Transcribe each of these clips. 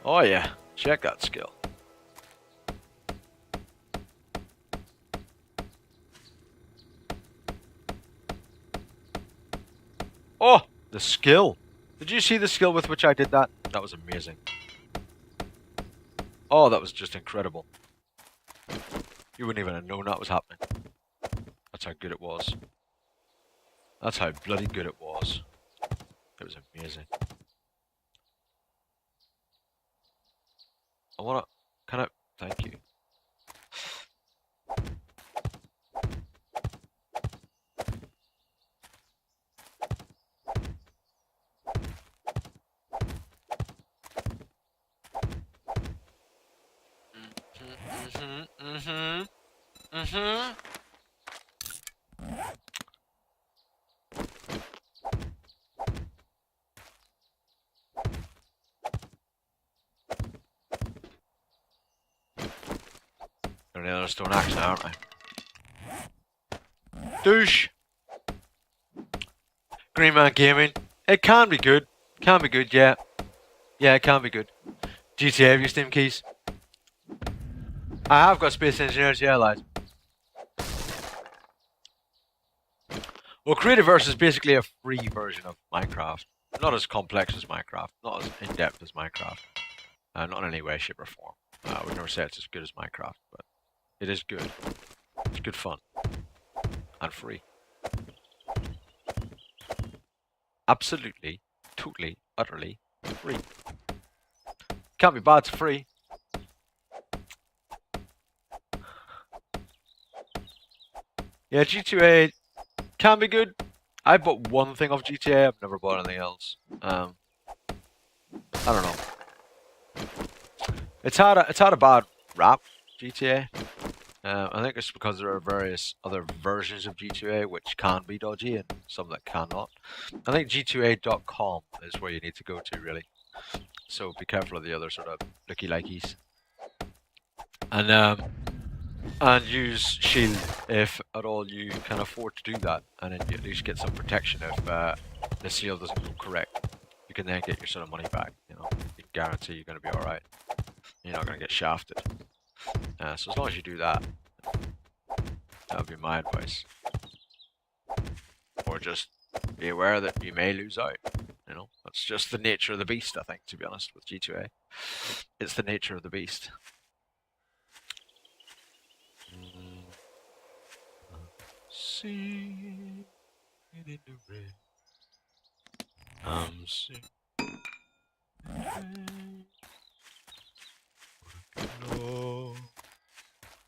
Oh yeah, check that skill. Oh, the skill. Did you see the skill with which I did that? That was amazing. Oh, that was just incredible. You wouldn't even have known that was happening. That's how good it was. That's how bloody good it was. It was amazing. I wanna... Can I... Thank you. They're another stone axe now, aren't I? Douche! Green Man Gaming. It can be good. Can be good, yeah. Yeah, it can be good. GTA, have you Steam keys? I have got Space Engineers, yeah, lads. Well, Creativerse is basically a free version of Minecraft. Not as complex as Minecraft, not as in-depth as Minecraft. Not in any way, shape, or form. I would never say it's as good as Minecraft, but it is good. It's good fun. And free. Absolutely, totally, utterly free. Can't be bad, it's free. Yeah, GTA can be good. I bought one thing off GTA, I've never bought anything else. I don't know. It's had a bad rap, GTA. I think it's because there are various other versions of GTA which can be dodgy and some that cannot. I think G2A.com is where you need to go to, really. So be careful of the other sort of looky-likeys. And use Shield if at all you can afford to do that, and then you at least get some protection if the seal doesn't go correct. You can then get your sort of money back. You know, you can guarantee you're going to be all right. You're not going to get shafted. So as long as you do that, that would be my advice. Or just be aware that you may lose out. You know, that's just the nature of the beast, I think, to be honest, with G2A. It's the nature of the beast. See it in the red. I'm sick. No,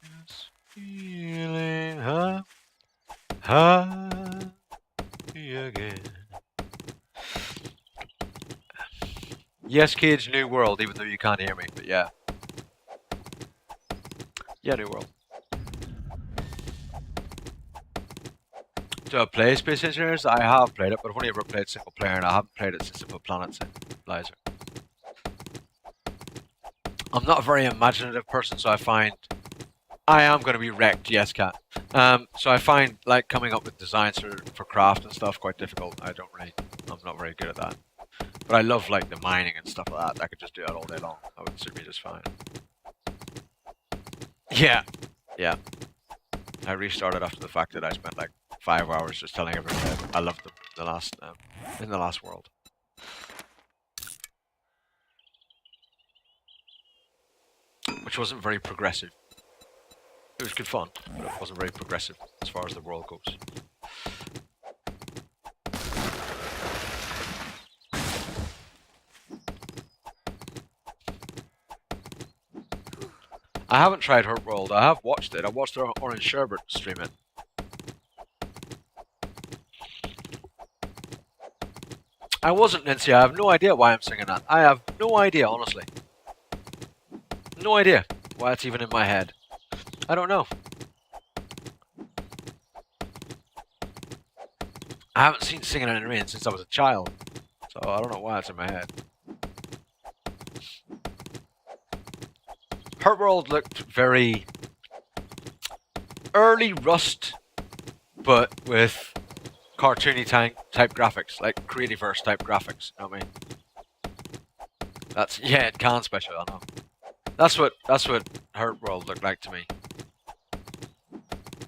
this feeling happy again. Yes, kids, New World, even though you can't hear me, but yeah. Yeah, New World. Do I play Space Engineers? I have played it, but I've only ever played single player, and I haven't played it since it put planets in Lizer. I'm not a very imaginative person, so I find I am going to be wrecked. Yes, cat. So I find like coming up with designs for craft and stuff quite difficult. I'm not very good at that. But I love like the mining and stuff like that. I could just do that all day long. That would suit me just fine. Yeah, yeah. I restarted after the fact that I spent like 5 hours just telling everyone that I loved them in the last world. Which wasn't very progressive. It was good fun, but it wasn't very progressive as far as the world goes. I haven't tried Hurt World. I have watched it. I watched Orange Sherbert stream it. I wasn't, Nancy. I have no idea why I'm singing that. I have no idea, honestly. No idea why it's even in my head. I don't know. I haven't seen Singing in the Rain since I was a child, so I don't know why it's in my head. Hurt World looked very early Rust, but with cartoony type graphics, like Creativerse type graphics. You know what I mean? That's yeah, it can special. I know. That's what Hurt World looked like to me.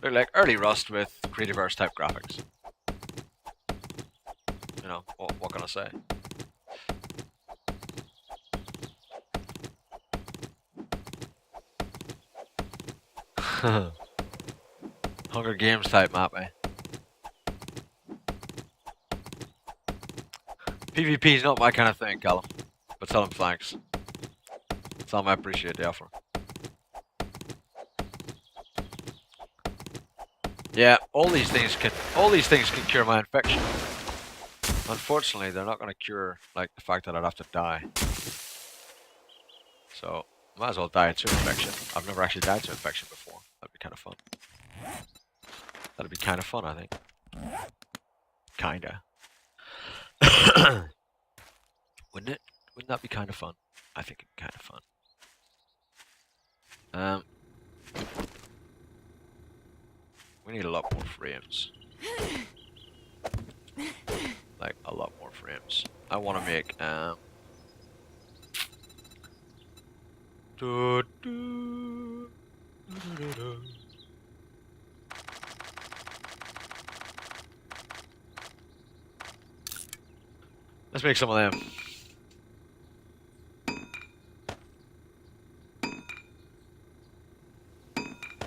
Looked like early Rust with Creativerse type graphics. You know what can I say? Hunger Games type map, eh? PvP is not my kind of thing, Callum. But tell him thanks. Tell him I appreciate the offer. Yeah, all these things can cure my infection. Unfortunately, they're not going to cure like the fact that I'd have to die. So, might as well die to infection. I've never actually died to infection before. That'd be kind of fun. That'd be kind of fun, I think. Kinda. Wouldn't it? Wouldn't that be kind of fun? I think it'd be kind of fun. We need a lot more frames. Like, a lot more frames. I want to make, let's make some of them.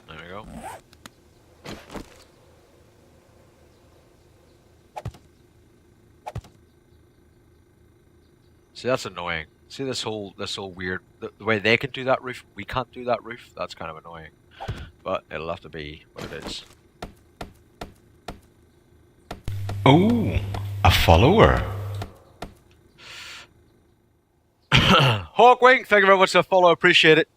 There we go. See, that's annoying. See this whole weird the way they can do that roof, we can't do that roof. That's kind of annoying. But it'll have to be what it is. Oh, a follower. Hawkwing, thank you very much for the follow. Appreciate it.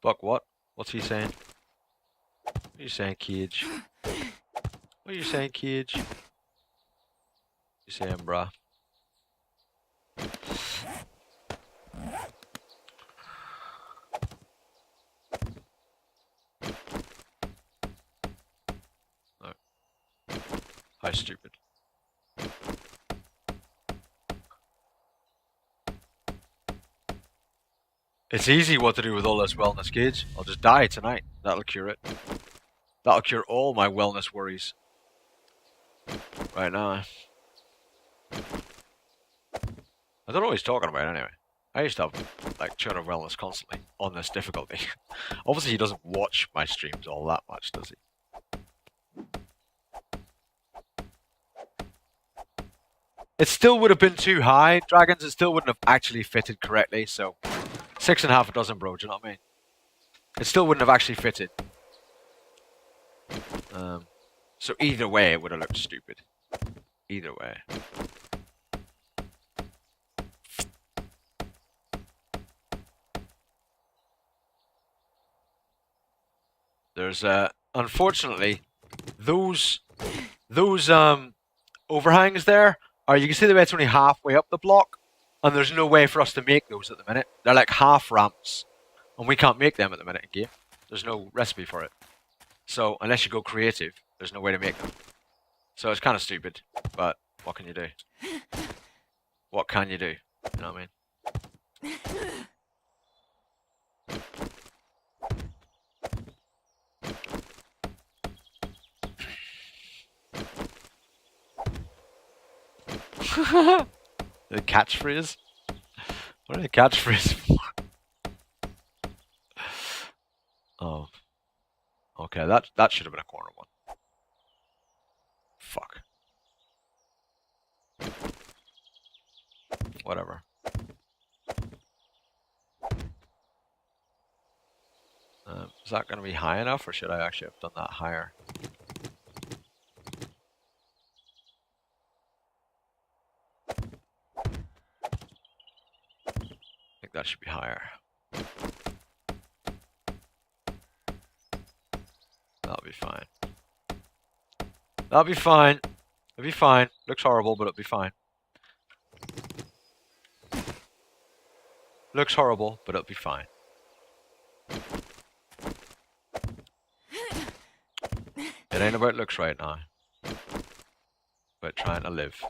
Buck, what? What's he saying? What are you saying, Cage? What are you saying, Cage? What are you saying, bruh? No. How stupid. It's easy what to do with all this wellness, Cage. I'll just die tonight. That'll cure it. That'll cure all my wellness worries. Right now. I don't know what he's talking about anyway. I used to have, like, Children of Wellness constantly on this difficulty. Obviously, he doesn't watch my streams all that much, does he? It still would have been too high, Dragons. It still wouldn't have actually fitted correctly, so 6.5 a dozen, bro. Do you know what I mean? It still wouldn't have actually fitted. So either way, it would have looked stupid. Either way. There's unfortunately those overhangs there are, you can see the way it's only halfway up the block, and there's no way for us to make those at the minute. They're like half ramps, and we can't make them at the minute in game. There's no recipe for it. So unless you go creative, there's no way to make them. So it's kind of stupid, but what can you do? What can you do? You know what I mean? The catchphrase? What are the catchphrase for? Oh. Okay, that should have been a corner one. Fuck. Whatever. Is that going to be high enough, or should I actually have done that higher? I think that should be higher. That'll be fine. That'll be fine. It'll be fine. Looks horrible, but it'll be fine. Looks horrible, but it'll be fine. It ain't about looks right now. But trying to live.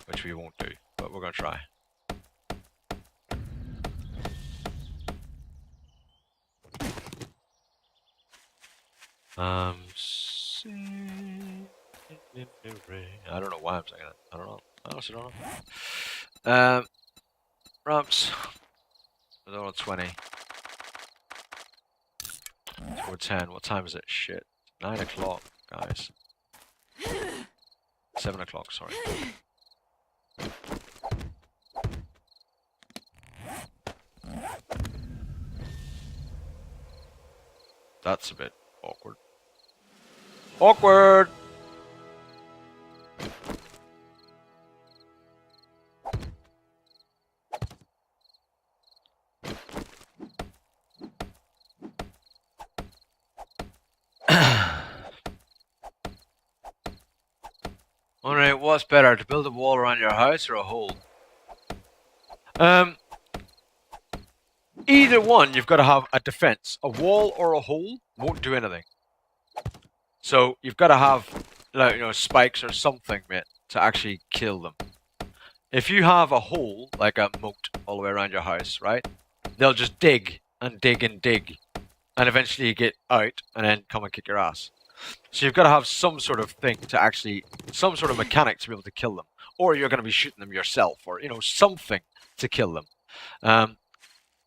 Which we won't do, but we're gonna try. Singing in the rain. I don't know why I'm singing it. I don't know. I honestly don't know. Ramps. I don't know, 20. We're 10. What time is it? Shit. 9 o'clock, guys. 7 o'clock, sorry. That's a bit awkward. Awkward! Alright, what's better, to build a wall around your house or a hole? Either one, you've got to have a defense. A wall or a hole won't do anything. So you've got to have, like, you know, spikes or something, mate, to actually kill them. If you have a hole, like a moat all the way around your house, right? They'll just dig and dig and dig. And eventually you get out and then come and kick your ass. So you've got to have some sort of thing to actually, some sort of mechanic to be able to kill them. Or you're going to be shooting them yourself, or, you know, something to kill them.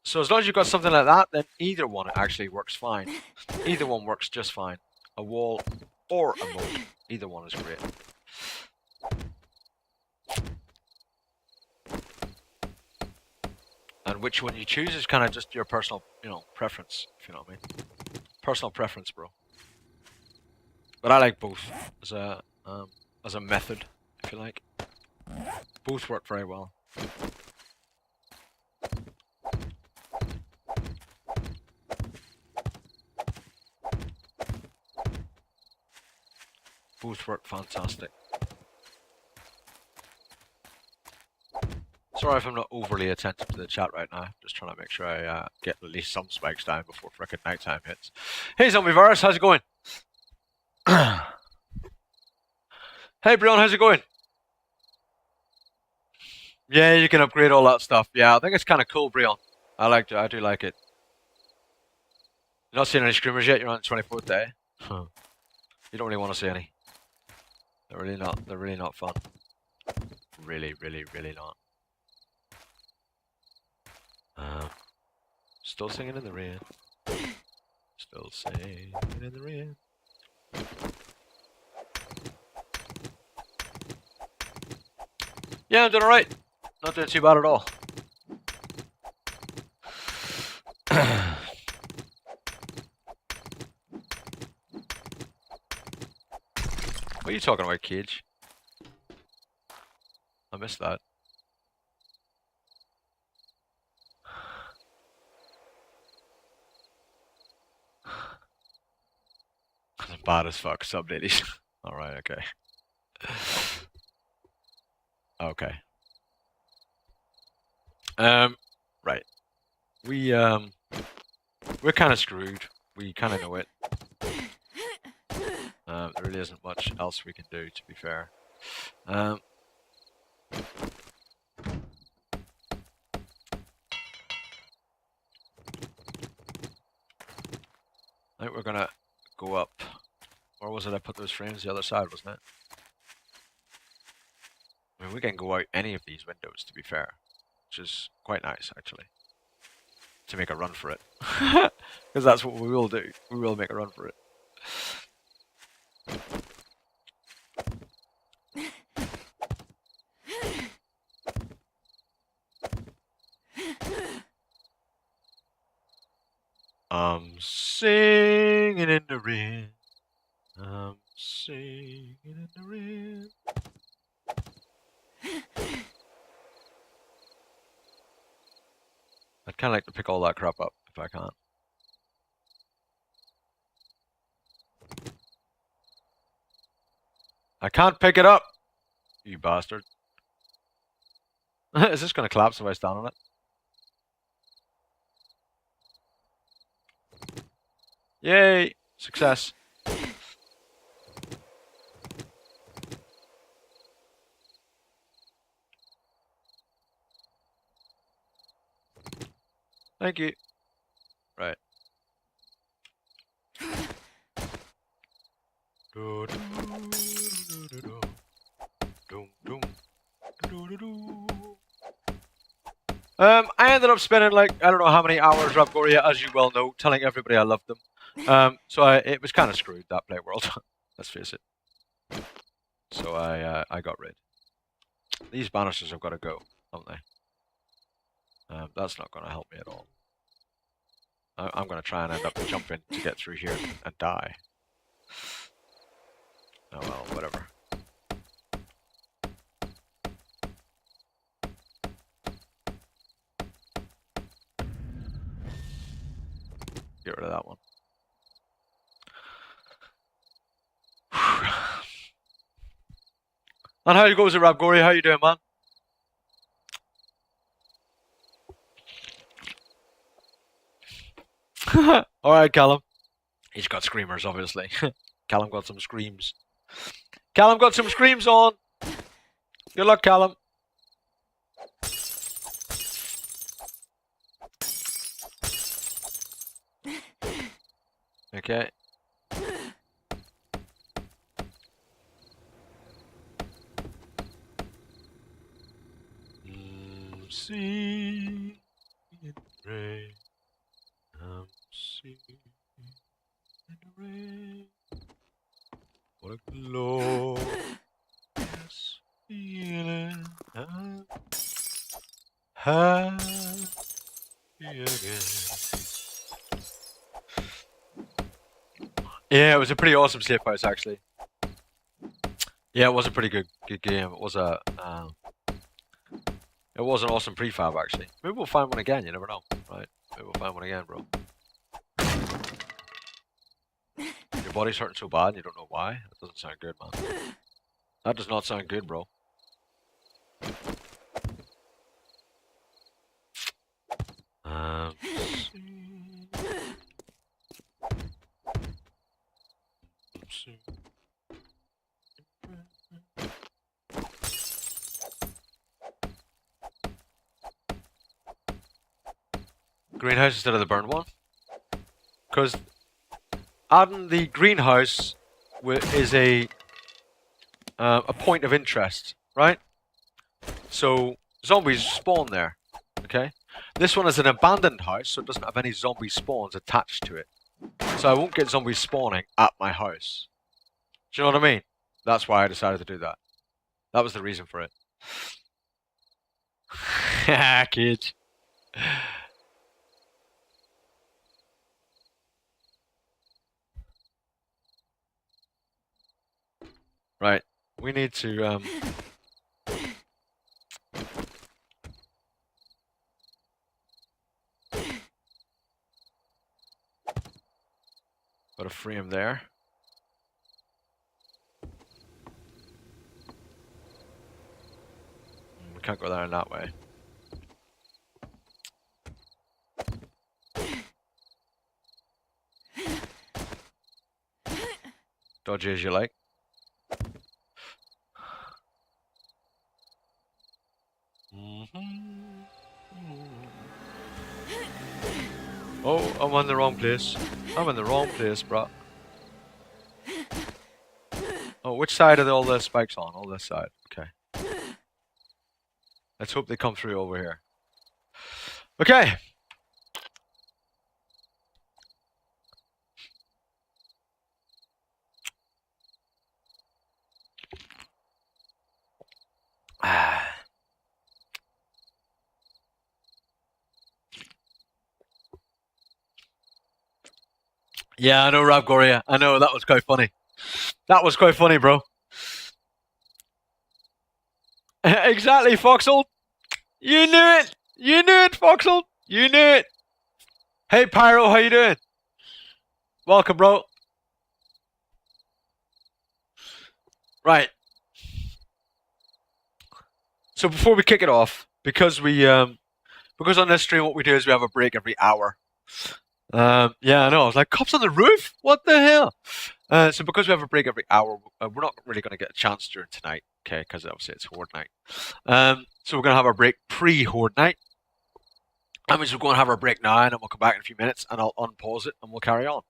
So as long as you've got something like that, then either one actually works fine. Either one works just fine. A wall or a moat. Either one is great. And which one you choose is kind of just your personal, you know, preference, if you know what I mean. Personal preference, bro. But I like both as a method, if you like. Both work very well. Both work fantastic. Sorry if I'm not overly attentive to the chat right now. Just trying to make sure I get at least some spikes down before frickin' nighttime hits. Hey Zombie Virus, how's it going? Hey Brian, how's it going? Yeah, you can upgrade all that stuff. Yeah, I think it's kind of cool, Brian. I do like it. You're not seeing any screamers yet? You're on the 24th day? Huh. You don't really want to see any. They're really not fun. Really not. Still singing in the rain. Still singing in the rain. Yeah, I'm doing alright. Not doing too bad at all. What are you talking about, Cage? I missed that. Bad as fuck, sub ladies. Alright, okay. Okay. Right. We're kinda screwed. We kinda know it. There really isn't much else we can do, to be fair. I think we're gonna go up. Or was it I put those frames the other side, wasn't it? I mean, we can go out any of these windows, to be fair. Which is quite nice, actually. To make a run for it. Because that's what we will do. We will make a run for it. I'm singing in the rain. I'm singing in the rain. I'd kind of like to pick all that crap up if I can. I can't pick it up! You bastard. Is this going to collapse if I stand on it? Yay! Success. Thank you. Right. I ended up spending like I don't know how many hours Rapgoria, as you well know, telling everybody I loved them. So it was kind of screwed, that play world. Let's face it. So I got rid. These banisters have got to go, haven't they? That's not going to help me at all. I'm going to try and end up jumping to get through here and die. Oh well, whatever. Get rid of that one. And how goes it, Rapgoria? How you doing, man? Alright, Callum. He's got screamers, obviously. Callum got some screams. Callum got some screams on. Good luck, Callum. Okay. See it rain. See it rain. What a glorious feeling. Happy again. Yeah, it was a pretty awesome safe house, actually. Yeah, it was a pretty good game. It was it was an awesome prefab, actually. Maybe we'll find one again. You never know, right? Maybe we'll find one again, bro. Your body's hurting so bad, and you don't know why. That doesn't sound good, man. That does not sound good, bro. Greenhouse instead of the burned one, because adding the greenhouse is a point of interest, right? So zombies spawn there. Okay, this one is an abandoned house, so it doesn't have any zombie spawns attached to it. So I won't get zombies spawning at my house. Do you know what I mean? That's why I decided to do that. That was the reason for it. Ha, kids. Right, we need to put a frame there. We can't go there in that way. Dodgy as you like. Oh, I'm in the wrong place. I'm in the wrong place, bro. Oh, which side are all the spikes on? Oh, this side. Okay. Let's hope they come through over here. Okay. Yeah, I know, Rapgoria. I know, that was quite funny. That was quite funny, bro. Exactly, Foxhole. You knew it. You knew it, Foxhole. You knew it. Hey, Pyro, how you doing? Welcome, bro. Right. So before we kick it off, because on this stream what we do is we have a break every hour. Yeah, I know. I was like, cops on the roof? What the hell? So because we have a break every hour, we're not really going to get a chance during tonight, okay? Because obviously it's horde night. So we're going to have our break pre-horde night. That means we're going to have our break now, and then we'll come back in a few minutes, and I'll unpause it, and we'll carry on.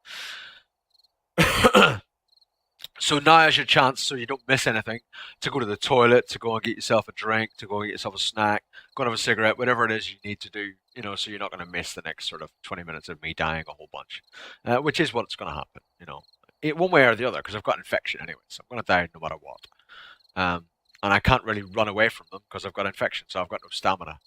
So now is your chance, so you don't miss anything, to go to the toilet, to go and get yourself a drink, to go and get yourself a snack, go and have a cigarette, whatever it is you need to do, so you're not going to miss the next sort of 20 minutes of me dying a whole bunch, which is what's going to happen. One way or the other, because I've got infection anyway, so I'm going to die no matter what. Um, and I can't really run away from them because I've got infection, so I've got no stamina.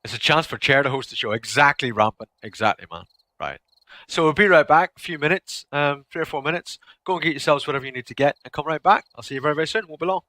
It's a chance for Chair to host the show. Exactly, Rampant. Exactly, man. Right. So we'll be right back. A few minutes, 3 or 4 minutes. Go and get yourselves whatever you need to get and come right back. I'll see you very, very soon. Won't be long.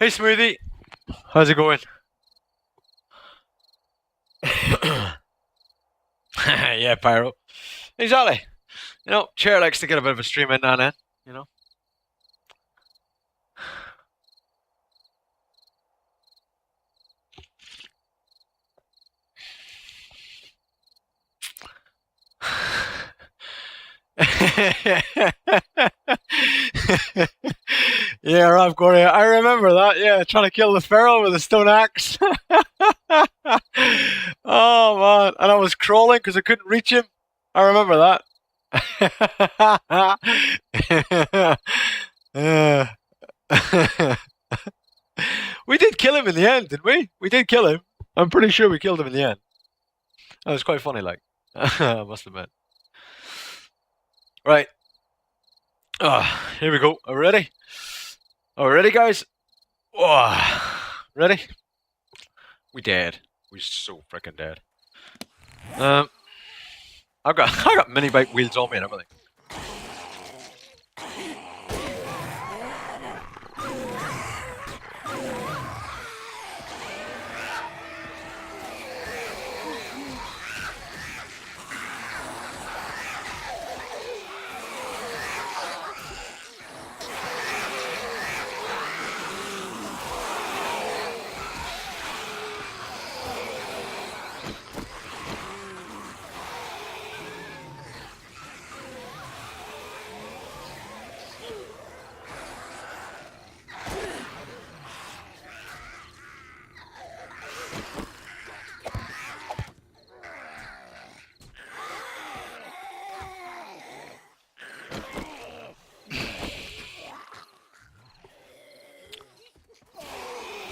Hey, Smoothie. How's it going? Yeah, Pyro. Exactly. You know, Chair likes to get a bit of a stream in now and then, you know. Yeah, Rob Corey. I remember that. Yeah, trying to kill the feral with a stone axe. Oh man, and I was crawling because I couldn't reach him. I remember that. Uh, we did kill him in the end, didn't we? We did kill him. I'm pretty sure we killed him in the end. That was quite funny, like. I must admit. Right. Here we go. Are we ready? Are we ready, guys? Ready? We dead. We so freaking dead. I got mini bike wheels on me and everything.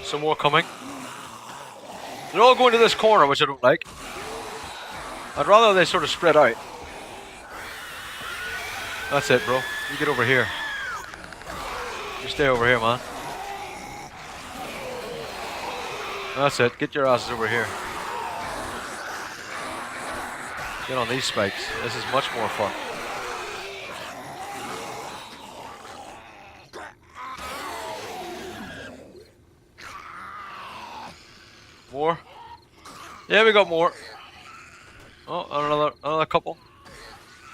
Some more coming. They're all going to this corner, which I don't like. I'd rather they sort of spread out. That's it, bro. You get over here. You stay over here, man. That's it. Get your asses over here. Get on these spikes. This is much more fun. More? Yeah, we got more. Oh, another couple.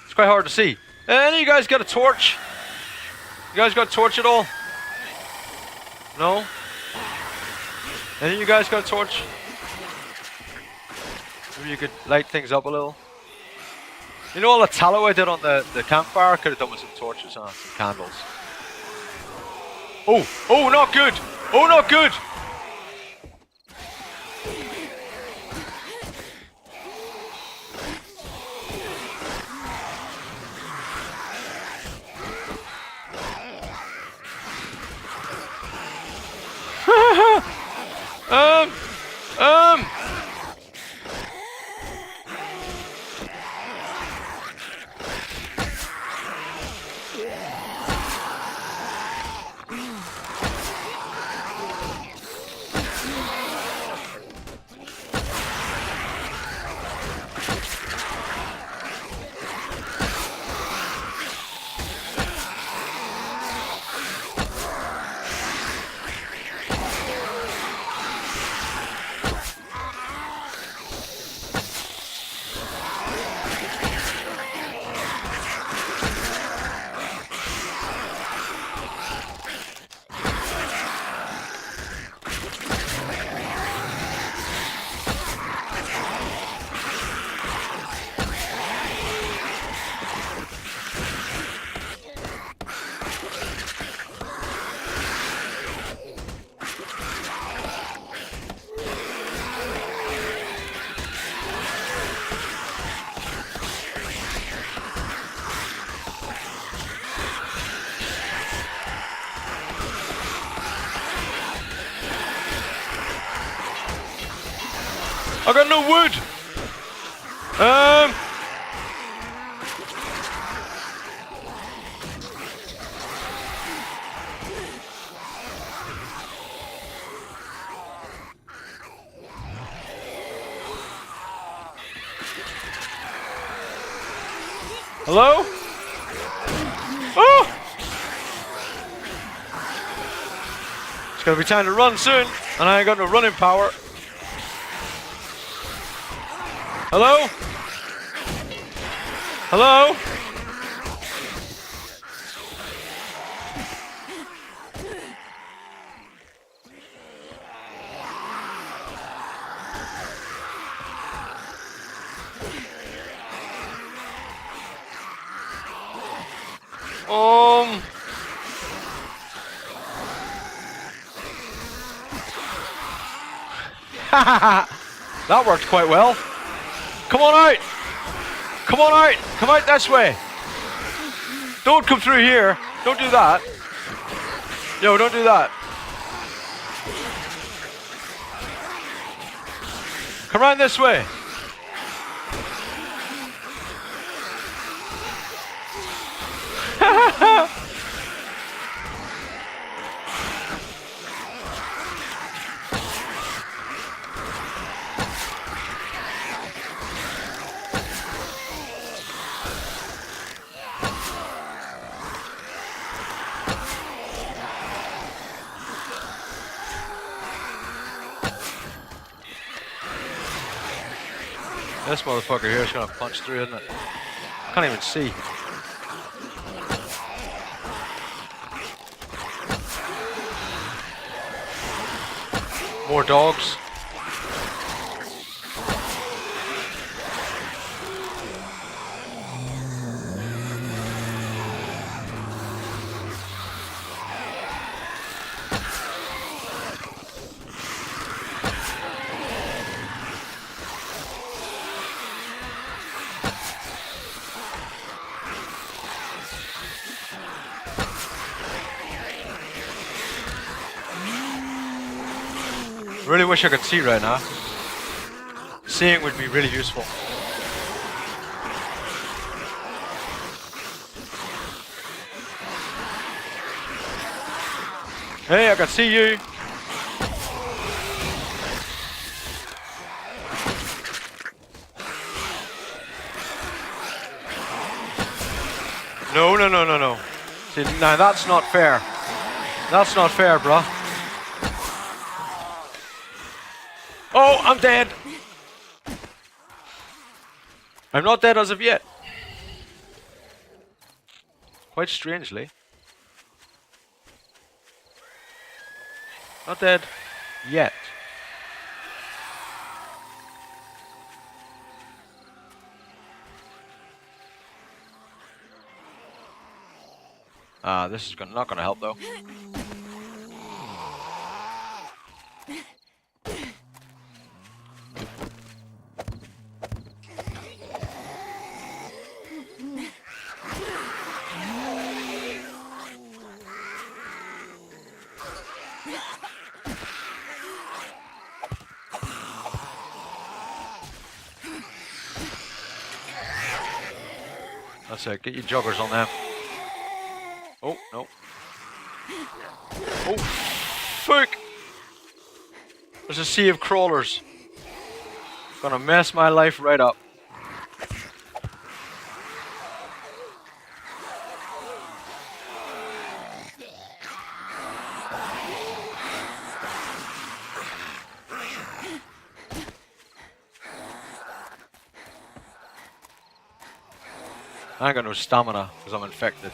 It's quite hard to see. Any of you guys got a torch? You guys got a torch at all? No? Any of you guys got a torch? Maybe you could light things up a little. You know all the tallow I did on the campfire? I could have done with some torches and some candles. Oh, not good! Oh, not good! I got no wood. Hello? Oh! It's gonna be time to run soon, and I ain't got no running power. Hello? Hello? That worked quite well. Come on out! Come on out! Come out this way! Don't come through here! Don't do that! Yo, don't do that! Come around this way! This motherfucker here is gonna punch through, isn't it? Can't even see. More dogs. Really wish I could see right now. Seeing would be really useful. Hey, I can see you. No, no, no, no, no. See, now that's not fair. That's not fair, bruh. Oh, I'm dead. I'm not dead as of yet. Quite strangely. Not dead yet. This is not gonna help though. That's it, get your joggers on them. Oh, no. Oh, fuck! There's a sea of crawlers. Gonna mess my life right up. I ain't got no stamina because I'm infected.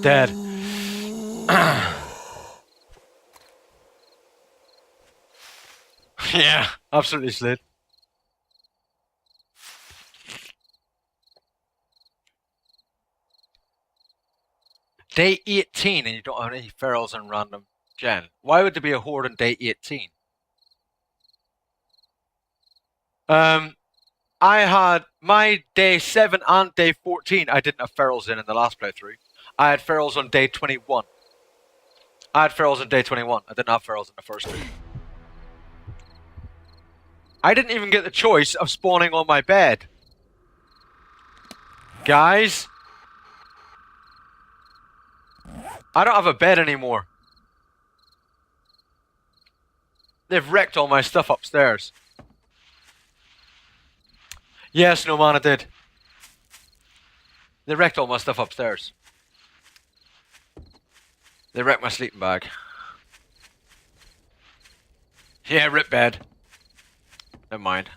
Dead. Yeah, absolutely slid. Day 18 and you don't have any ferals in random gen. Why would there be a horde on day 18? I had my day 7 and day 14 I didn't have ferals in the last playthrough. I had ferals on day 21. I had ferals on day 21. I didn't have ferals in the first two. I didn't even get the choice of spawning on my bed. Guys, I don't have a bed anymore. They've wrecked all my stuff upstairs. Yes, no man, it did. They wrecked all my stuff upstairs. They wrecked my sleeping bag. Yeah, rip bed. Never mind.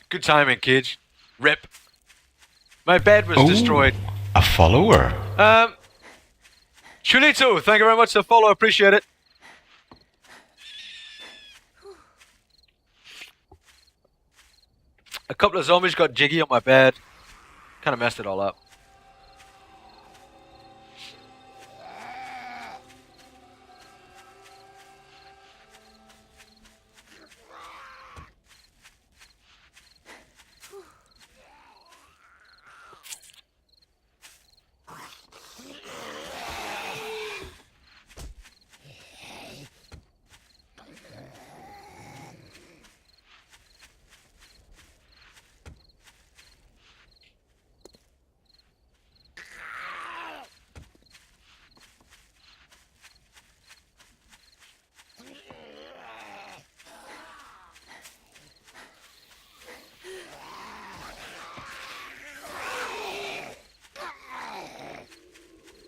Good timing, kids. Rip. My bed was destroyed. A follower. Chulito, thank you very much for the follow. Appreciate it. A couple of zombies got jiggy on my bed. Kind of messed it all up.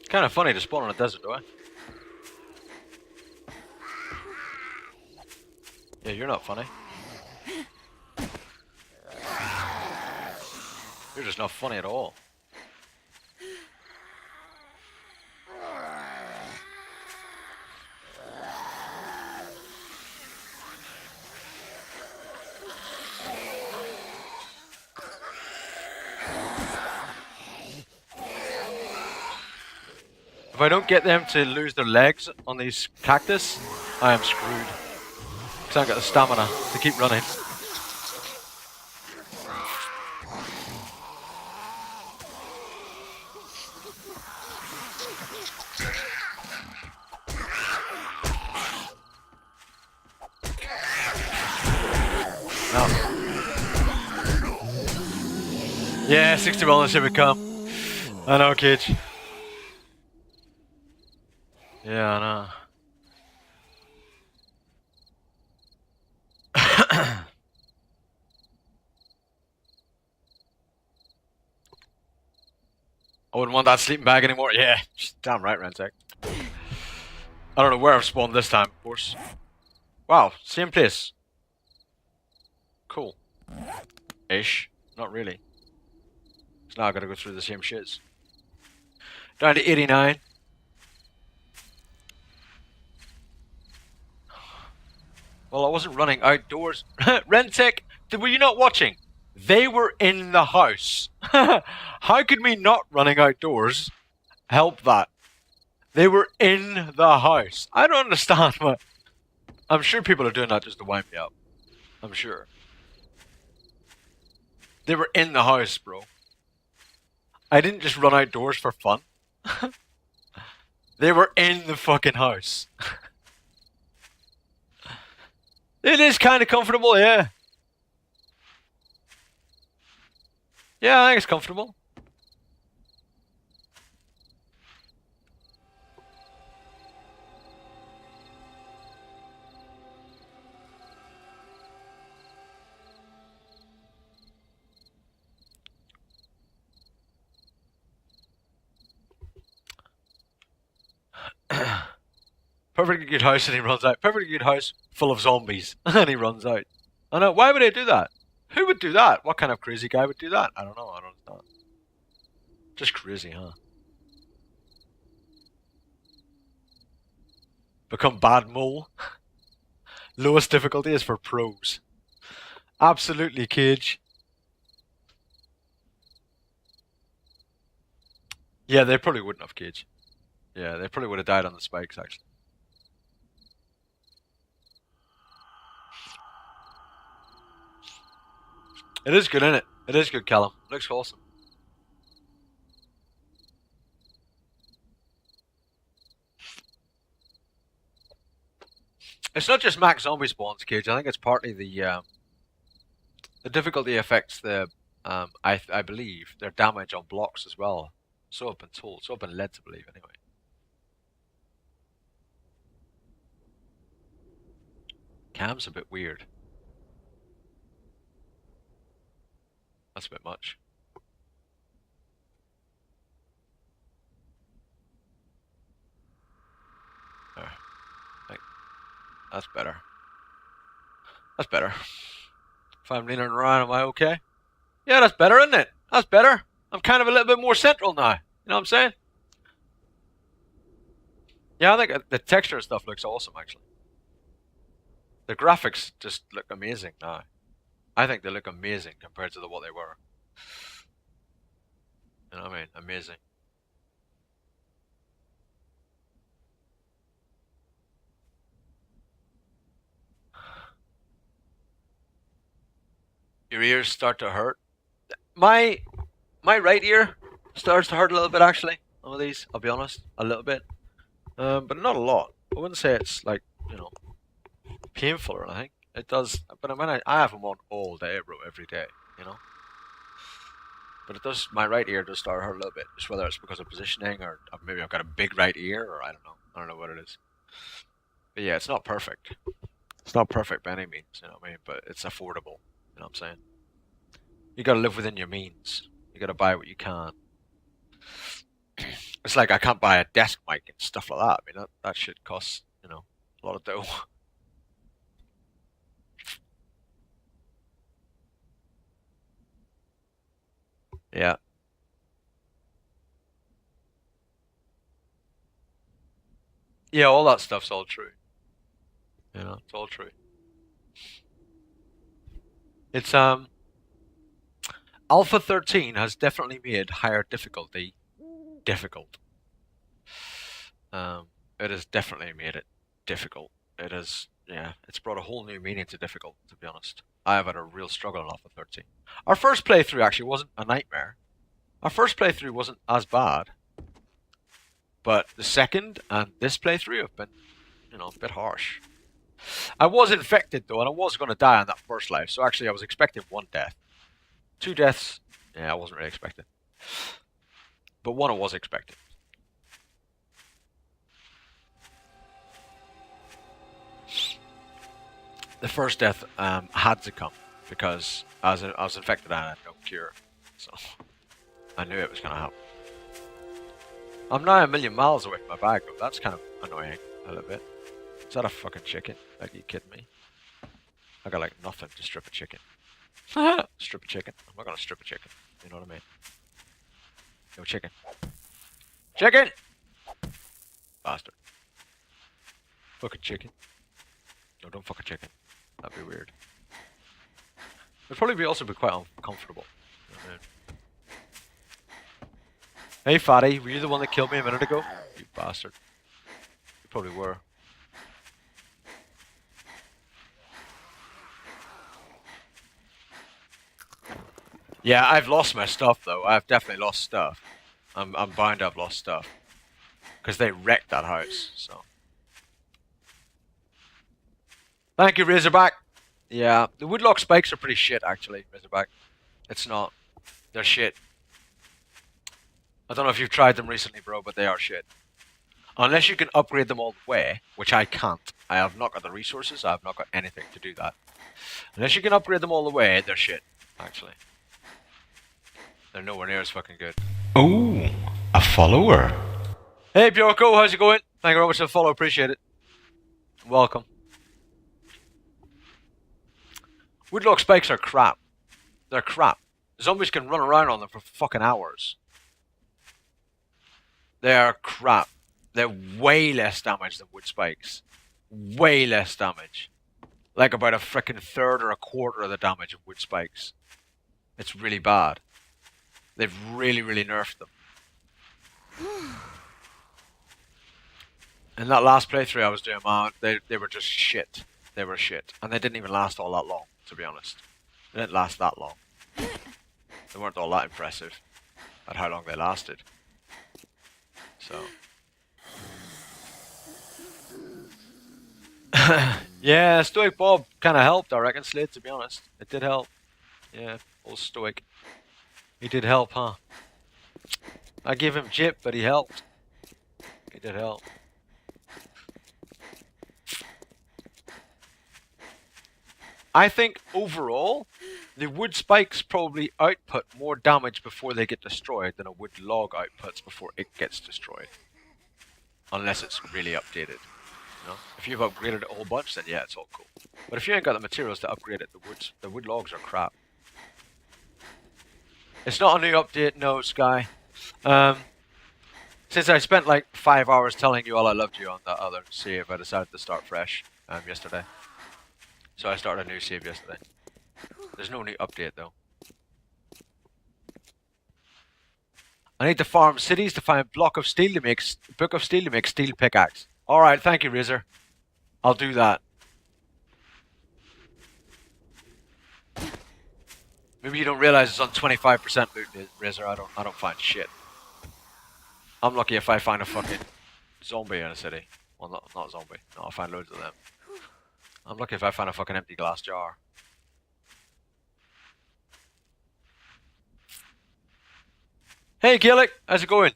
Kind of funny to spawn in a desert, though. Yeah, you're not funny. You're just not funny at all. If I don't get them to lose their legs on these cactus, I am screwed. Because I haven't got the stamina to keep running. No. Yeah, 60 wellness here we come. I know, kids. Yeah, I know. I wouldn't want that sleeping bag anymore. Yeah, damn right, Rentec. I don't know where I've spawned this time, of course. Wow, same place. Cool. Ish. Not really. So now I gotta go through the same shits. Down to 89. Well, I wasn't running outdoors. Rentec, were you not watching? They were in the house. How could me not running outdoors help that? They were in the house. I don't understand what... I'm sure people are doing that just to wind me up. I'm sure. They were in the house, bro. I didn't just run outdoors for fun. They were in the fucking house. It is kind of comfortable, yeah. Yeah, I think it's comfortable. Perfectly good house and he runs out. Perfectly good house full of zombies and he runs out. I know. Why would they do that? Who would do that? What kind of crazy guy would do that? I don't know. I don't understand. Just crazy, huh? Become bad mole. Lowest difficulty is for pros. Absolutely, Cage. Yeah, they probably wouldn't have, Cage. Yeah, they probably would have died on the spikes, actually. It is good, isn't it? It is good, Callum. Looks awesome. It's not just max zombie spawns, Cage. I think it's partly the difficulty affects the I believe their damage on blocks as well. So I've been told. So I've been led to believe anyway. Cam's a bit weird. That's a bit much. There. That's better. That's better. If I'm leaning around, am I okay? Yeah, that's better, isn't it? That's better. I'm kind of a little bit more central now. You know what I'm saying? Yeah, I think the texture and stuff looks awesome, actually. The graphics just look amazing now. I think they look amazing compared to what they were. You know what I mean? Amazing. Your ears start to hurt. My right ear starts to hurt a little bit, actually. Some of these, I'll be honest, a little bit, but not a lot. I wouldn't say it's like, you know, painful or anything. It does, but I mean, I have them on all day, bro, every day, you know. But it does. My right ear does start to hurt a little bit, just whether it's because of positioning or maybe I've got a big right ear, or I don't know. I don't know what it is. But yeah, it's not perfect. It's not perfect by any means, you know what I mean. But it's affordable. You know what I'm saying? You gotta live within your means. You gotta buy what you can. It's like I can't buy a desk mic and stuff like that. I mean, that shit costs, you know, a lot of dough. Yeah. Yeah, all that stuff's all true. You know, it's all true. It's Alpha 13 has definitely made higher difficulty difficult. It has definitely made it difficult. It has, yeah, it's brought a whole new meaning to difficult, to be honest. I have had a real struggle on Alpha 13. Our first playthrough actually wasn't a nightmare. Our first playthrough wasn't as bad. But the second and this playthrough have been, you know, a bit harsh. I was infected though, and I was going to die on that first life, so actually I was expecting one death. 2 deaths, yeah, I wasn't really expecting. But one I was expecting. The first death had to come because I was infected and I had no cure, so I knew it was going to happen. I'm now a million miles away from my bag though. That's kind of annoying a little bit. Is that a fucking chicken? Like, are you kidding me? I got like nothing to strip a chicken. Strip a chicken. I'm not gonna strip a chicken. You know what I mean? No chicken. Chicken! Bastard. Fucking chicken. No, don't fuck a chicken. That'd be weird. It'd probably also be quite uncomfortable. You know what I mean? Hey, fatty, were you the one that killed me a minute ago? You bastard. You probably were. Yeah, I've lost my stuff though. I've definitely lost stuff. I'm bound to have lost stuff. Because they wrecked that house, so. Thank you, Razorback. Yeah, the woodlock spikes are pretty shit, actually, Razorback. It's not. They're shit. I don't know if you've tried them recently, bro, but they are shit. Unless you can upgrade them all the way, which I can't. I have not got the resources, I have not got anything to do that. Unless you can upgrade them all the way, they're shit, actually. They're nowhere near as fucking good. Oh, a follower. Hey, Bjorko, how's it going? Thank you very much for the follow, appreciate it. Welcome. Woodlock spikes are crap. They're crap. Zombies can run around on them for fucking hours. They are crap. They're way less damage than wood spikes. Way less damage. Like about a freaking third or a quarter of the damage of wood spikes. It's really bad. They've really, really nerfed them. In that last playthrough I was doing, man, they were just shit. They were shit. And they didn't even last all that long, to be honest. They didn't last that long. They weren't all that impressive at how long they lasted. So. Yeah, Stoic Bob kind of helped, I reckon, Slade, to be honest. It did help. Yeah, old Stoic. He did help, huh? I gave him jip, but he helped. He did help. I think overall, the wood spikes probably output more damage before they get destroyed than a wood log outputs before it gets destroyed. Unless it's really updated. You know? If you've upgraded it a whole bunch, then yeah, it's all cool. But if you ain't got the materials to upgrade it, the wood logs are crap. It's not a new update, no, Sky. Since I spent like 5 hours telling you all I loved you on that other save, I decided to start fresh yesterday. So I started a new save yesterday. There's no new update though. I need to farm cities to find book of steel to make steel pickaxe. All right, thank you, Razor. I'll do that. Maybe you don't realize it's on 25% loot, Razor. I don't find shit. I'm lucky if I find a fucking zombie in a city. Well, not zombie. No, I'll find loads of them. I'm lucky if I find a fucking empty glass jar. Hey, Gillick, how's it going?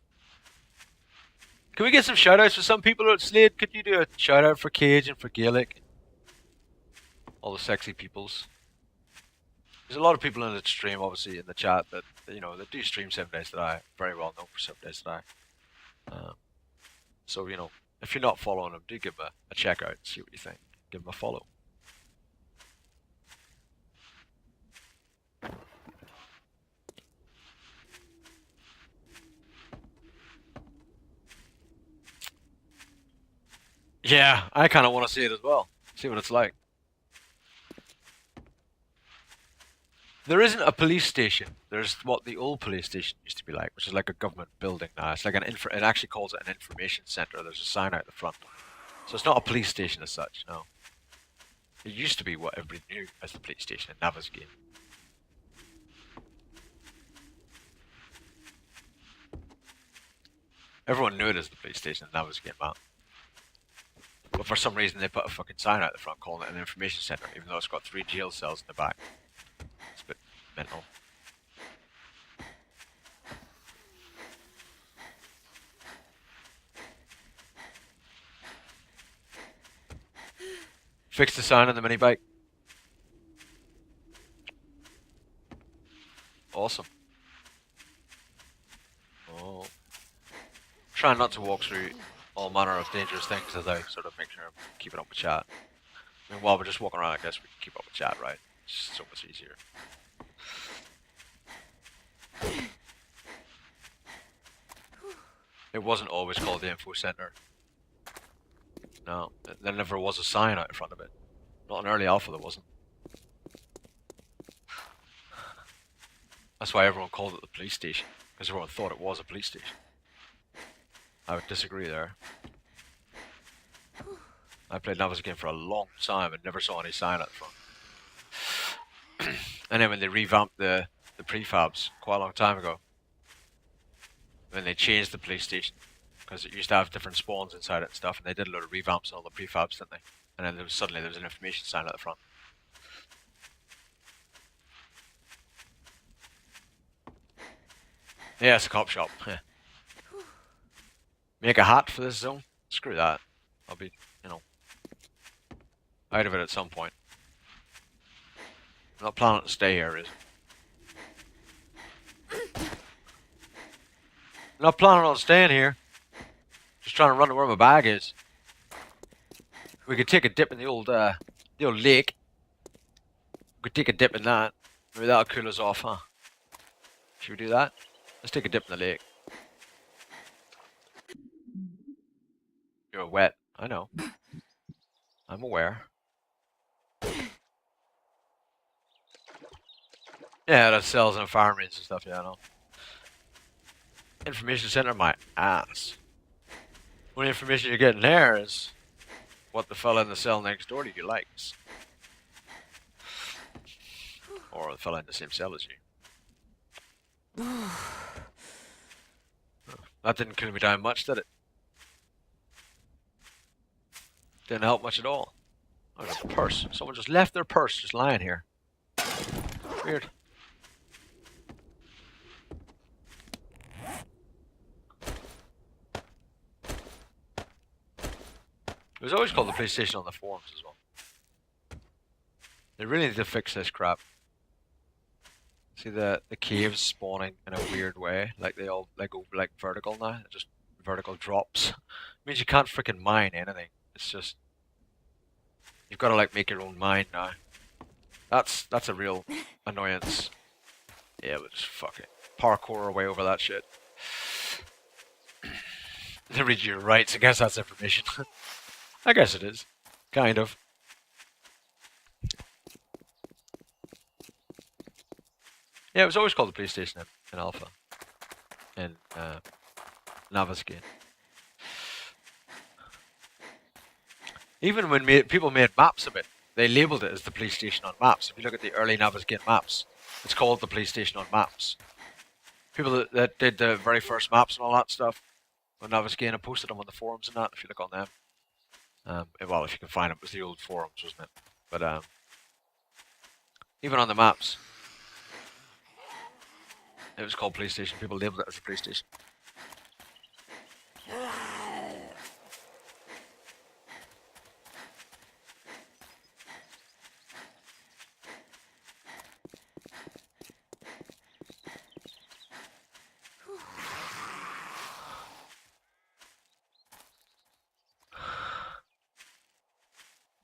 Can we get some shoutouts for some people at Slade? Could you do a shoutout for Cage and for Gaelic? All the sexy peoples. There's a lot of people in the stream, obviously, in the chat that, you know, that do stream 7 days that I very well known for 7 days that I. So, you know, if you're not following them, do give them a check out and see what you think. Give them a follow. Yeah, I kind of want to see it as well. See what it's like. There isn't a police station. There's what the old police station used to be like, which is like a government building now. It's like it actually calls it an information center. There's a sign out the front. So it's not a police station as such, no. It used to be what everybody knew as the police station in Nava's game. Everyone knew it as the police station in Nava's game, man. But for some reason they put a fucking sign out the front calling it an information center, even though it's got 3 jail cells in the back. It's a bit mental. Fix the sign on the mini bike. Awesome. Oh. Trying not to walk through all manner of dangerous things as I sort of make sure I'm keeping up with chat. I mean, while we're just walking around, I guess we can keep up with chat, right? It's so much easier. It wasn't always called the info center. No, there never was a sign out in front of it. Not in early alpha, there wasn't. That's why everyone called it the police station, because everyone thought it was a police station. I would disagree there. I played Nava's game for a long time and never saw any sign out front. And then when they revamped the prefabs quite a long time ago, when they changed the police station, because it used to have different spawns inside it and stuff, and they did a lot of revamps on all the prefabs, didn't they? And then suddenly there was an information sign at the front. Yeah, it's a cop shop. Yeah. Make a hat for this zone? Screw that. I'll be, you know, out of it at some point. I'm not planning to stay here, is it? I'm not planning on staying here. Just trying to run to where my bag is. We could take a dip in the old lake. We could take a dip in that. Maybe that'll cool us off, huh? Should we do that? Let's take a dip in the lake. You're wet. I know. I'm aware. Yeah, that sells and farmings and stuff, yeah, I know. Information center, my ass. Only information you're getting there is what the fella in the cell next door to you likes. Or the fella in the same cell as you. That didn't cool me down much, did it? Didn't help much at all. Oh, there's a purse. Someone just left their purse just lying here. Weird. It was always called the police station on the forums as well. They really need to fix this crap. See the caves spawning in a weird way, like they all go like vertical now, just vertical drops. It means you can't freaking mine anything. It's just you've got to like make your own mine now. That's a real annoyance. Yeah, but just fuck it. Parkour our way over that shit. They read your rights. I guess that's information. I guess it is, kind of. Yeah, it was always called the police station in Alpha, in Naviskane. Even when people made maps of it, they labelled it as the police station on maps. If you look at the early Naviskane maps, it's called the police station on maps. People that did the very first maps and all that stuff on Naviskane, I posted them on the forums and that, if you look on them. Well, if you can find them, it was the old forums, wasn't it? But even on the maps, it was called police station. People labelled it as a police station.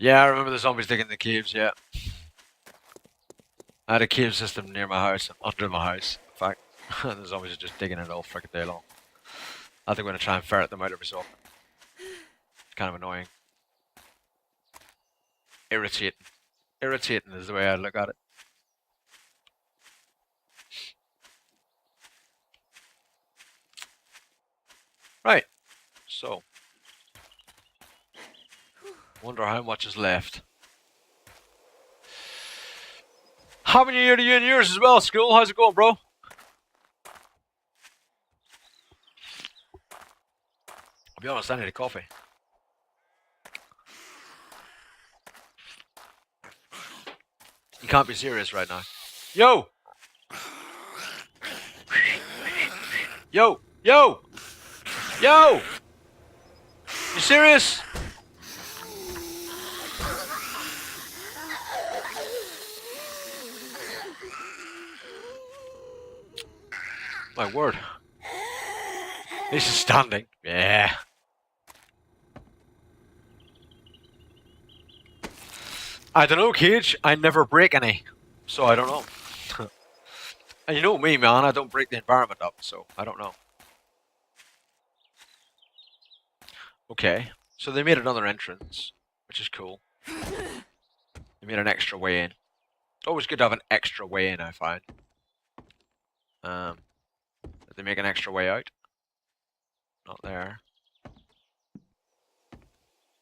Yeah, I remember the zombies digging the caves, yeah. I had a cave system near my house, under my house, in fact. And the zombies are just digging it all frickin' day long. I think I'm going to try and ferret them out every so often. It's kind of annoying. Irritating. Irritating is the way I look at it. Right. So. Wonder how much is left. Happy New Year to you and yours as well, school. How's it going, bro? I'll be honest, I need a coffee. You can't be serious right now. Yo! Yo! Yo! Yo! You serious? My word. This is standing. Yeah. I don't know, Cage. I never break any. So I don't know. And you know me, man. I don't break the environment up, so I don't know. Okay. So they made another entrance, which is cool. They made an extra way in. It's always good to have an extra way in, I find. Did they make an extra way out? Not there.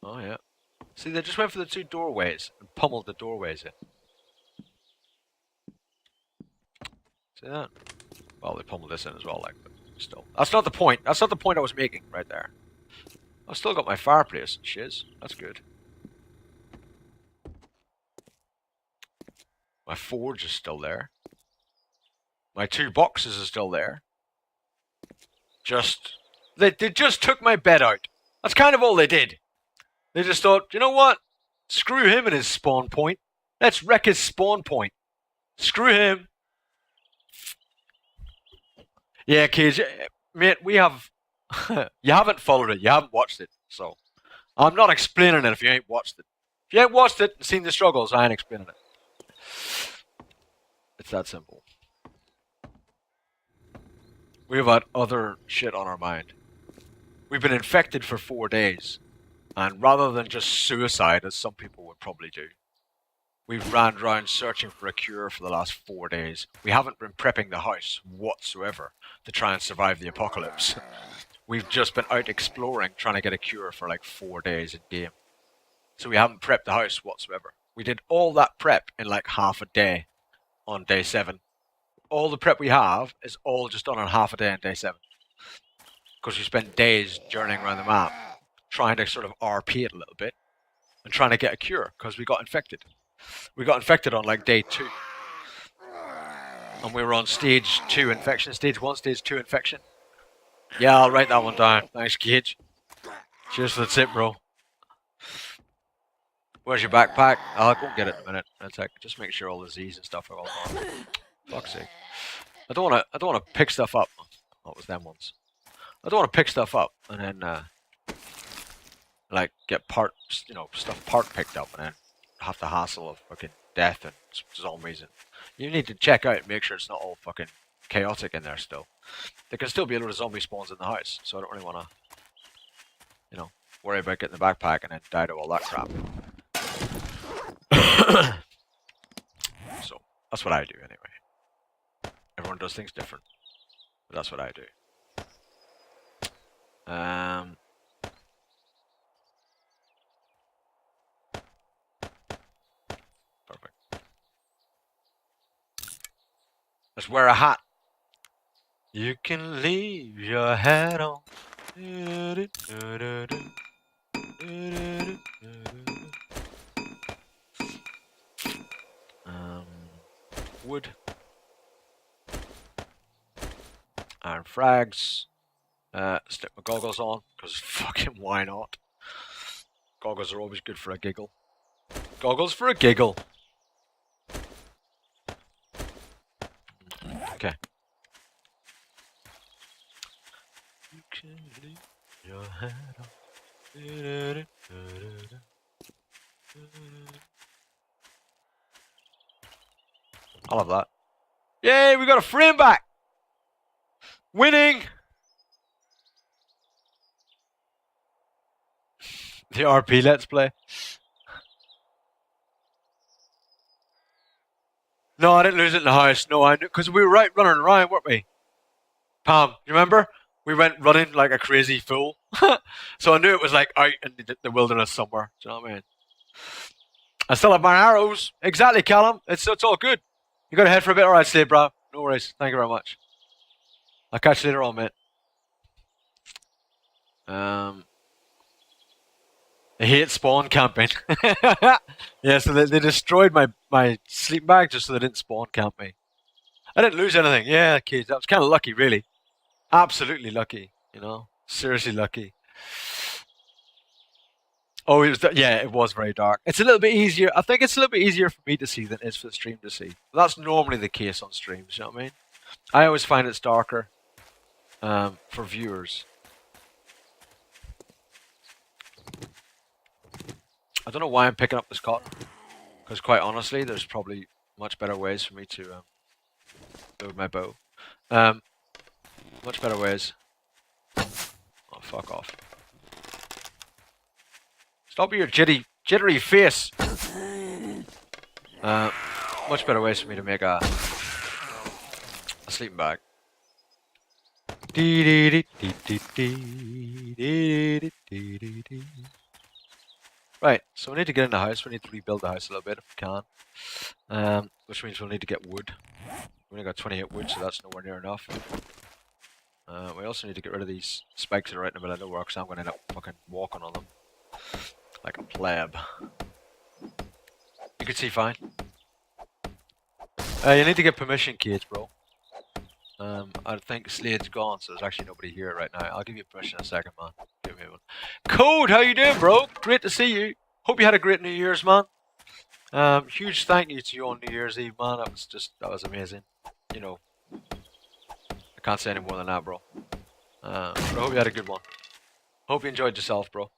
Oh, yeah. See, they just went for the two doorways and pummeled the doorways in. See that? Well, they pummeled this in as well, like, but still. That's not the point. That's not the point I was making right there. I've still got my fireplace and shiz. That's good. My forge is still there. My two boxes are still there. They just took my bed out. That's kind of all they did. They just thought, you know what? Screw him and his spawn point. Let's wreck his spawn point. Screw him. Yeah, Cage, mate, we have... you haven't followed it. You haven't watched it. So, I'm not explaining it if you ain't watched it. If you ain't watched it and seen the struggles, I ain't explaining it. It's that simple. We've had other shit on our mind. We've been infected for 4 days. And rather than just suicide, as some people would probably do, we've ran around searching for a cure for the last 4 days. We haven't been prepping the house whatsoever to try and survive the apocalypse. We've just been out exploring, trying to get a cure for like 4 days in game. So we haven't prepped the house whatsoever. We did all that prep in like half a day on day 7. All the prep we have is all just done on half a day on day 7. Because we spent days journeying around the map, trying to sort of RP it a little bit, and trying to get a cure because we got infected. We got infected on like day 2. And we were on stage 2 infection. Stage 1, stage 2 infection. Yeah, I'll write that one down. Thanks, Cage. Cheers for the tip, bro. Where's your backpack? I'll go and get it in a minute. That's like, just make sure all the Z's and stuff are all gone. Fuck's sake. I don't wanna pick stuff up. Oh, it was them ones. I don't wanna pick stuff up and then like get parts, stuff part picked up and then have the hassle of fucking death and zombies. And you need to check out and make sure it's not all fucking chaotic in there still. There can still be a lot of zombie spawns in the house, so I don't really wanna, worry about getting the backpack and then die to all that crap. So that's what I do anyway. Everyone does things different, but that's what I do. Perfect. Let's wear a hat. You can leave your hat on. Wood. Iron frags. Stick my goggles on, because fucking why not? Goggles are always good for a giggle. Goggles for a giggle. Okay. You can leave your hat on. I love that. Yay, we got a frame back! Winning! The RP Let's Play. No, I didn't lose it in the house. No, I knew, because we were right running around, weren't we? Pam, you remember? We went running like a crazy fool. So I knew it was like out in the wilderness somewhere. Do you know what I mean? I still have my arrows. Exactly, Callum. It's all good. You got to head for a bit? Alright, Slade, bro. No worries. Thank you very much. I'll catch you later on, mate. I hate spawn camping. Yeah, so they destroyed my sleeping bag just so they didn't spawn camp me. I didn't lose anything. Yeah, kids, that was kind of lucky, really. Absolutely lucky, Seriously lucky. Oh, it was very dark. It's a little bit easier. I think it's a little bit easier for me to see than it is for the stream to see. That's normally the case on streams, you know what I mean? I always find it's darker for viewers. I don't know why I'm picking up this cotton, because quite honestly, there's probably much better ways for me to build my bow. Much better ways. Oh, fuck off. Stop with your jittery face. Much better ways for me to make a sleeping bag. Right, so we need to get in the house. We need to rebuild the house a little bit if we can. Which means we'll need to get wood. We only got 28 wood, so that's nowhere near enough. We also need to get rid of these spikes that are right in the middle of nowhere, because I'm going to end up fucking walking on them. Like a pleb. You can see fine. You need to get permission, Cage, bro. I think Slade's gone, so there's actually nobody here right now. I'll give you permission in a second, man. Give me one. Code, how you doing, bro? Great to see you. Hope you had a great New Year's, man. Huge thank you to you on New Year's Eve, man. That was amazing. I can't say any more than that, bro. But I hope you had a good one. Hope you enjoyed yourself, bro.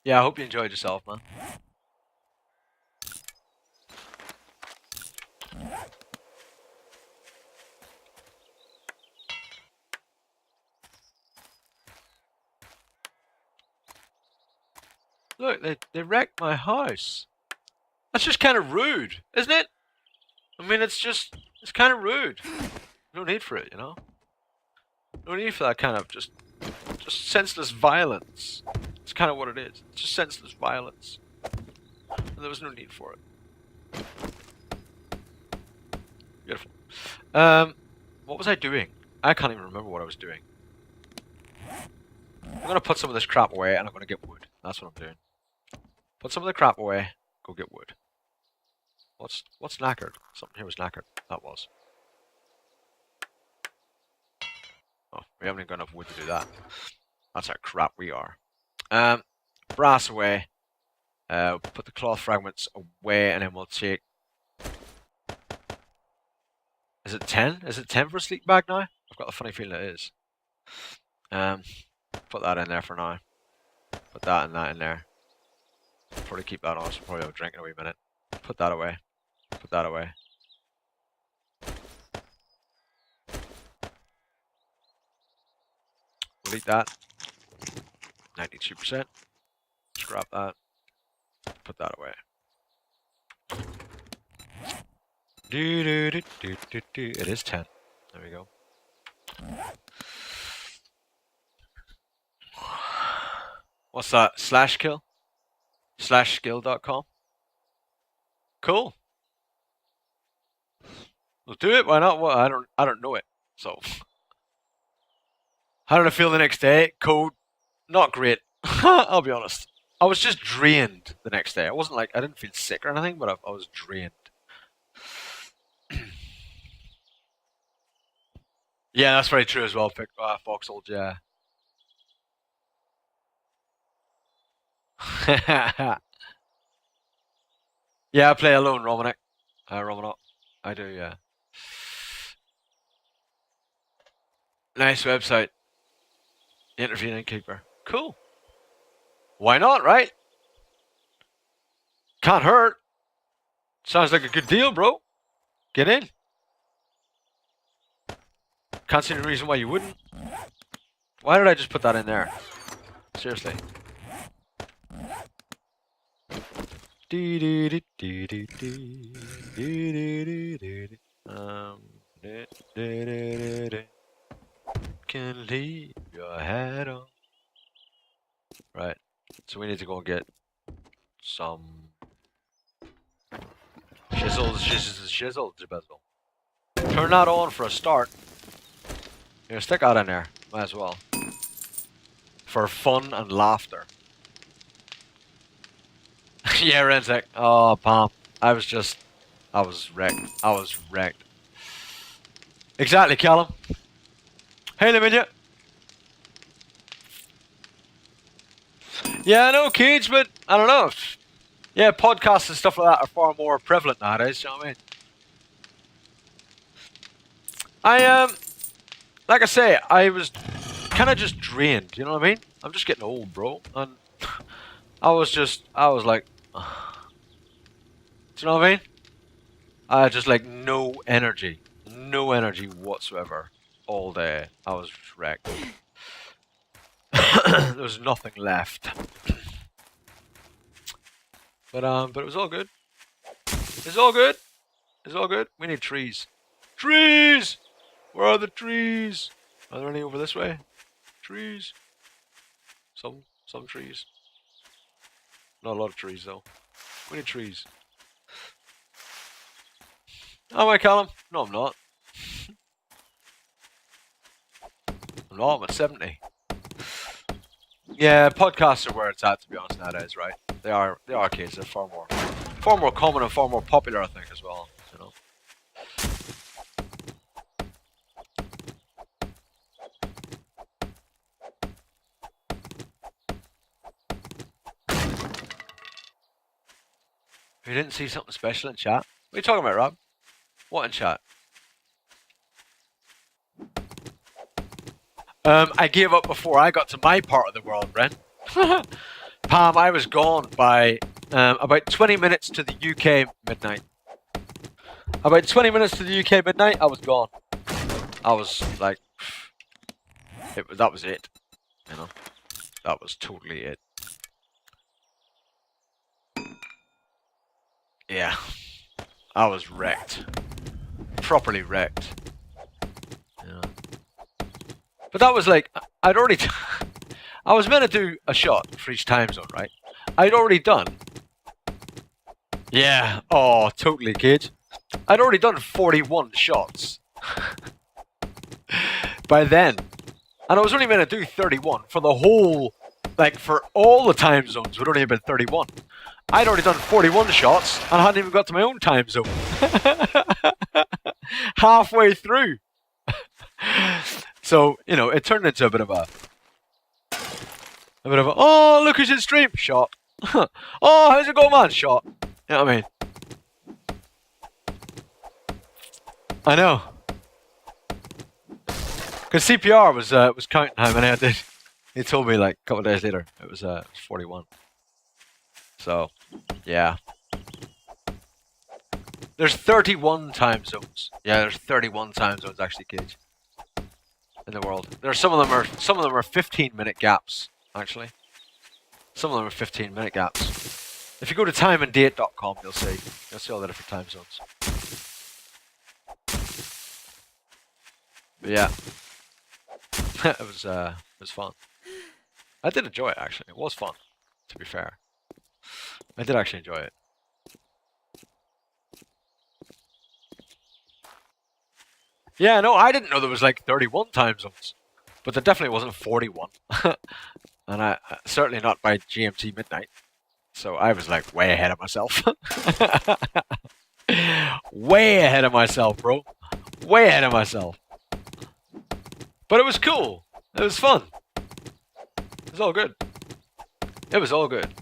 Yeah, I hope you enjoyed yourself, man. Look, they wrecked my house. That's just kind of rude, isn't it? I mean, it's kind of rude. No need for it, No need for that kind of just senseless violence. It's kind of what it is. It's just senseless violence. And there was no need for it. Beautiful. What was I doing? I can't even remember what I was doing. I'm gonna put some of this crap away and I'm gonna get wood. That's what I'm doing. Put some of the crap away, go get wood. What's knackered? Something here was knackered. That was. Oh, we haven't even got enough wood to do that. That's how crap we are. Brass away. Put the cloth fragments away and then we'll take... Is it 10? Is it 10 for a sleep bag now? I've got a funny feeling it is. Put that in there for now. Put that and that in there. Probably keep that on, so probably have a drink in a wee minute. Put that away. Put that away. Delete that. 92%. Scrap that. Put that away. It is 10. There we go. What's that? Slash kill? /skill.com. Cool. We'll do it. Why not? Well, I don't know it. So how did I feel the next day? Code, not great. I'll be honest. I was just drained the next day. I wasn't like I didn't feel sick or anything, but I was drained. Yeah, that's very true as well. Foxhold, yeah. Yeah, I play alone, Romanek. Romanok. I do, yeah. Nice website. Interviewing Keeper. Cool. Why not, right? Can't hurt. Sounds like a good deal, bro. Get in. Can't see any reason why you wouldn't. Why did I just put that in there? Seriously. Can leave your hat on. Right. So we need to go and get some shizzle. Turn that on for a start. Here, stick that in there. Might as well. For fun and laughter. Yeah, Renzek. Oh, Palm. I was wrecked. Exactly, Callum. Hey, Lavinia. Yeah, I know, Cage, but I don't know. Yeah, podcasts and stuff like that are far more prevalent nowadays, you know what I mean? Like I say, I was kind of just drained, you know what I mean? I'm just getting old, bro. And I was like, do you know what I mean? I had just like no energy whatsoever all day. I was wrecked. There was nothing left. But it was all good. It's all good. It's all good. We need trees. Trees! Where are the trees? Are there any over this way? Trees. Some trees. Not a lot of trees though. We need trees. Am I, Callum? No, I'm not. I'm not. I'm at 70. Yeah, podcasts are where it's at, to be honest, nowadays, right? They are kids. They're far more common and far more popular, I think, as well. You know. You didn't see something special in chat? What are you talking about, Rob? What in chat? I gave up before I got to my part of the world, Ren. Pam, I was gone by about 20 minutes to the UK midnight. About 20 minutes to the UK midnight, I was gone. I was like, that was it. You know, that was totally it. Yeah, I was wrecked. Properly wrecked. Yeah. But that was like, I'd already... I was meant to do a shot for each time zone, right? I'd already done... Yeah. Oh, totally, kid. I'd already done 41 shots by then. And I was only meant to do 31 for the whole, like, for all the time zones would only have been 31. I'd already done 41 shots and I hadn't even got to my own time zone. Halfway through. So, you know, it turned into a bit of a, oh, look who's in stream, shot. Oh, how's it going, man, shot. You know what I mean? I know. Because CPR was counting how many I did. He told me like a couple of days later it was 41. So, yeah. There's 31 time zones. Yeah, there's 31 time zones actually, Cage, in the world. There's some of them are 15-minute gaps actually. Some of them are 15-minute gaps. If you go to timeanddate.com, you'll see all the different time zones. But yeah, it was fun. I did enjoy it actually. It was fun, to be fair. I did actually enjoy it. Yeah, no, I didn't know there was like 31 time zones, but there definitely wasn't 41. And I certainly not by GMT midnight. So I was like way ahead of myself. Way ahead of myself, bro. Way ahead of myself. But it was cool. It was fun. It was all good. It was all good.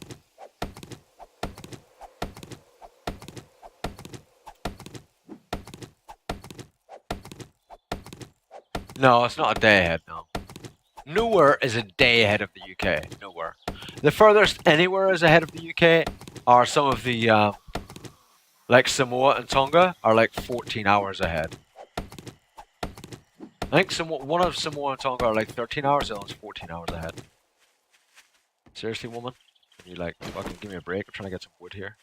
No, it's not a day ahead, no. Nowhere is a day ahead of the UK. Nowhere. The furthest anywhere is ahead of the UK are some of the, like Samoa and Tonga are like 14 hours ahead. I think one of Samoa and Tonga are like 13 hours, the other one's 14 hours ahead. Seriously, woman? Can you like fucking give me a break? I'm trying to get some wood here.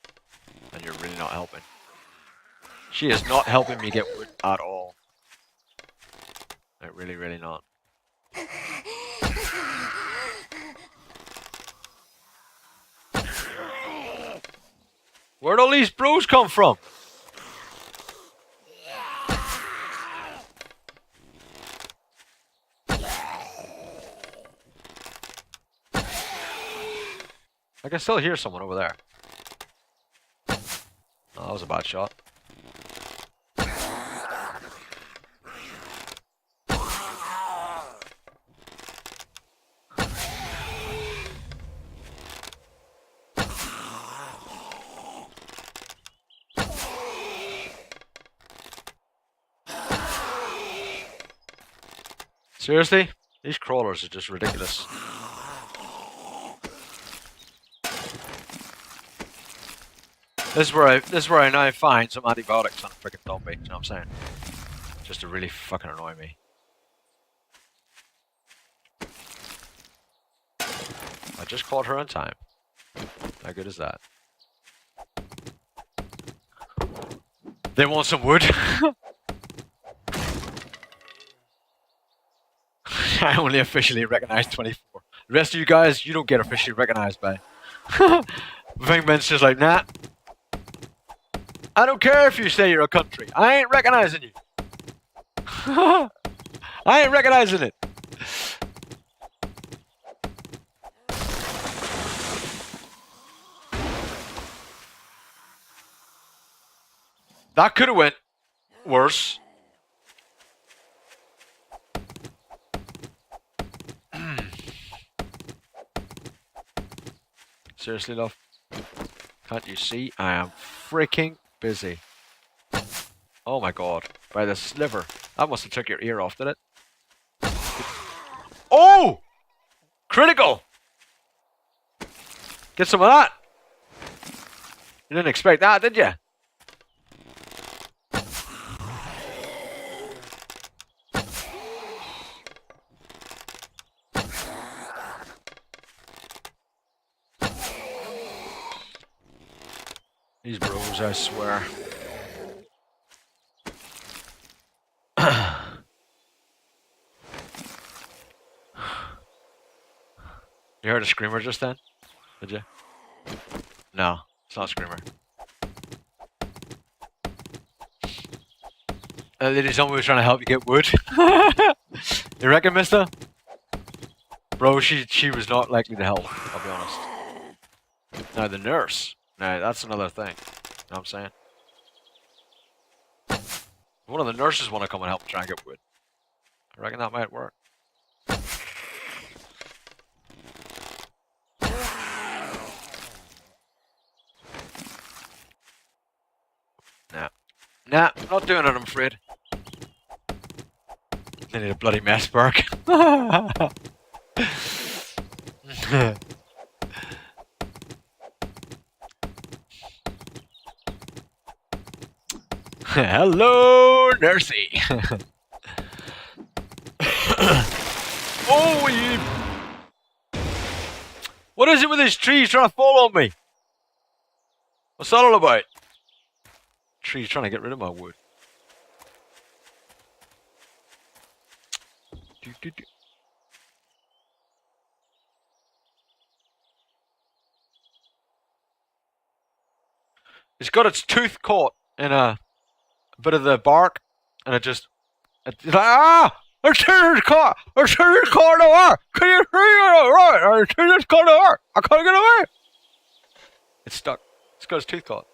And you're really not helping. She is not helping me get wood at all. Like really, really not. Where'd all these bros come from? I can still hear someone over there. Oh, that was a bad shot. Seriously? These crawlers are just ridiculous. This is where I now find some antibiotics on a freaking zombie, you know what I'm saying? Just to really fucking annoy me. I just caught her on time. How good is that? They want some wood? I only officially recognize 24. The rest of you guys, you don't get officially recognized by. Vingman's just like, nah. I don't care if you say you're a country. I ain't recognizing you. I ain't recognizing it. That could have went worse. Seriously, love? Can't you see? I am freaking busy. Oh my god. By the sliver. That must have took your ear off, did it? Oh! Critical! Get some of that. You didn't expect that, did you? These bros, I swear. You heard a screamer just then? Did you? No, it's not a screamer. Lady zombie was trying to help you get wood. You reckon, mister? Bro, she was not likely to help, I'll be honest. Now the nurse. Now that's another thing. You know what I'm saying? One of the nurses want to come and help try and get wood. I reckon that might work. Nah, I'm not doing it, I'm afraid. I need a bloody mess perk. Hello, Nursey. Oh, you. What is it with this tree trying to fall on me? What's that all about? Tree's trying to get rid of my wood. It's got its tooth caught in a bit of the bark, and it's like, ah! Our tooth caught! Our tooth caught in the bark! Can you see it? Right? Our tooth caught in the bark! I can't get away! It's stuck. It's got its tooth caught.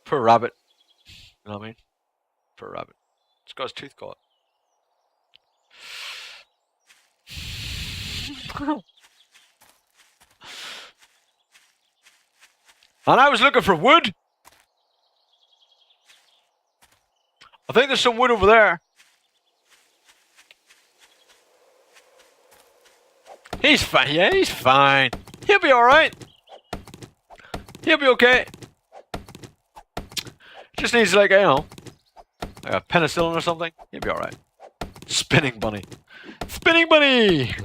Poor rabbit. You know what I mean? Poor rabbit. It's got its tooth caught. And I was looking for wood. I think there's some wood over there. He's fine. Yeah, he's fine. He'll be alright. He'll be okay. Just needs, like, you know, like a penicillin or something. He'll be alright. Spinning bunny. Spinning bunny!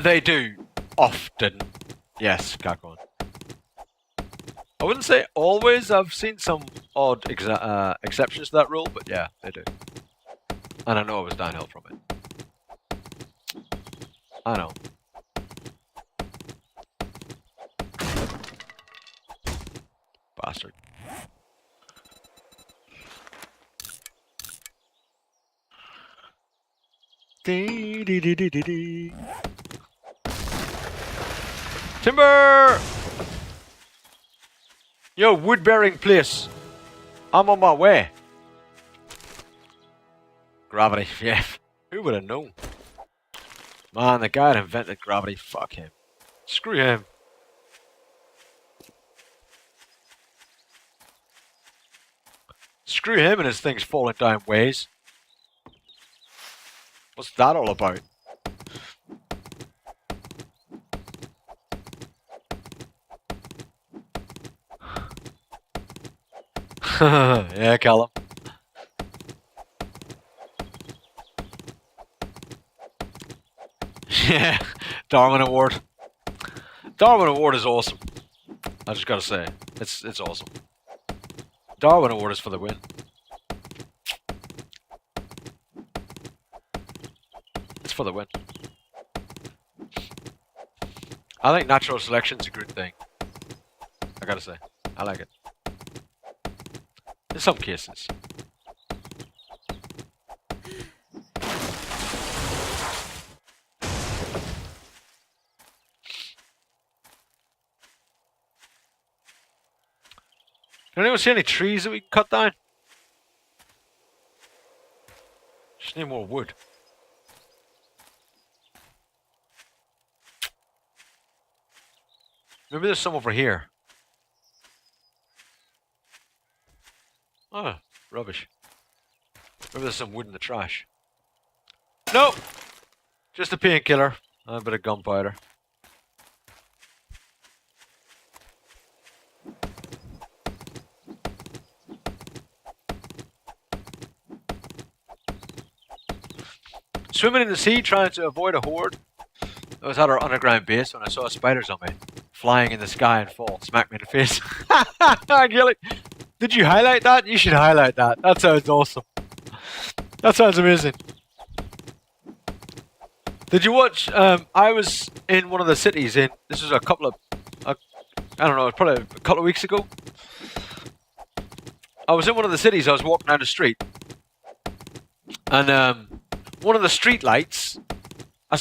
They do. Often. Yes, crack on. I wouldn't say always. I've seen some odd exceptions to that rule, but yeah, they do. And I know it was downhill from it. I know. Bastard. Dee dee dee dee dee dee. Timber! Yo, wood bearing place. I'm on my way. Gravity, yeah. Who would have known? Man, the guy that invented gravity, fuck him. Screw him. Screw him and his things falling down ways. What's that all about? Yeah, Callum. Yeah, Darwin Award. Darwin Award is awesome. I just gotta say, it's awesome. Darwin Award is for the win. It's for the win. I think natural selection's a good thing. I gotta say, I like it. In some cases. Can anyone see any trees that we can cut down? Just need more wood. Maybe there's some over here. Oh, rubbish. Maybe there's some wood in the trash. Nope! Just a painkiller and a bit of gunpowder. Swimming in the sea, trying to avoid a horde. I was at our underground base when I saw a spider zombie flying in the sky and fall. Smacked me in the face. Gilly, did you highlight that? You should highlight that. That sounds awesome. That sounds amazing. Did you watch? I was in one of the cities in. This was a couple of, I don't know, probably a couple of weeks ago. I was in one of the cities. I was walking down the street, and one of the street lights.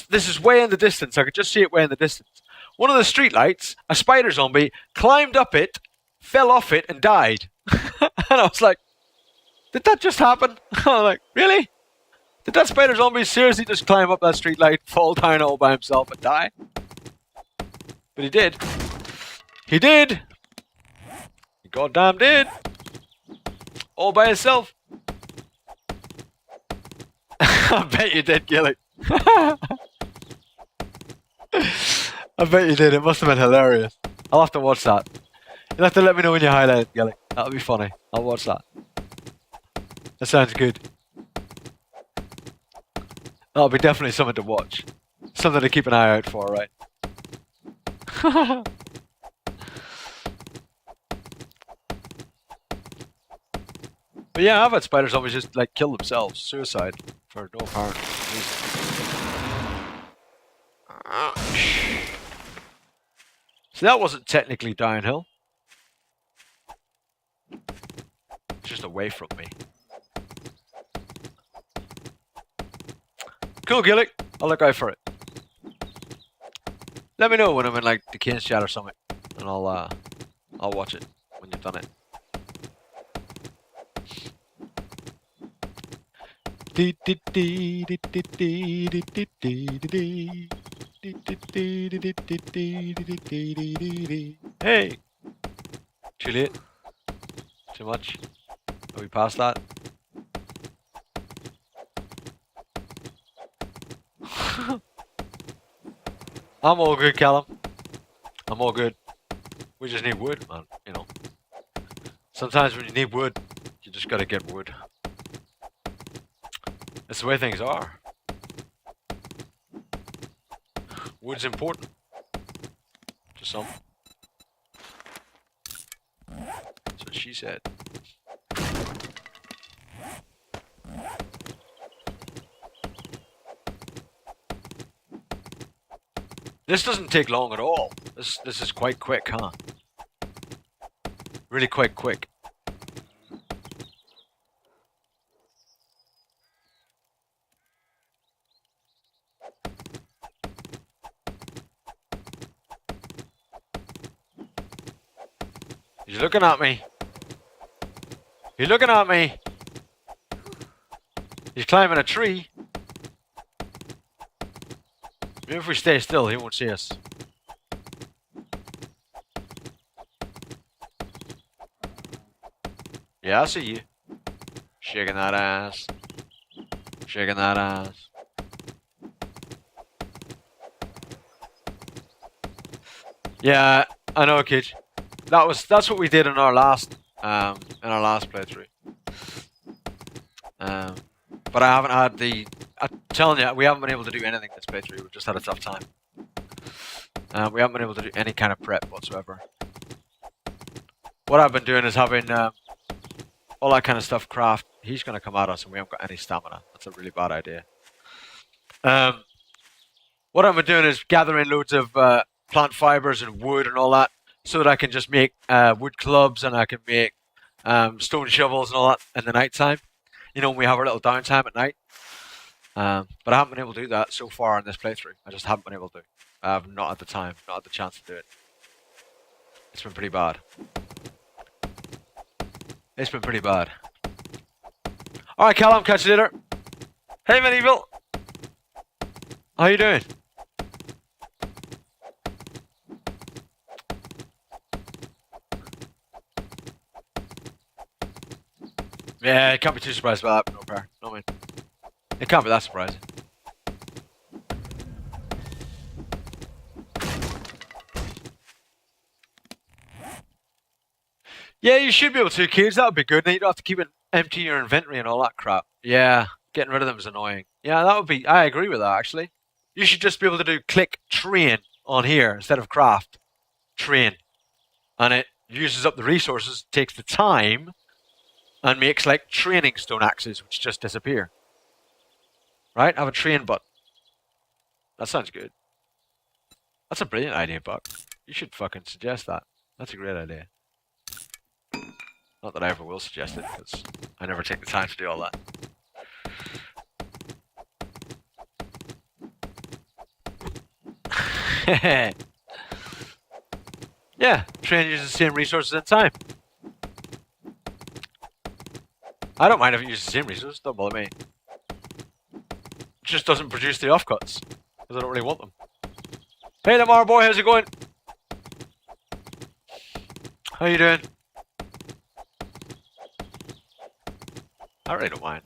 This is way in the distance. I could just see it way in the distance. One of the street lights, a spider zombie, climbed up it, fell off it, and died. And I was like, "Did that just happen?" I was like, "Really? Did that spider zombie seriously just climb up that street light, fall down all by himself, and die?" But he did. He did. He goddamn did. All by himself. I bet you did, Gilly. I bet you did. It must have been hilarious. I'll have to watch that. You'll have to let me know when you highlight it, Gilly. That'll be funny. I'll watch that. That sounds good. That'll be definitely something to watch. Something to keep an eye out for, right? But yeah, I've had spiders always just like kill themselves, suicide, for no apparent reason. So that wasn't technically downhill. It's just away from me. Cool, Gillick. I'll look out for it. Let me know when I'm in like the Kane's chat or something, and I'll watch it when you've done it. Hey! Too late? Too much? Are we past that? I'm all good, Callum. I'm all good. We just need wood, man, you know. Sometimes when you need wood, you just gotta get wood. That's the way things are. Wood's important. To some. That's what she said. This doesn't take long at all. This is quite quick, huh? Really quite quick. He's looking at me. He's looking at me. He's climbing a tree. Maybe if we stay still, he won't see us. Yeah, I see you. Shaking that ass. Shaking that ass. Yeah, I know, kid. That's what we did in our last playthrough. But I haven't had the. I'm telling you, we haven't been able to do anything this playthrough. We've just had a tough time. We haven't been able to do any kind of prep whatsoever. What I've been doing is having all that kind of stuff craft. He's going to come at us and we haven't got any stamina. That's a really bad idea. What I've been doing is gathering loads of plant fibers and wood and all that so that I can just make wood clubs and I can make stone shovels and all that in the night time. You know, when we have our little downtime at night. But I haven't been able to do that so far in this playthrough. I just haven't been able to. I've not had the time, not had the chance to do it. It's been pretty bad. It's been pretty bad. Alright, Callum, catch you later. Hey, Medieval. How you doing? Yeah, you can't be too surprised by that, no pair. No, man. It can't be that surprising. Yeah, you should be able to, kids. That would be good. Then you don't have to keep empty your inventory and all that crap. Yeah, getting rid of them is annoying. Yeah, that would be. I agree with that, actually. You should just be able to do click train on here instead of craft. Train. And it uses up the resources, takes the time, and makes like training stone axes, which just disappear. Right? Have a train button. That sounds good. That's a brilliant idea, Buck. You should fucking suggest that. That's a great idea. Not that I ever will suggest it, because I never take the time to do all that. Yeah, train uses the same resources and time. I don't mind if it uses the same resources, don't bother me. It just doesn't produce the offcuts, because I don't really want them. Hey Lamar boy, how's it going? How you doing? I really don't mind.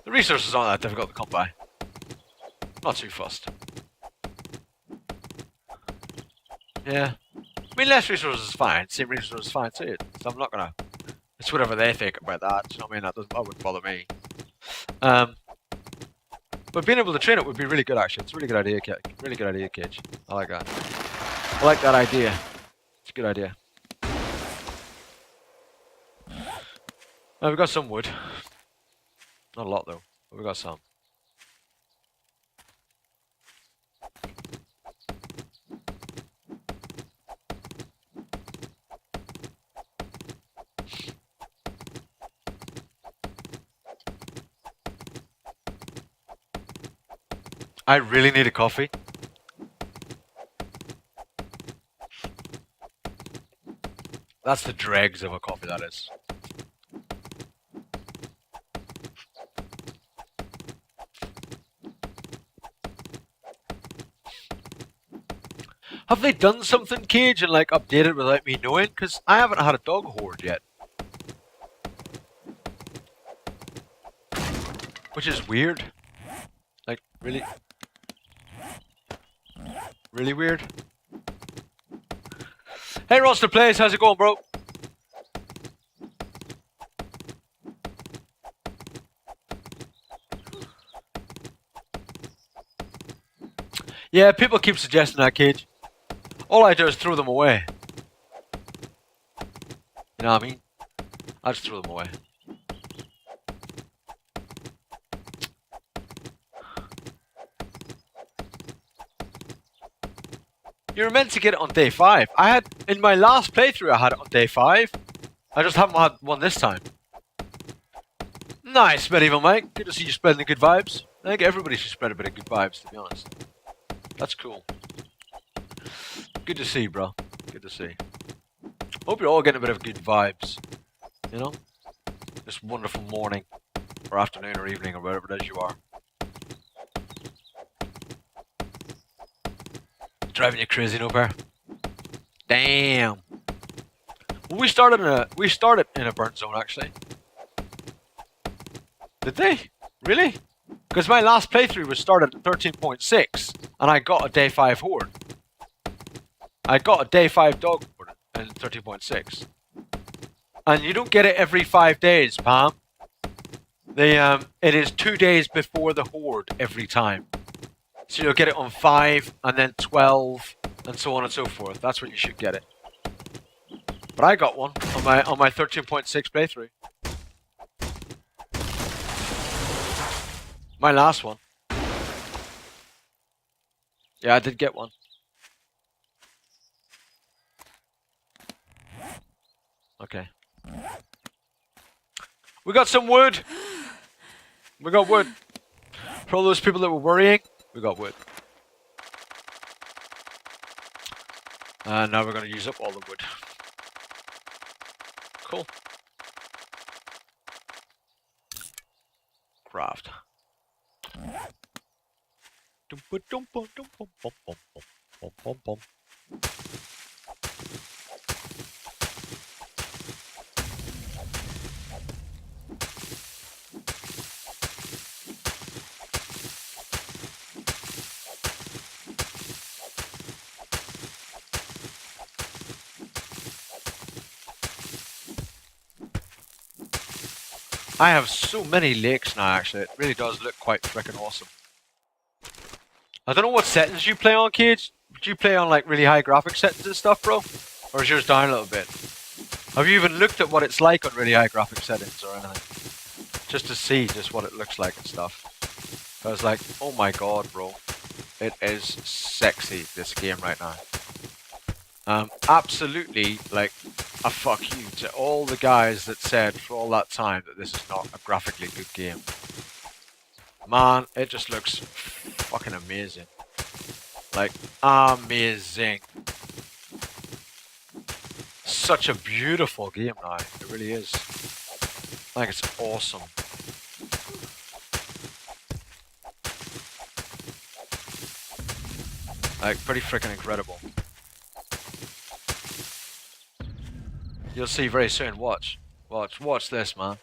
The resources aren't that difficult to come by. Not too fussed. Yeah. I mean, less resources is fine. Same resources is fine too. So I'm not gonna... It's whatever they think about that. Do you know what I mean? That wouldn't bother me. But being able to train it would be really good, actually. It's a really good idea, really good idea, Cage. I like that. I like that idea. It's a good idea. We've got some wood. Not a lot, though. But we've got some. I really need a coffee. That's the dregs of a coffee, that is. Have they done something, Cage, and like updated without me knowing? Because I haven't had a dog horde yet. Which is weird. Like, really... Really weird. Hey, Roster Plays, how's it going, bro? Yeah, people keep suggesting that, Cage. All I do is throw them away. You know what I mean? I just throw them away. You were meant to get it on day 5. I had, in my last playthrough, I had it on day 5. I just haven't had one this time. Nice, Medieval Mike. Good to see you spreading the good vibes. I think everybody should spread a bit of good vibes, to be honest. That's cool. Good to see, bro. Good to see. Hope you're all getting a bit of good vibes. You know? This wonderful morning, or afternoon, or evening, or whatever it is you are. Driving you crazy, no pair. Damn. Well, we started in a burnt zone, actually. Did they? Really? Because my last playthrough was started at 13.6, and I got a day 5 horde. I got a day 5 dog horde in 13.6. And you don't get it every 5 days, Pam. It is 2 days before the horde every time. So you'll get it on 5, and then 12, and so on and so forth. That's when you should get it. But I got one on my 13.6 playthrough. My last one. Yeah, I did get one. Okay. We got some wood. We got wood. For all those people that were worrying, we got wood. And now we're going to use up all the wood. Cool. Craft. I have so many lakes now, actually. It really does look quite freaking awesome. I don't know what settings you play on, Cage. Do you play on like really high graphic settings and stuff, bro? Or is yours down a little bit? Have you even looked at what it's like on really high graphic settings or anything? Just to see just what it looks like and stuff. I was like, oh my god, bro. it is sexy, this game right now. Absolutely, like, a fuck you to all the guys that said for all that time that this is not a graphically good game. Man, it just looks fucking amazing. Like, amazing. Such a beautiful game now. It really is. Like, it's awesome. Like, pretty freaking incredible. You'll see very soon. Watch. Watch this, man.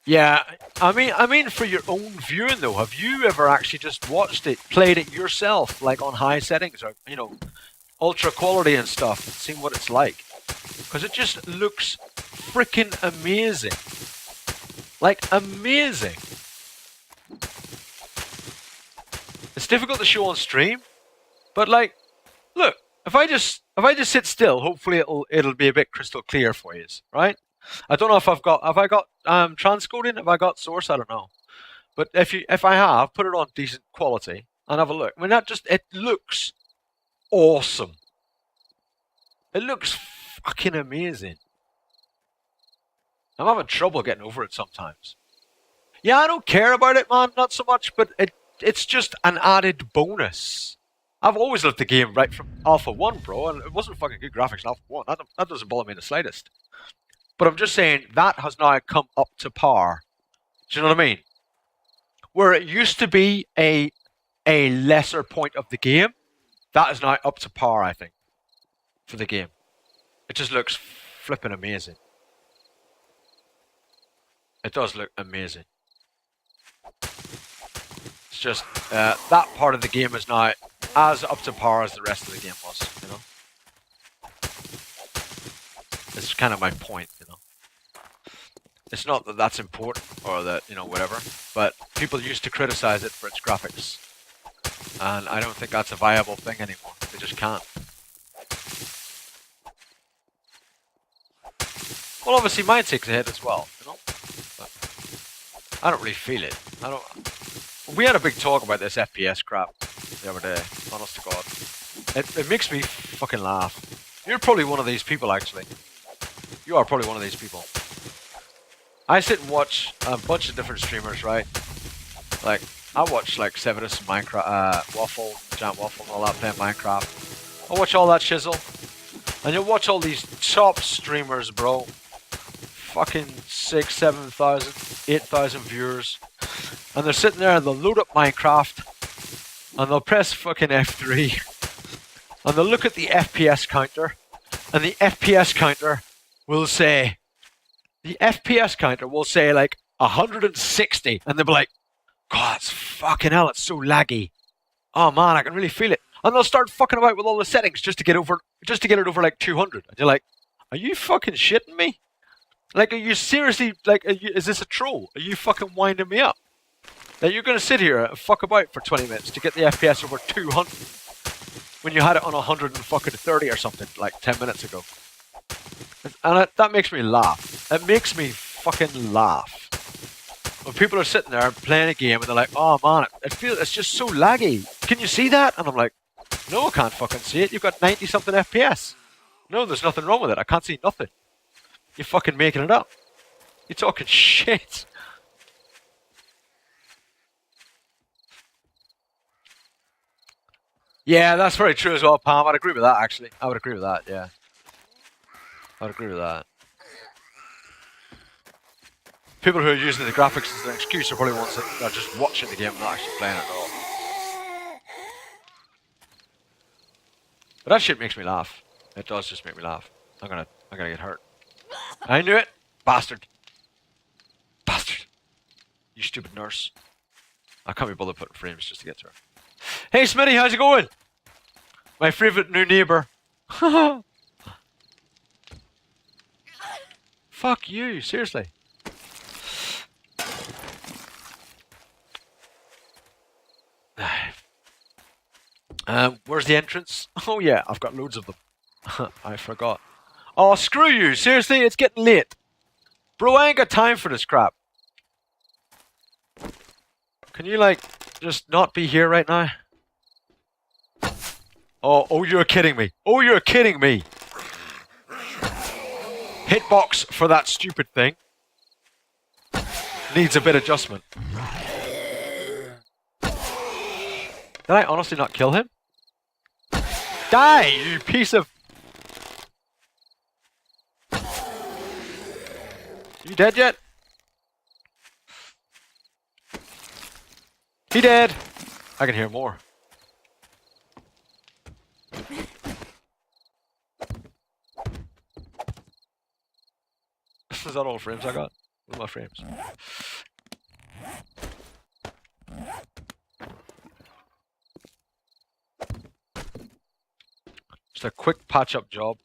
Yeah, I mean, for your own viewing though, have you ever actually just watched it, played it yourself, like on high settings or, you know, ultra quality and stuff, and seen what it's like? Because it just looks freaking amazing. Like, amazing. It's difficult to show on stream, but like, look, if I just sit still, hopefully it'll be a bit crystal clear for you, right? I don't know if have I got transcoding? Have I got source? I don't know. But if I have, put it on decent quality and have a look. I mean, it looks awesome. It looks fucking amazing. I'm having trouble getting over it sometimes. Yeah, I don't care about it, man, not so much, but it's just an added bonus. I've always loved the game right from Alpha 1, bro, and it wasn't fucking good graphics in Alpha 1. That doesn't bother me in the slightest. But I'm just saying, that has now come up to par. Do you know what I mean? Where it used to be a lesser point of the game, that is now up to par, I think, for the game. It just looks flipping amazing. It does look amazing. It's just, that part of the game is now as up to par as the rest of the game was, you know? It's kind of my point, you know? It's not that that's important or that, you know, whatever, but people used to criticize it for its graphics. And I don't think that's a viable thing anymore. They just can't. Well, obviously mine takes a hit as well, you know? But I don't really feel it. We had a big talk about this FPS crap the other day, honest to God. It makes me fucking laugh. You're probably one of these people, actually. You are probably one of these people. I sit and watch a bunch of different streamers, right? Like, I watch like Survivalist and Minecraft, Waffle, Giant Waffle and all that playing Minecraft. I watch all that shizzle. And you watch all these top streamers, bro. Fucking 6,000, 7,000, 8,000 viewers. And they're sitting there and they'll load up Minecraft. And they'll press fucking F3. And they'll look at the FPS counter. And the FPS counter will say... The FPS counter will say like 160. And they'll be like, God, it's fucking hell, it's so laggy. Oh man, I can really feel it. And they'll start fucking about with all the settings just to get it over like 200. And you're like, are you fucking shitting me? Like, are you seriously, like, is this a troll? Are you fucking winding me up? That you're going to sit here and fuck about for 20 minutes to get the FPS over 200 when you had it on 130 or something like 10 minutes ago. And that makes me laugh. It makes me fucking laugh. When people are sitting there playing a game and they're like, oh man, it's just so laggy. Can you see that? And I'm like, no, I can't fucking see it. You've got 90 something FPS. No, there's nothing wrong with it. I can't see nothing. You're fucking making it up. You're talking shit. Yeah, that's very true as well, Pam. I'd agree with that, actually. I would agree with that, yeah. I'd agree with that. People who are using the graphics as an excuse are probably ones that are just watching the game and not actually playing it at all. But that shit makes me laugh. It does just make me laugh. I'm gonna get hurt. I knew it! Bastard. Bastard. You stupid nurse. I can't be bothered putting frames just to get to her. Hey Smitty, how's it going? My favourite new neighbour. Fuck you, seriously. Where's the entrance? Oh yeah, I've got loads of them. I forgot. Oh, screw you, seriously, it's getting late. Bro, I ain't got time for this crap. Can you, like, just not be here right now? Oh, you're kidding me. Oh, you're kidding me. Hitbox for that stupid thing needs a bit of adjustment. Did I honestly not kill him? Die, you piece of... You dead yet? He dead! I can hear more. Is that all the frames I got? What are my frames? Just a quick patch up job.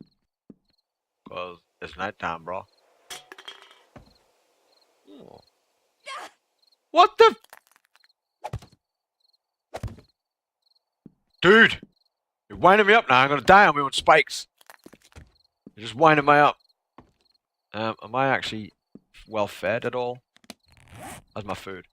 Cause it's night time, bro. Oh. What the? Dude! You're winding me up now. I'm gonna die on my own spikes. You're just winding me up. Am I actually well fed at all? That's my food.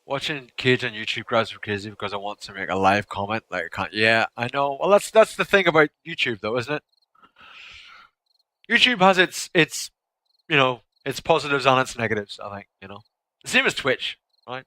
Watching Cage on YouTube drives me crazy because I want to make a live comment. Like I can't. Yeah, I know. Well, that's the thing about YouTube, though, isn't it? YouTube has its its positives and its negatives. I think the same as Twitch, right?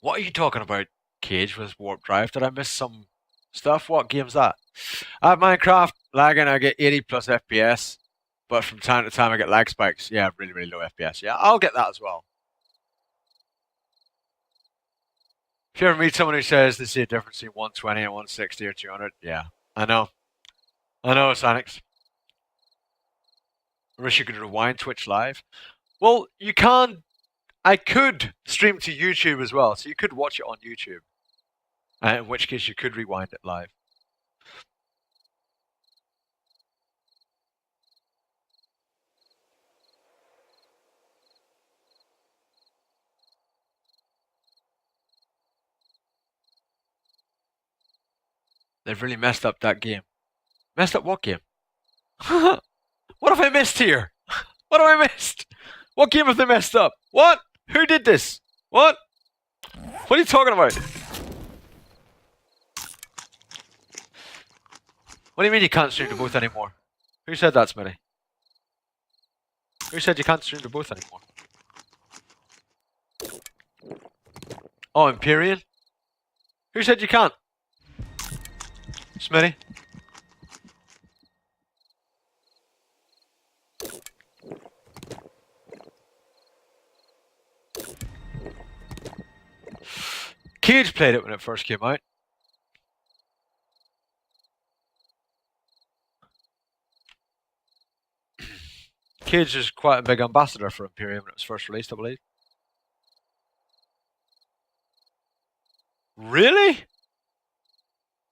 What are you talking about, Cage, with Warp Drive? Did I miss some stuff? What game's that? I have Minecraft lagging. I get 80 plus FPS, but from time to time I get lag spikes. Yeah, really, really low FPS. Yeah, I'll get that as well. If you ever meet someone who says they see a difference between 120 and 160 or 200, yeah, I know. I know, Sanix. I wish you could rewind Twitch live. Well, you can. I could stream to YouTube as well, so you could watch it on YouTube. In which case, you could rewind it live. They've really messed up that game. Messed up what game? What have I missed here? What have I missed? What game have they messed up? What? Who did this? What? What are you talking about? What do you mean you can't stream to both anymore? Who said that, Smitty? Who said you can't stream to both anymore? Oh, Empyrean? Who said you can't? Smitty? Cage played it when it first came out. Cage is quite a big ambassador for Imperium when it was first released, I believe. Really?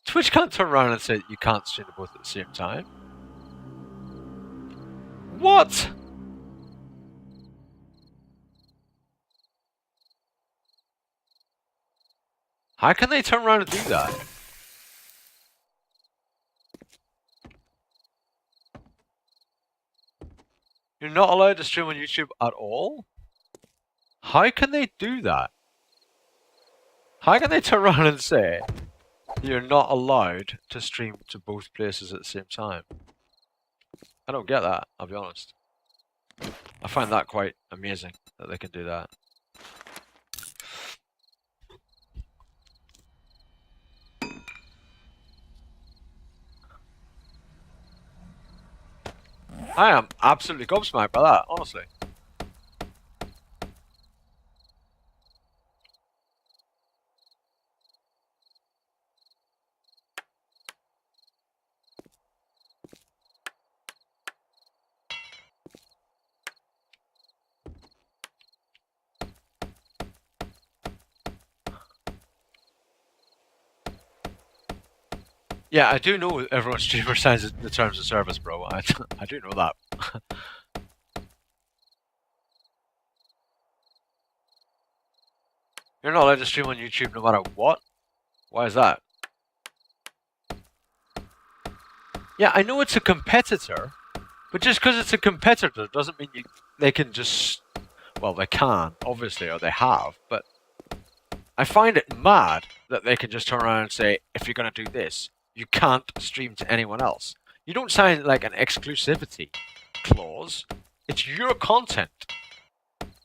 Twitch can't turn around and say you can't stream to both at the same time. What? How can they turn around and do that? You're not allowed to stream on YouTube at all? How can they do that? How can they turn around and say you're not allowed to stream to both places at the same time? I don't get that, I'll be honest. I find that quite amazing that they can do that. I am absolutely gobsmacked by that, honestly. Yeah, I do know everyone streamer signs the terms of service, bro. I do know that. You're not allowed to stream on YouTube no matter what? Why is that? Yeah, I know it's a competitor, but just because it's a competitor doesn't mean they can just... Well, they can, obviously, or they have, but I find it mad that they can just turn around and say, if you're going to do this, you can't stream to anyone else. You don't sign like an exclusivity clause. It's your content.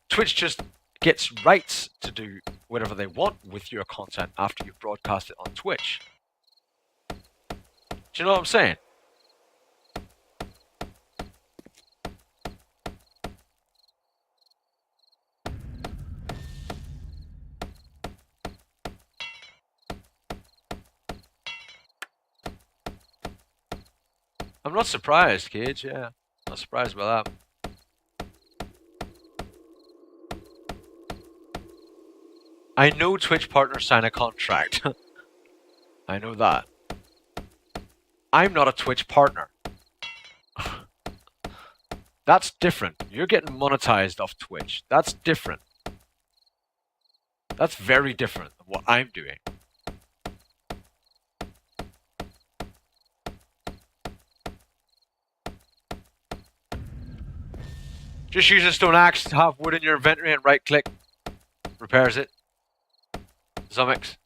Twitch just gets rights to do whatever they want with your content after you broadcast it on Twitch. Do you know what I'm saying? I'm not surprised, Cage, yeah. Not surprised by that. I know Twitch partners sign a contract. I know that. I'm not a Twitch partner. That's different. You're getting monetized off Twitch. That's different. That's very different than what I'm doing. Just use a stone axe, have wood in your inventory and right click. Repairs it. Zomix.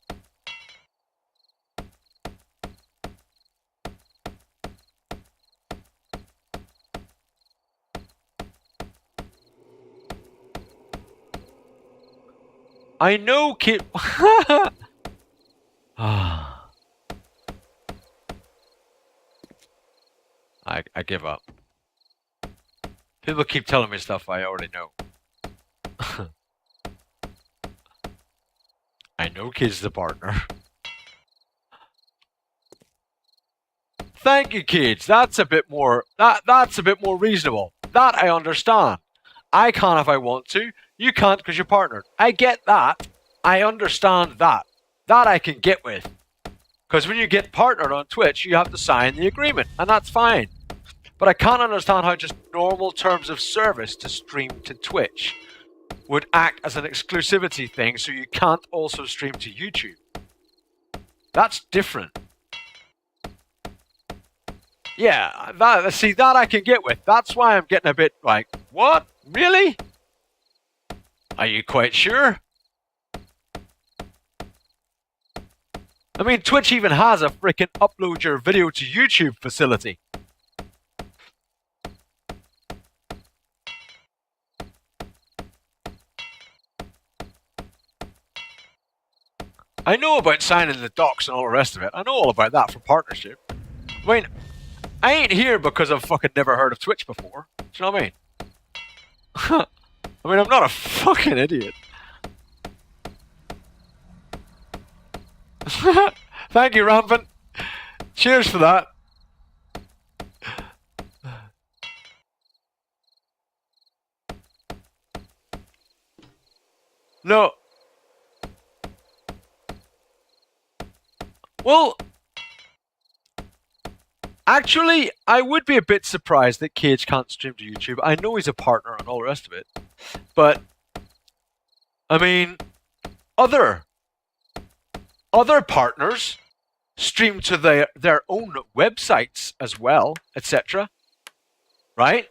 I know, kid. I give up. People keep telling me stuff I already know. I know Kid's the partner. Thank you, Kids. That's a bit more. That's a bit more reasonable. That I understand. I can if I want to. You can't because you're partnered. I get that. I understand that. That I can get with. Because when you get partnered on Twitch, you have to sign the agreement, and that's fine. But I can't understand how just normal terms of service to stream to Twitch would act as an exclusivity thing so you can't also stream to YouTube. That's different. Yeah, that I can get with. That's why I'm getting a bit like, what? Really? Are you quite sure? I mean, Twitch even has a freaking upload your video to YouTube facility. I know about signing the docs and all the rest of it. I know all about that for partnership. I mean, I ain't here because I've fucking never heard of Twitch before. Do you know what I mean? I mean, I'm not a fucking idiot. Thank you, Rampant. Cheers for that. No. Well, actually, I would be a bit surprised that Cage can't stream to YouTube. I know he's a partner and all the rest of it. But, I mean, other partners stream to their own websites as well, etc. Right?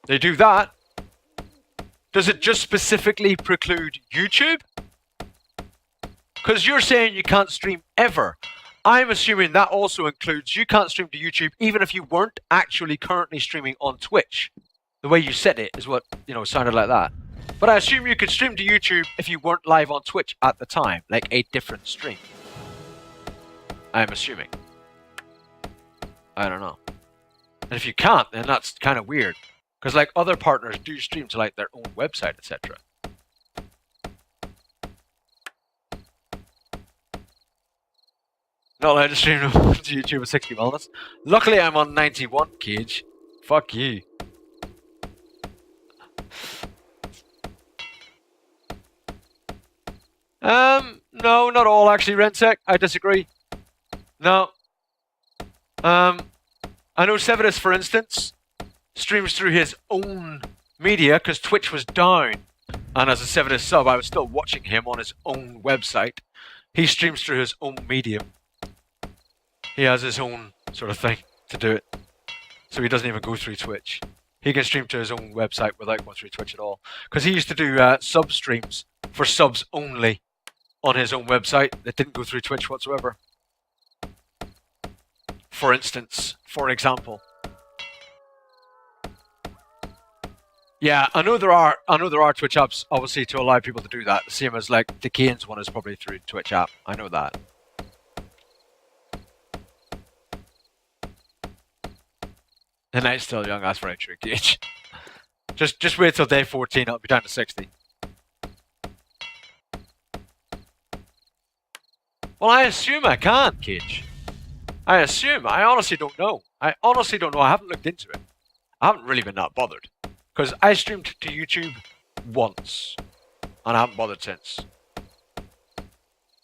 They do that. Does it just specifically preclude YouTube? Because you're saying you can't stream ever. I'm assuming that also includes you can't stream to YouTube even if you weren't actually currently streaming on Twitch. The way you said it is what, sounded like that. But I assume you could stream to YouTube if you weren't live on Twitch at the time, like a different stream. I'm assuming. I don't know. And if you can't, then that's kind of weird. Because like other partners do stream to like their own website, etc. Not allowed to stream to YouTube at 60 minutes. Luckily I'm on 91, Cage. Fuck you. No, not all actually, Rensec. I disagree. No. I know Severus, for instance, streams through his own media because Twitch was down. And as a Severus sub, I was still watching him on his own website. He streams through his own medium. He has his own sort of thing to do it. So he doesn't even go through Twitch. He can stream to his own website without going through Twitch at all. Because he used to do sub streams for subs only on his own website that didn't go through Twitch whatsoever. For instance, for example. Yeah, I know there are Twitch apps obviously to allow people to do that. The same as like the Kane's one is probably through Twitch app. I know that. The night's still young, that's very true, Gage. Just wait till day 14, it'll be down to 60. Well, I assume I can, Cage. I assume. I honestly don't know. I haven't looked into it. I haven't really been that bothered. Because I streamed to YouTube once. And I haven't bothered since.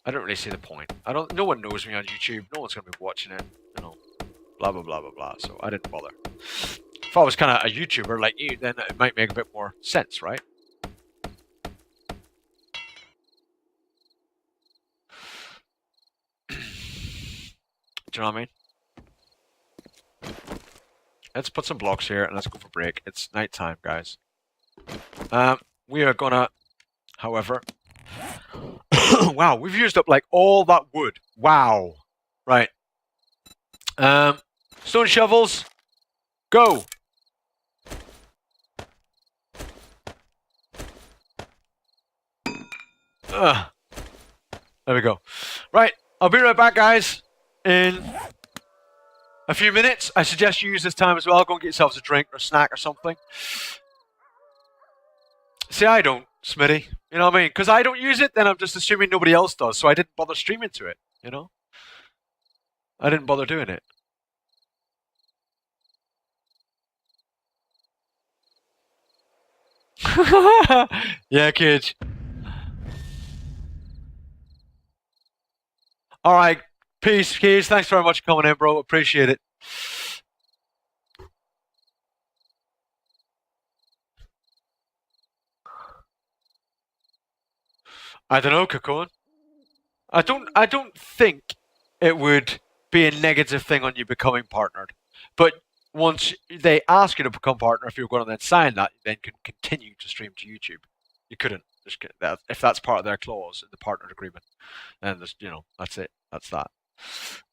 I don't really see the point. No one knows me on YouTube. No one's going to be watching it. You know, blah, blah, blah, blah, blah. So I didn't bother. If I was kind of a YouTuber like you, then it might make a bit more sense, right? Do you know what I mean? Let's put some blocks here and let's go for break. It's nighttime, guys. We are gonna, however... wow, we've used up like all that wood. Wow. Right. Stone shovels. Go. There we go. Right, I'll be right back, guys. In a few minutes. I suggest you use this time as well. Go and get yourselves a drink or a snack or something. See, I don't, Smitty. You know what I mean? Because I don't use it, then I'm just assuming nobody else does. So I didn't bother streaming to it, you know? I didn't bother doing it. Yeah, kids. All right. Peace, Keys. Thanks very much for coming in, bro. Appreciate it. I don't know, Cocoon. I don't think it would be a negative thing on you becoming partnered. But once they ask you to become partner, if you're going to then sign that, you then can continue to stream to YouTube. You couldn't just get that if that's part of their clause in the partnered agreement. And there's, that's it. That's that.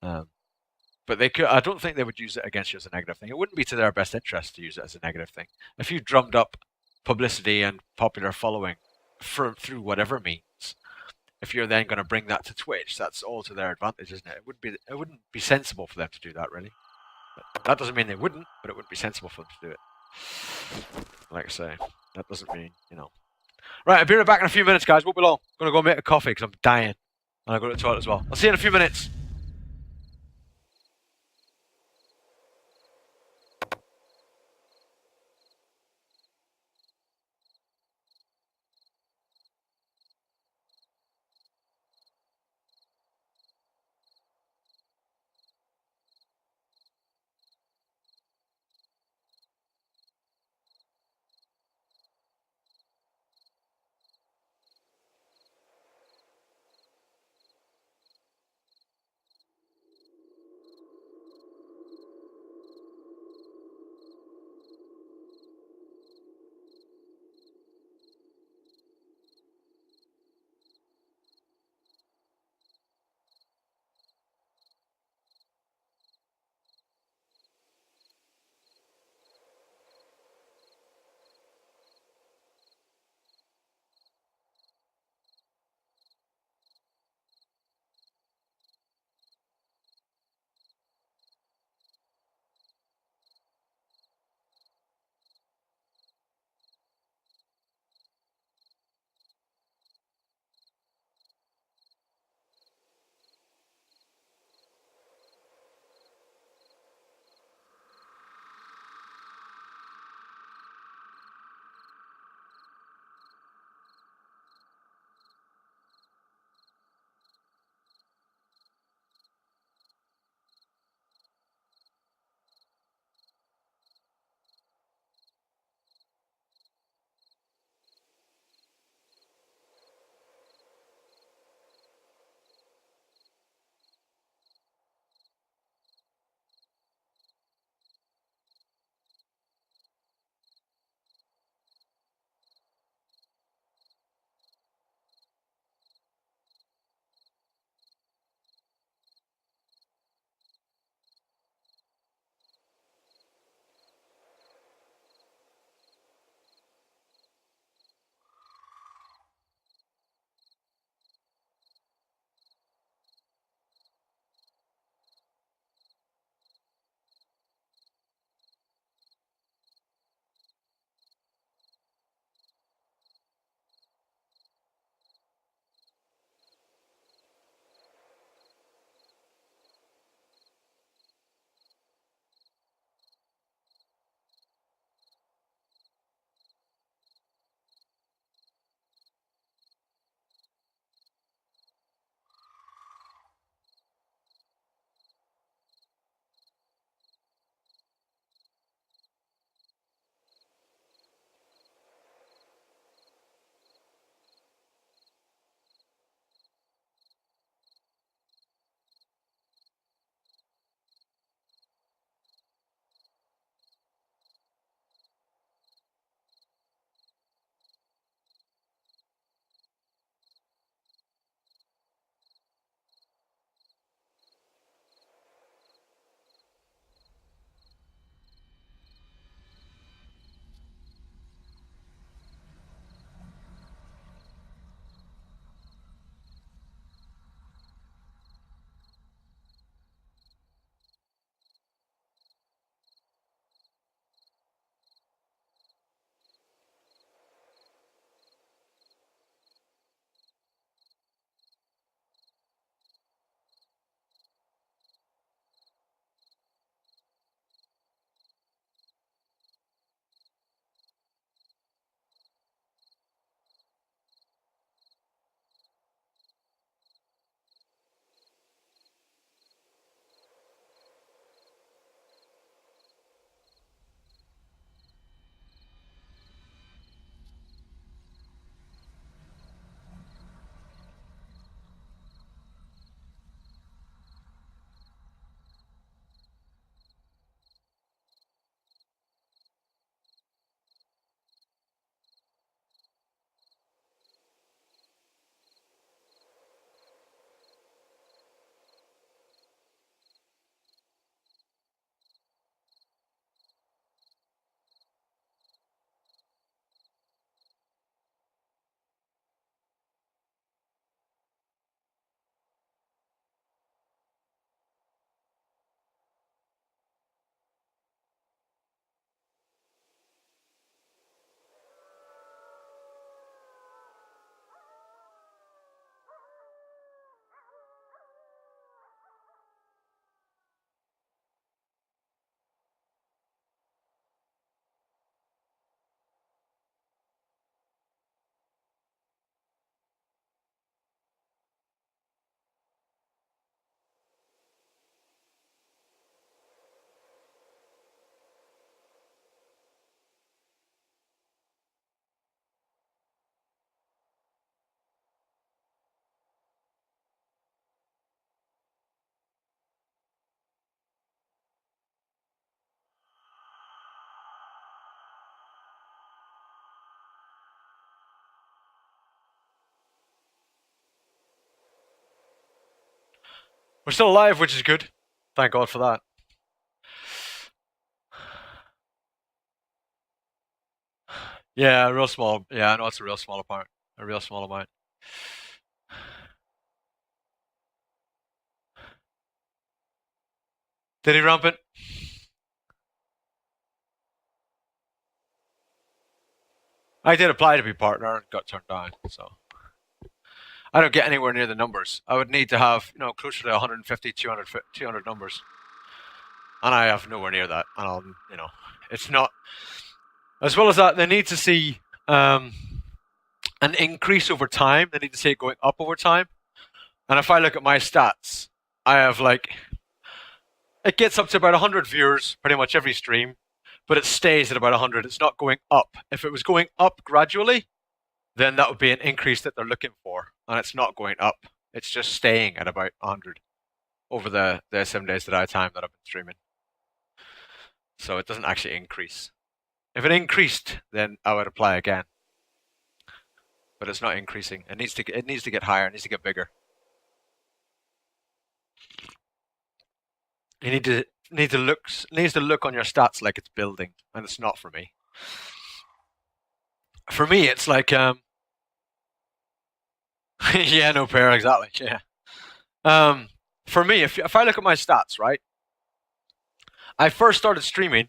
But they could. I don't think they would use it against you as a negative thing. It wouldn't be to their best interest to use it as a negative thing. If you drummed up publicity and popular following through whatever means, if you're then going to bring that to Twitch, that's all to their advantage, isn't it? It wouldn't be sensible for them to do that, really. But that doesn't mean they wouldn't, but it wouldn't be sensible for them to do it. Like I say, that doesn't mean, Right, I'll be right back in a few minutes, guys. Won't be long. I'm going to go make a coffee because I'm dying. And I'll go to the toilet as well. I'll see you in a few minutes. We're still alive, which is good. Thank God for that. Yeah, real small. Yeah, I know it's a real small amount. A real small amount. Did he ramp it? I did apply to be partner and got turned down, so I don't get anywhere near the numbers. I would need to have, closer to 150, 200 numbers. And I have nowhere near that. And it's not. As well as that, they need to see an increase over time. They need to see it going up over time. And if I look at my stats, I have it gets up to about 100 viewers pretty much every stream, but it stays at about 100. It's not going up. If it was going up gradually, then that would be an increase that they're looking for. And it's not going up. It's just staying at about 100 over the 7 days that I time that I've been streaming. So it doesn't actually increase. If it increased, then I would apply again. But it's not increasing. It needs to get higher. It needs to get bigger. You needs to look on your stats like it's building, and it's not for me. For me, it's like yeah, no pair exactly. Yeah. For me, if I look at my stats, right, I first started streaming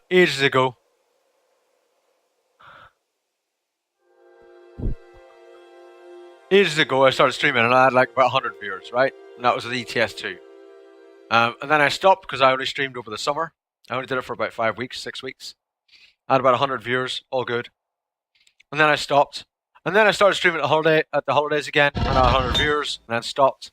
ages ago. Ages ago, I started streaming, and I had like about 100 viewers, right, and that was with ETS2. And then I stopped because I only streamed over the summer. I only did it for about 5 weeks, 6 weeks. I had about 100 viewers, all good. And then I stopped. And then I started streaming at the holidays again, and I had 100 viewers, and then stopped.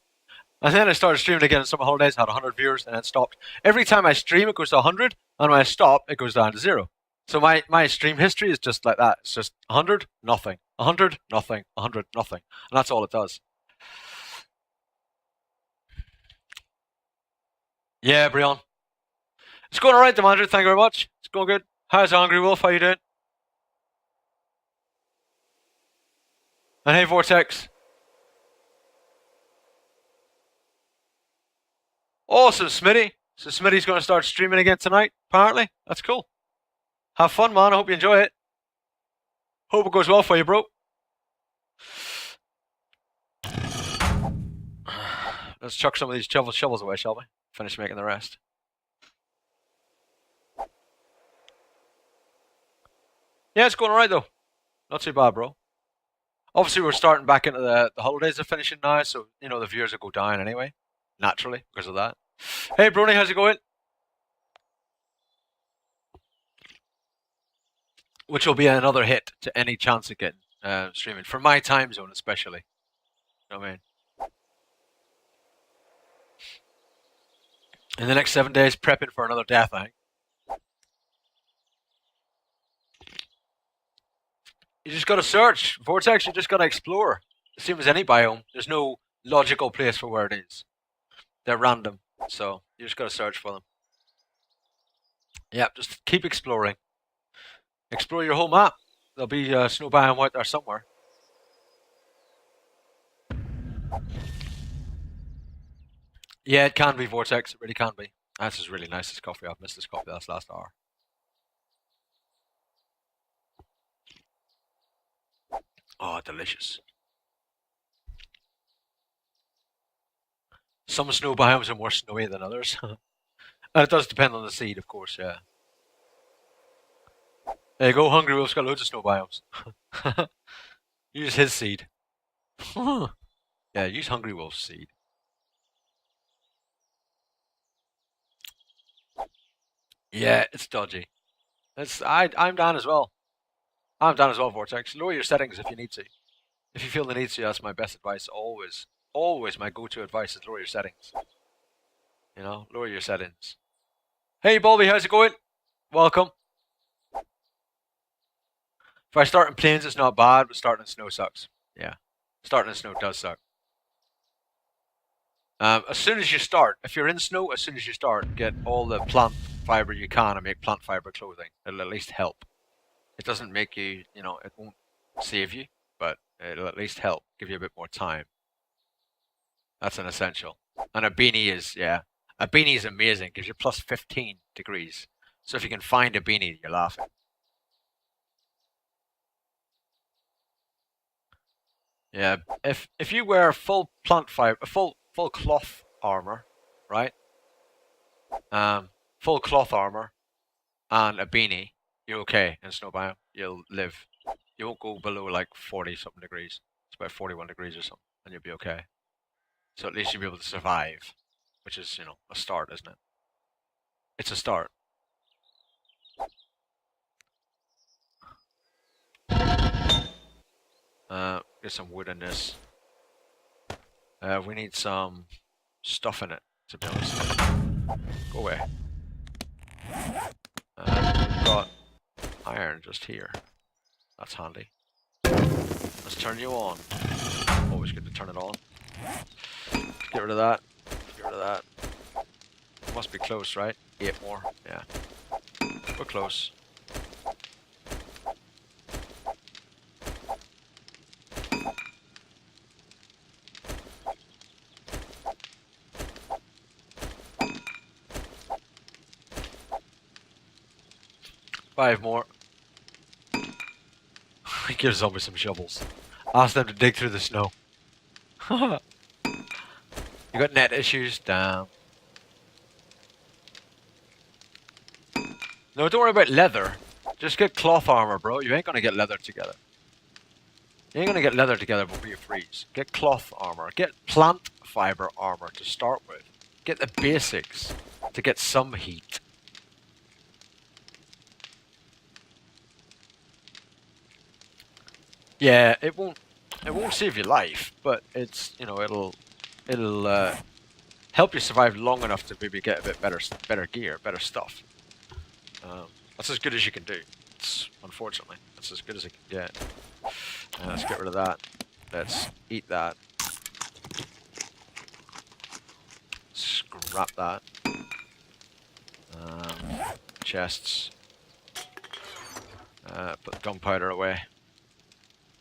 And then I started streaming again on summer holidays, had 100 viewers, and then stopped. Every time I stream, it goes to 100, and when I stop, it goes down to 0. So my stream history is just like that. It's just 100, nothing. 100, nothing. 100, nothing. And that's all it does. Yeah, Brian. It's going alright, Demander. Thank you very much. It's going good. How's Hungry Wolf? How you doing? And hey, Vortex. Awesome, Smitty. So Smitty's going to start streaming again tonight, apparently. That's cool. Have fun, man. I hope you enjoy it. Hope it goes well for you, bro. Let's chuck some of these shovels away, shall we? Finish making the rest. Yeah, it's going alright, though. Not too bad, bro. Obviously, we're starting back into the holidays are finishing now, so, the viewers will go down anyway. Naturally, because of that. Hey, Brony, how's it going? Which will be another hit to any chance of getting streaming. For my time zone, especially. You know what I mean? In the next 7 days, prepping for another death, I think. You just gotta search. Vortex, you just gotta explore. Same as any biome. There's no logical place for where it is. They're random. So, you just gotta search for them. Yeah, just keep exploring. Explore your whole map. There'll be a snow biome out there somewhere. Yeah, it can be, Vortex. It really can be. This is really nice, this coffee. I've missed this coffee this last hour. Oh, delicious. Some snow biomes are more snowy than others. And it does depend on the seed, of course, yeah. There you go, Hungry Wolf's got loads of snow biomes. Use his seed. Yeah, use Hungry Wolf's seed. Yeah, it's dodgy. I'm down as well. I'm down as well, Vortex. Lower your settings if you need to. If you feel the need to, that's my best advice. Always, always my go-to advice is lower your settings. Lower your settings. Hey, Bulby, how's it going? Welcome. If I start in plains, it's not bad, but starting in snow sucks. Yeah, starting in snow does suck. As soon as you start, if you're in snow, as soon as you start, get all the plant fiber you can and make plant fiber clothing. It'll at least help. It doesn't make you, it won't save you, but it'll at least help, give you a bit more time. That's an essential. And a beanie is, yeah. A beanie is amazing. Gives you plus 15 degrees. So if you can find a beanie, you're laughing. Yeah. If you wear full plant fiber, full cloth armor, right? Full cloth armor and a beanie, you're okay in snow biome. You'll live. You won't go below like 40 something degrees. It's about 41 degrees or something, and you'll be okay. So at least you'll be able to survive, which is, you know, a start, isn't it? It's a start. Get some wood in this. We need some stuff in it, to be honest. Go away. We've got iron just here. That's handy. Let's turn you on. Always good to turn it on. Get rid of that. Get rid of that. Must be close, right? 8 more. Yeah. We're close. Five more. Give zombies some shovels. Ask them to dig through the snow. You got net issues? Damn. No, don't worry about leather. Just get cloth armor, bro. You ain't gonna get leather together. You ain't gonna get leather together before you freeze. Get cloth armor. Get plant fiber armor to start with. Get the basics to get some heat. Yeah, it won't save your life, but it's, you know, it'll help you survive long enough to maybe get a bit better gear, better stuff. That's as good as you can do. Unfortunately, that's as good as it can get. Let's get rid of that. Let's eat that. Scrap that. Chests. Put gunpowder away.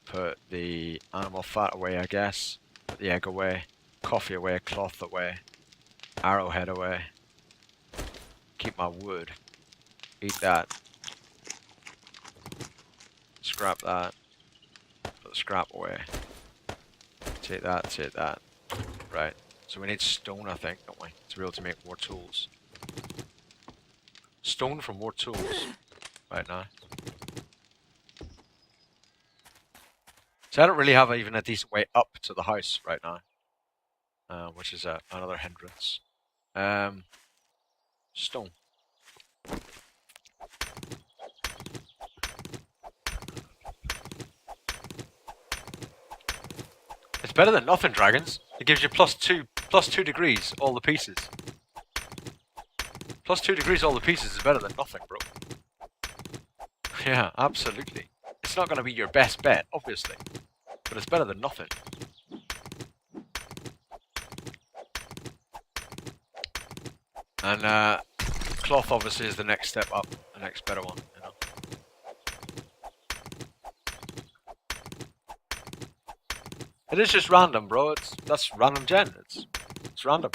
Put the animal fat away, I guess. Put the egg away. Coffee away. Cloth away. Arrowhead away. Keep my wood. Eat that. Scrap that. Put the scrap away. Take that, take that. Right. So we need stone, I think, don't we? To be able to make more tools. Stone for more tools. Right now. So I don't really have even a decent way up to the house right now. Which is another hindrance. Stone. It's better than nothing, dragons. It gives you plus two degrees all the pieces. Plus 2 degrees all the pieces is better than nothing, bro. Yeah, absolutely. It's not going to be your best bet, obviously, but it's better than nothing. And cloth obviously is the next step up, the next better one, you know. It is just random, bro. That's random gen. It's random.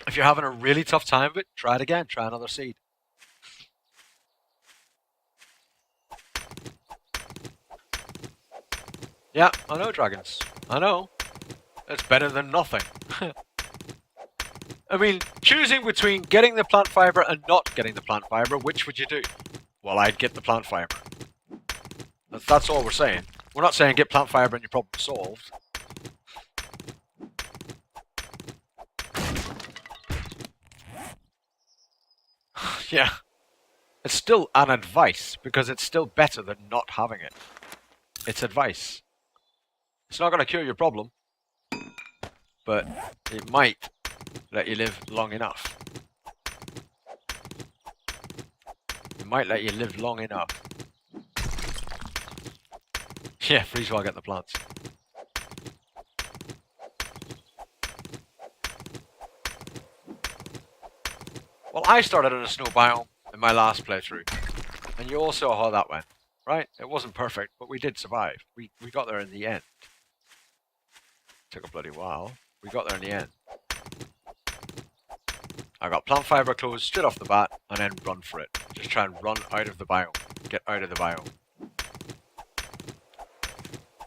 If you're having a really tough time of it, try it again. Try another seed. Yeah, I know, dragons. I know. It's better than nothing. I mean, choosing between getting the plant fiber and not getting the plant fiber, which would you do? Well, I'd get the plant fiber. That's all we're saying. We're not saying get plant fiber and your problem solved. Yeah. It's still an advice, because it's still better than not having it. It's advice. It's not going to cure your problem, but it might let you live long enough. It might let you live long enough. Yeah, freeze while I get the plants. Well, I started in a snow biome in my last playthrough, and you all saw how that went. right? It wasn't perfect, but we did survive. We got there in the end. Took a bloody while. We got there in the end. I got plant fiber clothes straight off the bat, and then run for it. Just try and run out of the biome. Get out of the biome.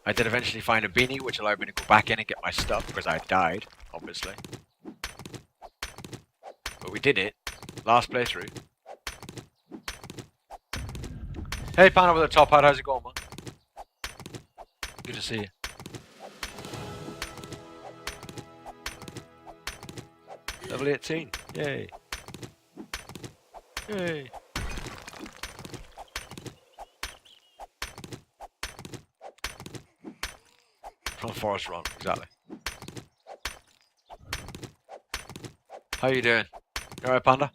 I did eventually find a beanie, which allowed me to go back in and get my stuff, because I died, obviously. But we did it. Last playthrough. Hey, Panda with the top hat, how's it going, man? Good to see you. Level 18. Yay. Yay. From the forest run, exactly. How you doing? You alright, Panda?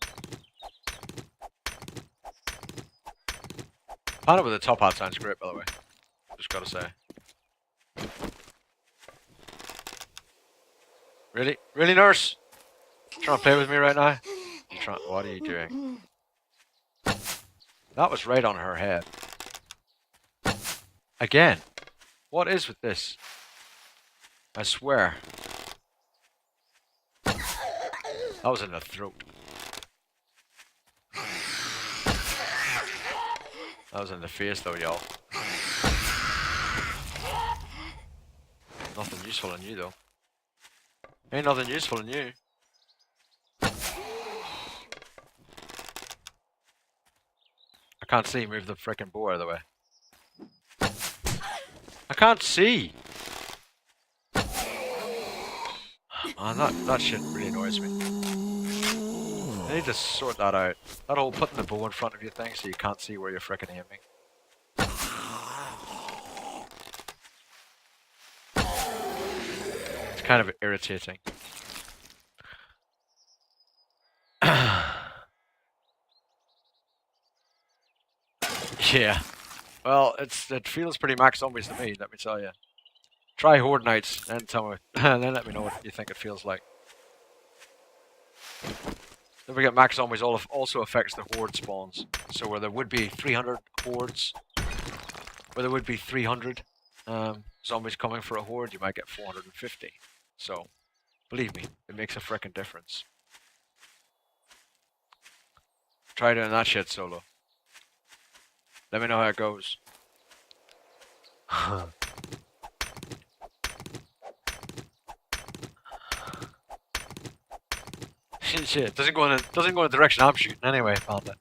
Panda with the top hat sounds great, by the way. Just gotta say. Really? Really, nurse? Trying to play with me right now? What are you doing? That was right on her head. Again. What is with this? I swear. That was in the throat. That was in the face though, y'all. Nothing useful in you though. Ain't nothing useful in you. I can't see. Move the frickin' bow out of the way. I can't see. Man, that shit really annoys me. I need to sort that out. That whole putting the bow in front of you thing so you can't see where you're frickin' aiming. It's kind of irritating. Yeah. Well, it feels pretty max zombies to me, let me tell you. Try Horde Nights and tell me, and then let me know what you think it feels like. Don't forget, max zombies also affects the horde spawns. So where there would be 300 hordes, where there would be 300 zombies coming for a horde, you might get 450. So, believe me, it makes a frickin' difference. Try doing that shit solo. Let me know how it goes. Shit, doesn't go in the direction I'm shooting anyway, Panda.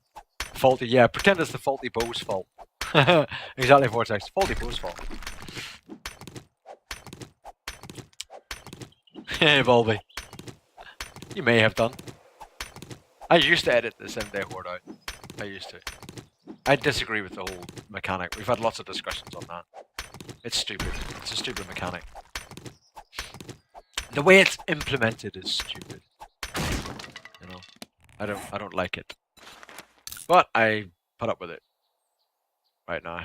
Faulty, yeah, pretend it's the faulty bow's fault. Exactly, Vortex. Faulty bow's fault. Hey, Bulby. You may have done. I used to edit the 7-day horde out. I used to. I disagree with the whole mechanic. We've had lots of discussions on that. It's stupid. It's a stupid mechanic. The way it's implemented is stupid. You know, I don't like it. But I put up with it. Right now.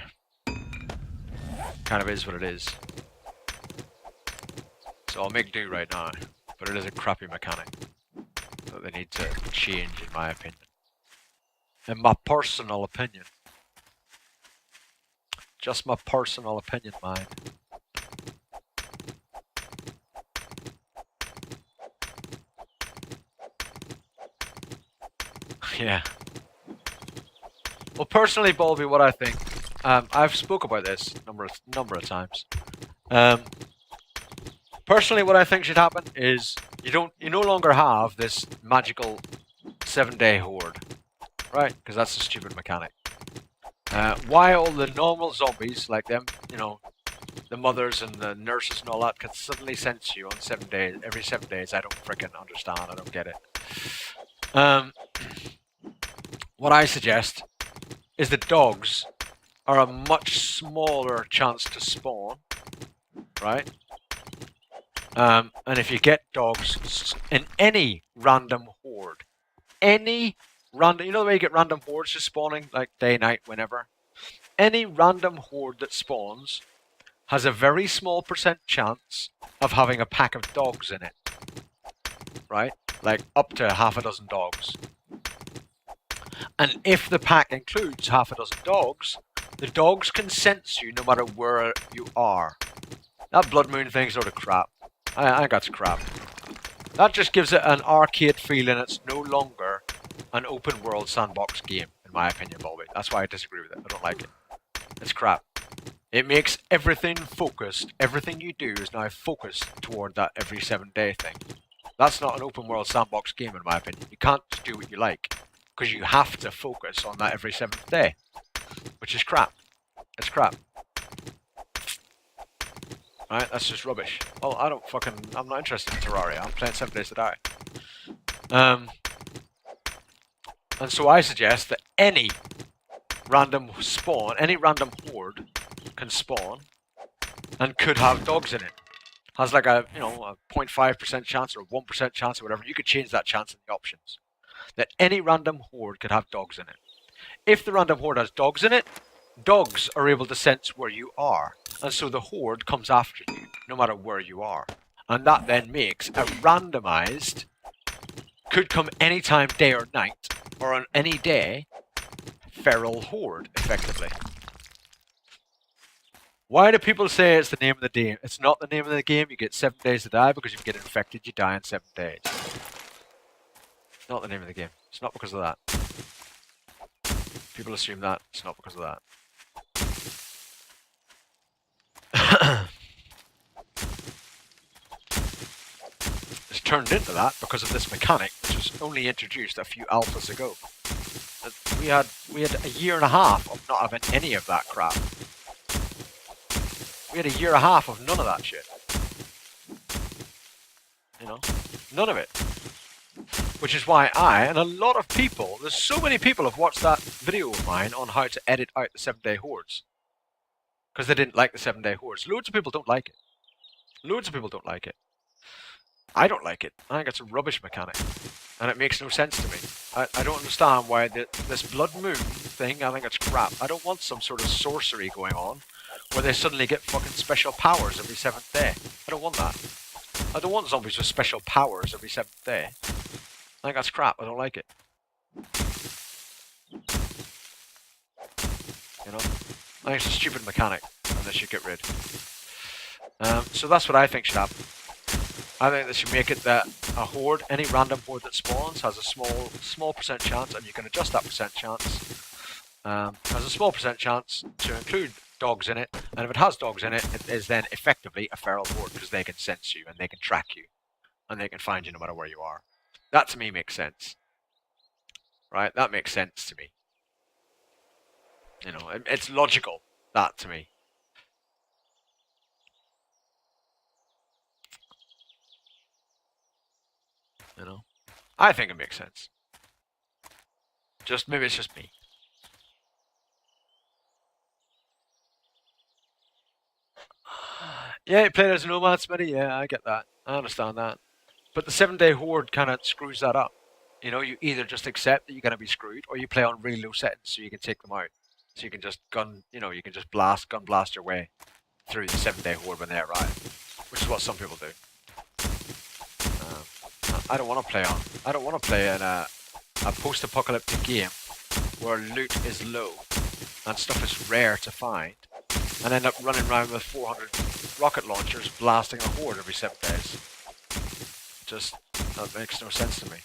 Kind of is what it is. So I'll make do right now. But it is a crappy mechanic that they need to change, in my opinion. In my personal opinion. Just my personal opinion, mind. Yeah. Well, personally, Bulby, what I think, I've spoke about this number of times. Personally, what I think should happen is you no longer have this magical 7-day horde, right? Because that's a stupid mechanic. Why all the normal zombies like them, you know, the mothers and the nurses and all that, can suddenly sense you on 7 days, every 7 days? I don't freaking understand. I don't get it. What I suggest is that dogs are a much smaller chance to spawn, right? And if you get dogs in any random horde, you know the way you get random hordes just spawning, like day, night, whenever? Any random horde that spawns has a very small % chance of having a pack of dogs in it, right? Like up to half a dozen dogs. And if the pack includes half a dozen dogs, The dogs can sense you no matter where you are. That blood moon thing's sort of crap. I think that's crap. That just gives it an arcade feeling. It's no longer an open world sandbox game, in my opinion, Bobby. That's why I disagree with it. I don't like it. It's crap. It makes everything focused. Everything you do is now focused toward that every 7-day thing. That's not an open world sandbox game, in my opinion. You can't just do what you like, because you have to focus on that every 7th day, which is crap. It's crap. Right, that's just rubbish. Well, I'm not interested in Terraria. I'm playing 7 Days to Die. And so I suggest that any random spawn, any random horde can spawn and could have dogs in it. Has like a 0.5% chance or a 1% chance or whatever. You could change that chance in the options. That any random horde could have dogs in it. If the random horde has dogs in it, dogs are able to sense where you are. And so the horde comes after you, no matter where you are. And that then makes a randomized, could come anytime, day or night, or on any day, feral horde, effectively. Why do people say it's the name of the game? It's not the name of the game. You get 7 days to die because if you get infected, you die in 7 days. It's not the name of the game. It's not because of that. People assume that. It's not because of that. It's turned into that because of this mechanic, which was only introduced a few alphas ago. We had a year and a half of not having any of that crap. We had a year and a half of none of that shit. You know? None of it. Which is why I, and a lot of people, there's so many people have watched that video of mine on how to edit out the 7-day hordes. Because they didn't like the 7-day hordes. Loads of people don't like it. Loads of people don't like it. I don't like it. I think it's a rubbish mechanic. And it makes no sense to me. I don't understand why this blood moon thing, I think it's crap. I don't want some sort of sorcery going on where they suddenly get fucking special powers every 7th day. I don't want that. I don't want zombies with special powers every 7th day. I think that's crap. I don't like it. You know? I think it's a stupid mechanic and they should get rid. So that's what I think should happen. I think they should make it that a horde, any random horde that spawns, has a small percent chance, and you can adjust that percent chance. Has a small percent chance to include dogs in it, and if it has dogs in it, it is then effectively a feral horde because they can sense you and they can track you, and they can find you no matter where you are. That to me makes sense. Right? That makes sense to me. You know, it's logical. That to me. You know, I think it makes sense. Maybe it's just me. Yeah, you played as a nomad, Smitty. Yeah, I get that. I understand that. But the 7-day horde kind of screws that up. You know, you either just accept that you're going to be screwed, or you play on really low settings so you can take them out. So you can just gun blast your way through the 7-day horde when they arrive, which is what some people do. I don't want to play in a post-apocalyptic game where loot is low and stuff is rare to find, and end up running around with 400 rocket launchers blasting a horde every 7 days. That makes no sense to me.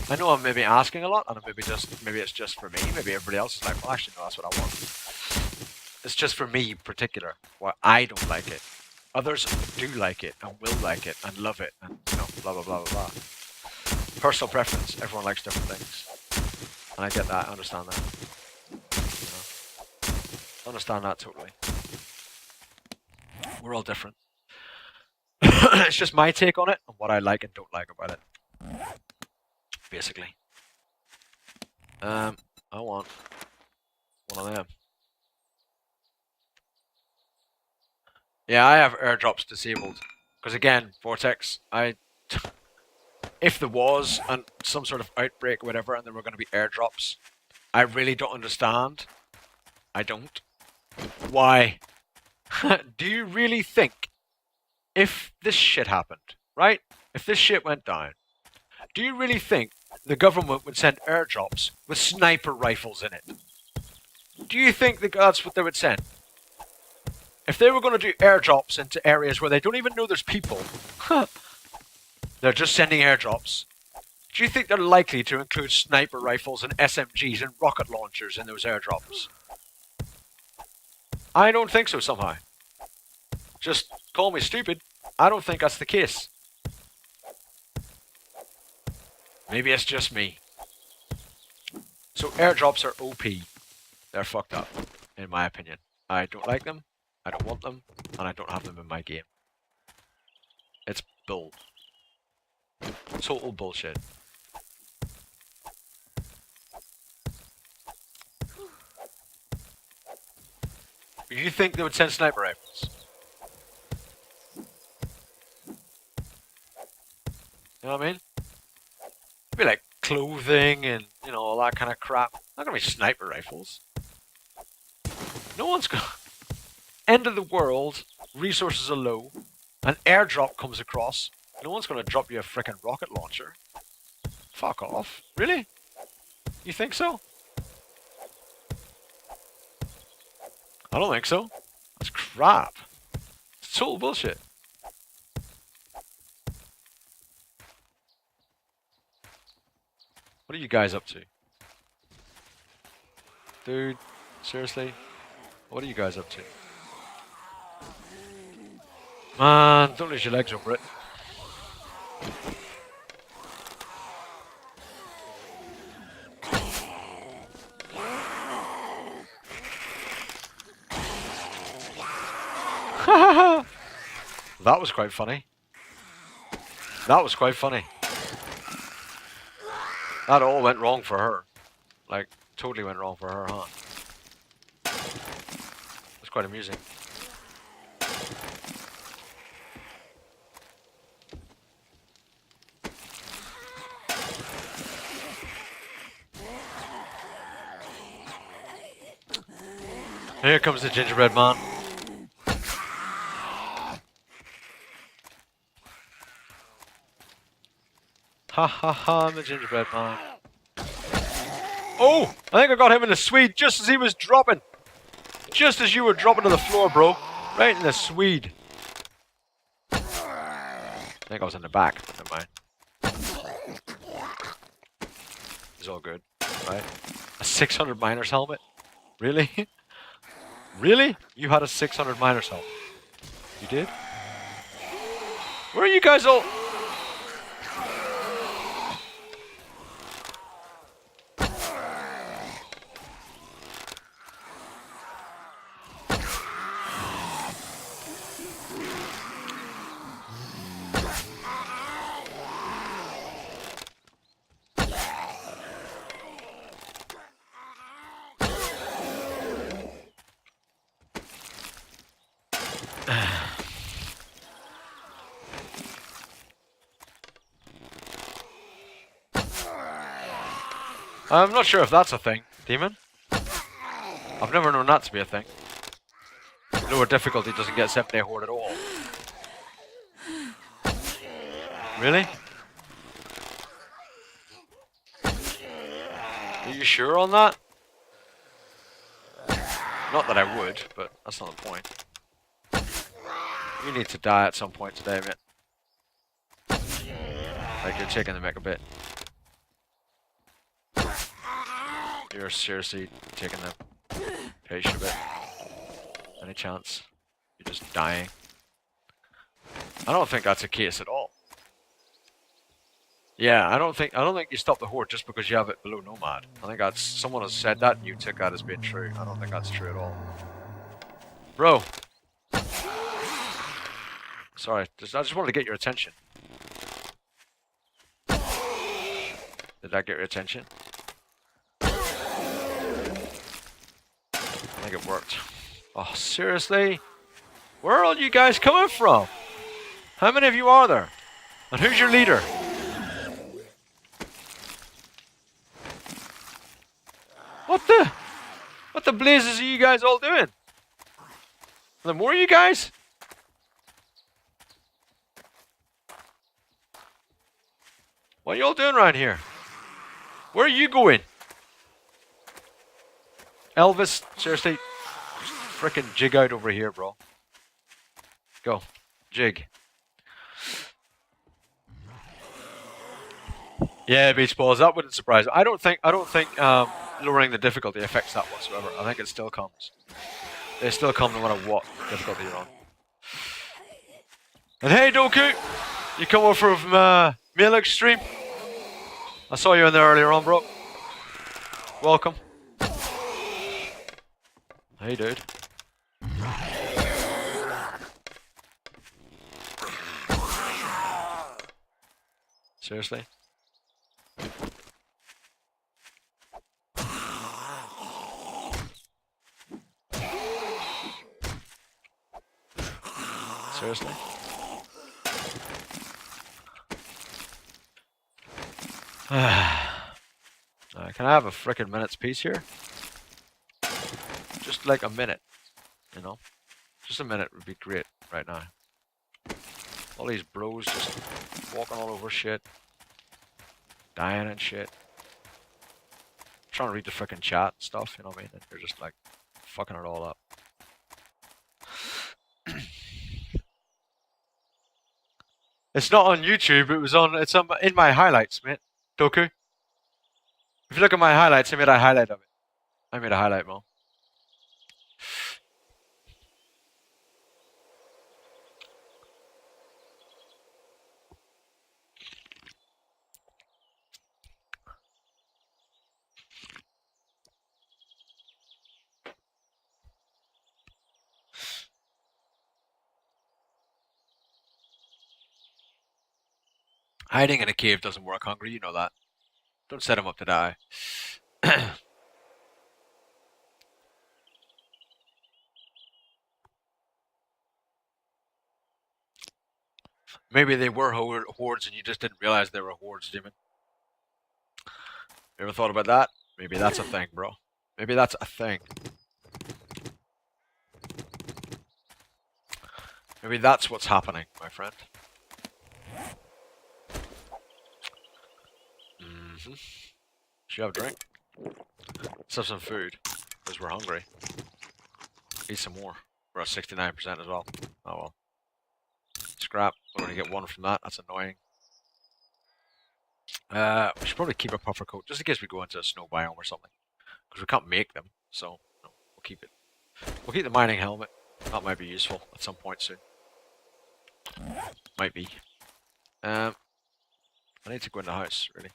I know I'm maybe asking a lot, and maybe it's just for me. Maybe everybody else is like, well, actually, no, that's what I want. It's just for me in particular, why I don't like it. Others do like it, and will like it, and love it, and, you know, blah, blah, blah, blah, blah. Personal preference. Everyone likes different things. And I get that, I understand that. You know? I understand that totally. We're all different. It's just my take on it, and what I like and don't like about it. Basically. I want one of them. Yeah, I have airdrops disabled. Because again, Vortex, if there was some sort of outbreak or whatever, and there were going to be airdrops, I really don't understand. I don't. Why? Do you really think, if this shit happened, right? If this shit went down, do you really think the government would send airdrops with sniper rifles in it? Do you think that that's what they would send? If they were going to do airdrops into areas where they don't even know there's people, they're just sending airdrops. Do you think they're likely to include sniper rifles and SMGs and rocket launchers in those airdrops? I don't think so somehow. Just call me stupid. I don't think that's the case. Maybe it's just me. So airdrops are OP. They're fucked up, in my opinion. I don't like them, I don't want them, and I don't have them in my game. It's bull. Total bullshit. You think they would send sniper rifles? You know what I mean? It'd be like clothing and, you know, all that kind of crap. Not gonna be sniper rifles. No one's gonna... End of the world, resources are low, an airdrop comes across. No one's gonna drop you a frickin' rocket launcher. Fuck off. Really? You think so? I don't think so. That's crap. It's total bullshit. What are you guys up to? Dude, seriously? What are you guys up to? Man, don't lose your legs over it. That was quite funny. That was quite funny. That all went wrong for her. Like, totally went wrong for her, huh? It's quite amusing. Here comes the gingerbread man. Ha ha ha, I'm the gingerbread man. Oh! I think I got him in the Swede just as he was dropping. Just as you were dropping to the floor, bro. Right in the Swede. I think I was in the back. Never mind. It's all good. Right? A 600 miner's helmet? Really? Really? You had a 600 miner's helmet? You did? Where are you guys all... I'm not sure if that's a thing, Demon. I've never known that to be a thing. Lower difficulty doesn't get 7-day horde at all. Really? Are you sure on that? Not that I would, but that's not the point. You need to die at some point today, mate. Like you're taking the mick a bit. You're seriously taking the piss a bit. Any chance? You're just dying. I don't think that's the case at all. Yeah, I don't think you stop the horde just because you have it below Nomad. I think that's someone has said that and you took that as being true. I don't think that's true at all. Bro. Sorry, I just wanted to get your attention. Did that get your attention? I think it worked. Oh, seriously? Where are all you guys coming from? How many of you are there? And who's your leader? What the blazes are you guys all doing? Are there more of you guys? What are you all doing around here? Where are you going? Elvis, seriously, frickin' jig out over here, bro. Go, jig. Yeah, beach balls. That wouldn't surprise me. I don't think lowering the difficulty affects that whatsoever. I think it still comes. They still come no matter what difficulty you're on. And hey, Doku, you come over from Mielix stream. I saw you in there earlier on, bro. Welcome. Hey, dude. Seriously? Seriously? Can I have a frickin' minute's peace here? Just like a minute, you know? Just a minute would be great right now. All these bros just walking all over shit. Dying and shit. Trying to read the frickin' chat and stuff, you know what I mean? And you're just like fucking it all up. It's not on YouTube, it's in my highlights, mate. Doku. If you look at my highlights, I made a highlight of it. I made a highlight, Mo. Hiding in a cave doesn't work, Hungry, you know that. Don't set him up to die. Maybe they were hordes and you just didn't realize they were hordes, Demon. You ever thought about that? Maybe that's a thing, bro. Maybe that's a thing. Maybe that's what's happening, my friend. Should you have a drink? Let's have some food, because we're hungry. Eat some more. We're at 69% as well. Oh well. Scrap. We're going to get one from that. That's annoying. We should probably keep a puffer coat, just in case we go into a snow biome or something. Because we can't make them, so no, we'll keep it. We'll keep the mining helmet. That might be useful at some point soon. Might be. I need to go in the house, really.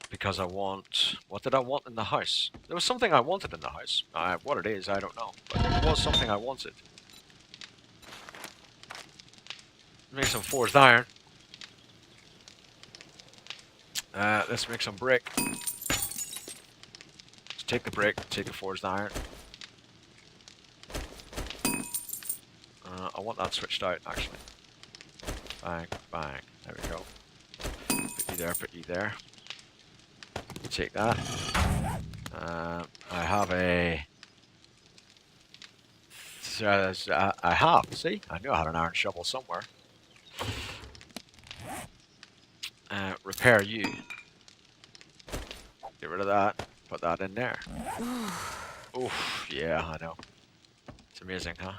Because I want... What did I want in the house? There was something I wanted in the house. What it is, I don't know. But it was something I wanted. Make some forged iron. Let's make some brick. Let's take the brick, take the forged iron. I want that switched out, actually. Bang, bang. There we go. Put you there. Take that. I have a... I have, see? I knew I had an iron shovel somewhere. Repair you. Get rid of that. Put that in there. Oof, yeah, I know. It's amazing, huh?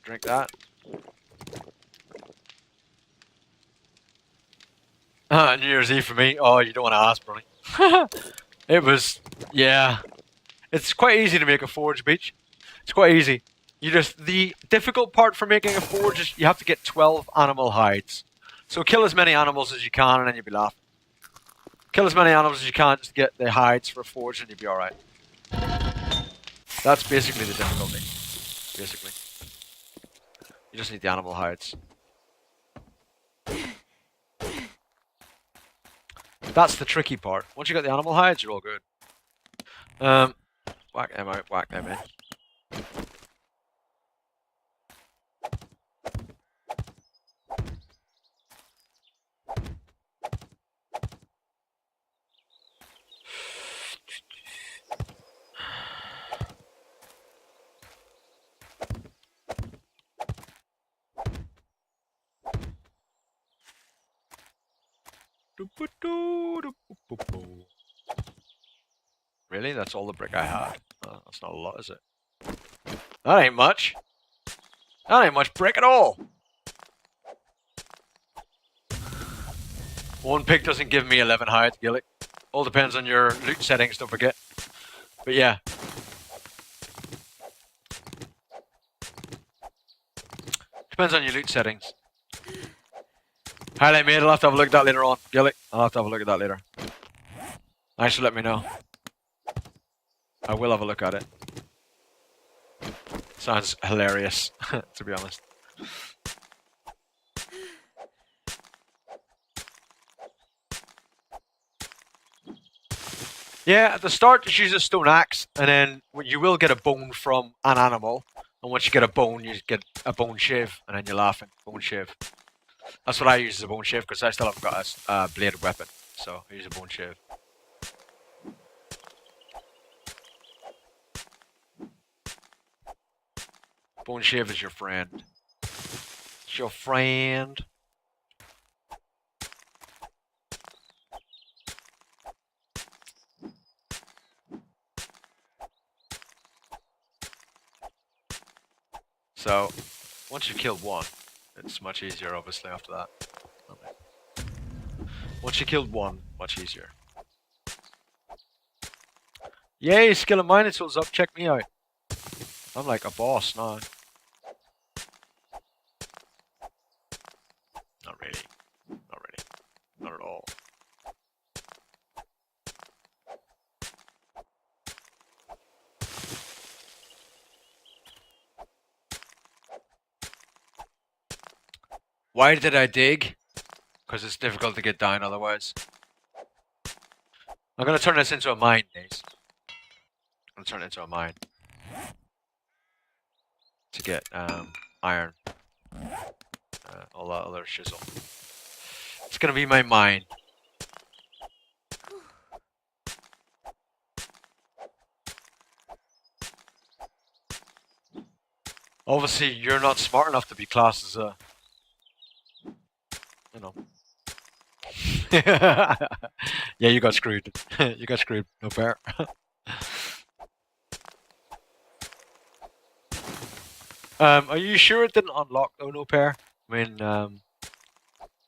Drink that. New Year's Eve for me. Oh, you don't want to ask, Bronny. It was, yeah. It's quite easy to make a forge, Beach. It's quite easy. The difficult part for making a forge is you have to get 12 animal hides. So kill as many animals as you can and then you'll be laughing. Kill as many animals as you can just to get the hides for a forge and you'll be alright. That's basically the difficulty. Basically. You just need the animal hides. That's the tricky part. Once you got the animal hides, you're all good. Whack them out, whack them in. Really? That's all the brick I had? That's not a lot, is it? That ain't much. That ain't much brick at all. One pick doesn't give me 11 hides, Gilly. All depends on your loot settings, don't forget. But yeah. Depends on your loot settings. Highlight mate, I'll have to have a look at that later on. Gilly, I'll have to have a look at that later. Thanks for letting me know. I will have a look at it. Sounds hilarious, to be honest. Yeah, at the start just use a stone axe, and then you will get a bone from an animal. And once you get a bone, you get a bone shiv, and then you're laughing. Bone shiv. That's what I use as a bone shiv, because I still haven't got a bladed weapon. So I use a bone shiv. Bone shiv is your friend. It's your friend. So, once you kill one, it's much easier, obviously, after that. Okay. Once you killed one, much easier. Yay, skill and mining tools up, check me out. I'm like a boss now. Not really. Not really. Not at all. Why did I dig? Because it's difficult to get down otherwise. I'm gonna turn this into a mine, Nace. I'm gonna turn it into a mine. To get iron. All that other shizzle. It's gonna be my mine. Obviously, you're not smart enough to be classed as a... You know. Yeah, you got screwed. You got screwed. No fair. Are you sure it didn't unlock though, no pair? I mean,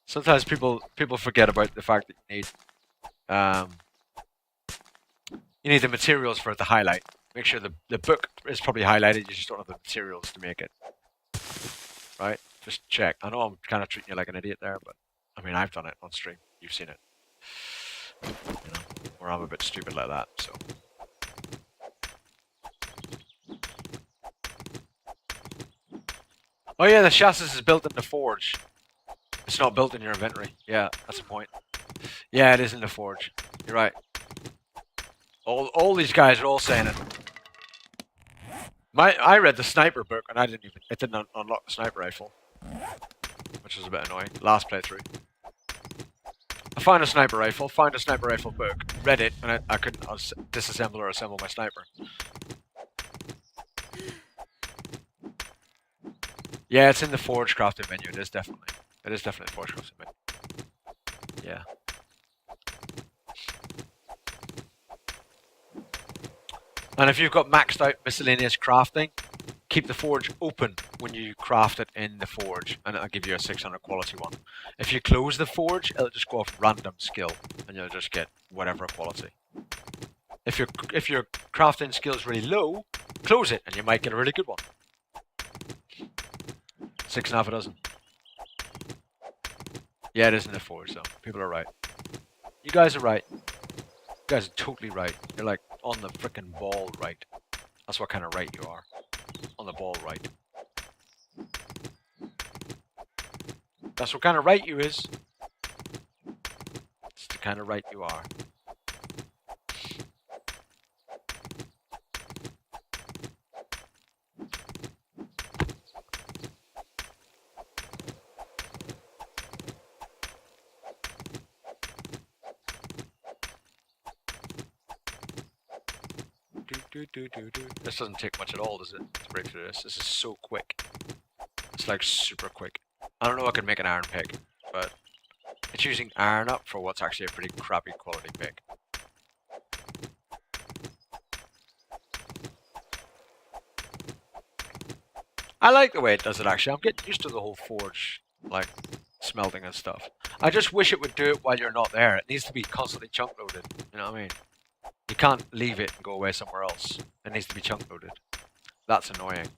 sometimes people forget about the fact that you need the materials for it to highlight. Make sure the book is probably highlighted. You just don't have the materials to make it. Right? Just check. I know I'm kind of treating you like an idiot there, but I mean I've done it on stream. You've seen it. You know, or I'm a bit stupid like that. So. Oh yeah, the chassis is built in the forge. It's not built in your inventory. Yeah, that's the point. Yeah, it is in the forge. You're right. All these guys are all saying it. I read the sniper book and it didn't unlock the sniper rifle, which was a bit annoying. Last playthrough. I found a sniper rifle, found a sniper rifle book, read it, and I couldn't disassemble or assemble my sniper. Yeah, it's in the forge crafting menu. It is definitely the forge crafting menu. Yeah. And if you've got maxed out miscellaneous crafting, keep the forge open when you craft it in the forge, and it'll give you a 600 quality one. If you close the forge, it'll just go off random skill, and you'll just get whatever quality. If your crafting skill is really low, close it, and you might get a really good one. 6.5 a dozen. Yeah, it is in the forge, so people are right. You guys are right. You guys are totally right. You're like on the frickin' ball right. That's what kind of right you are. On the ball right. That's what kind of right you is. It's the kind of right you are. This doesn't take much at all, does it? To break through this. This is so quick. It's like super quick. I don't know if I could make an iron pick, but It's using iron up for what's actually a pretty crappy quality pick. I like the way it does it actually. I'm getting used to the whole forge, like, smelting and stuff. I just wish it would do it while you're not there. It needs to be constantly chunk loaded. You know what I mean? You can't leave it and go away somewhere else. It needs to be chunk loaded. That's annoying.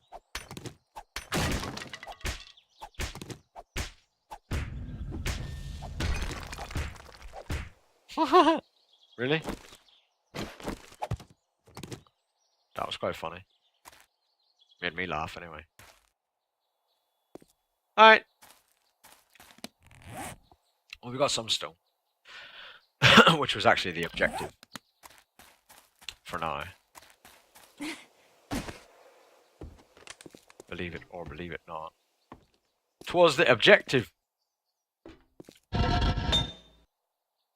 Really? That was quite funny. Made me laugh anyway. Alright. Well, we got some stone. Which was actually the objective. For now. Believe it or believe it not. 'Twas the objective.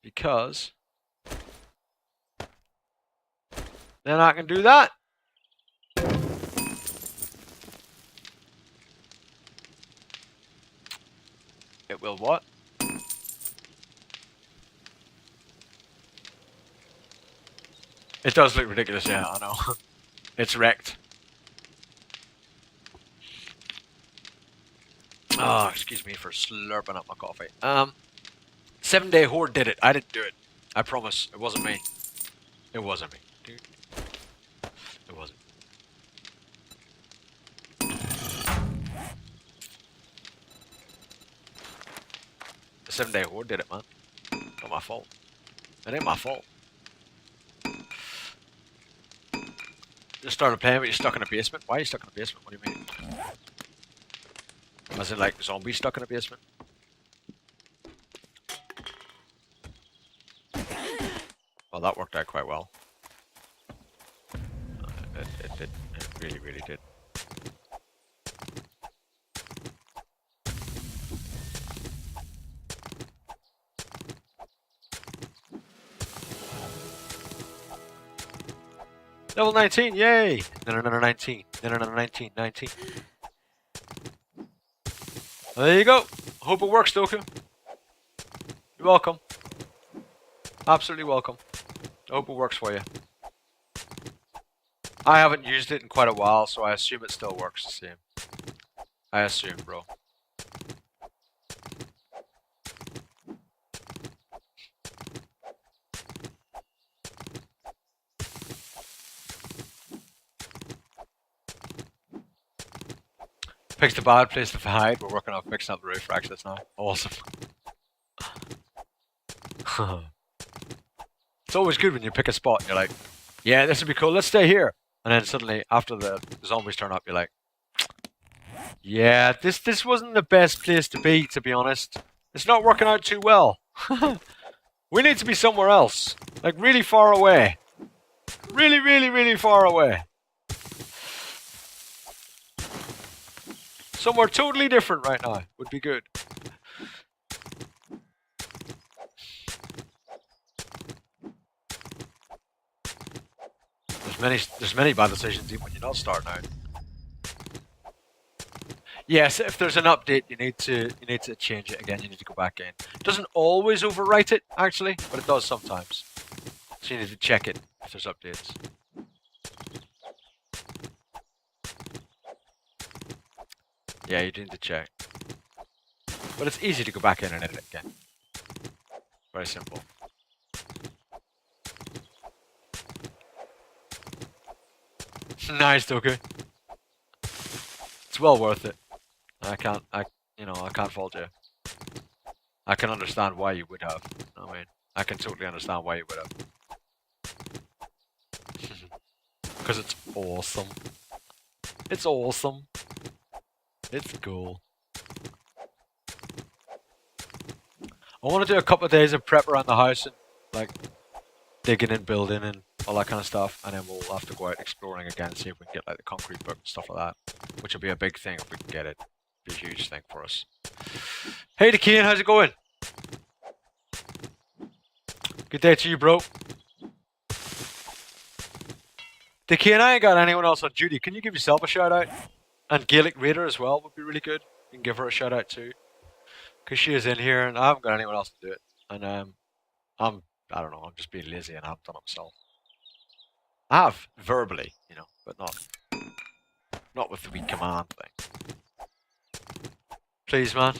Because then I can do that. It will what? It does look ridiculous, yeah, I know. It's wrecked. Oh, excuse me for slurping up my coffee. 7-day horde did it. I didn't do it. I promise. It wasn't me. It wasn't me, dude. It wasn't. The 7-day horde did it, man. Not my fault. It ain't my fault. Just started playing, but you're stuck in a basement. Why are you stuck in a basement? What do you mean? As in, like, zombies stuck in a basement? Well, that worked out quite well. It did. It really, really did. Level 19, yay! Then another 19. Then another 19. 19. There you go. Hope it works, Doku. You're welcome. Absolutely welcome. I hope it works for you. I haven't used it in quite a while, so I assume it still works the same. I assume, bro. Picked a bad place to hide. We're working on fixing up the roof access now. Awesome. It's always good when you pick a spot and you're like, yeah, this would be cool, let's stay here. And then suddenly, after the zombies turn up, you're like, yeah, this wasn't the best place to be honest. It's not working out too well. We need to be somewhere else. Like, really far away. Really, really, really far away. Somewhere totally different right now would be good. There's many bad decisions even when you're not starting out. Yes, if there's an update, you need to change it again. You need to go back in. It doesn't always overwrite it actually, but it does sometimes. So you need to check it if there's updates. Yeah, you do need to check. But it's easy to go back in and edit it again. Very simple. Nice, Doku. It's well worth it. I can't fault you. I can understand why you would have. I mean, I can totally understand why you would have. Because it's awesome. It's awesome. It's cool. I want to do a couple of days of prep around the house and like digging and building and all that kind of stuff, and then we'll have to go out exploring again and see if we can get like the concrete book and stuff like that, which will be a big thing if we can get it. Be a huge thing for us. Hey, Dekean, how's it going? Good day to you, bro. Dekean, I ain't got anyone else on duty. Can you give yourself a shout out? And Gaelic Raider as well would be really good. You can give her a shout out too. Because she is in here and I haven't got anyone else to do it. And I don't know, I'm just being lazy and I haven't done it myself. I have verbally, but not with the wee command thing. Please, man.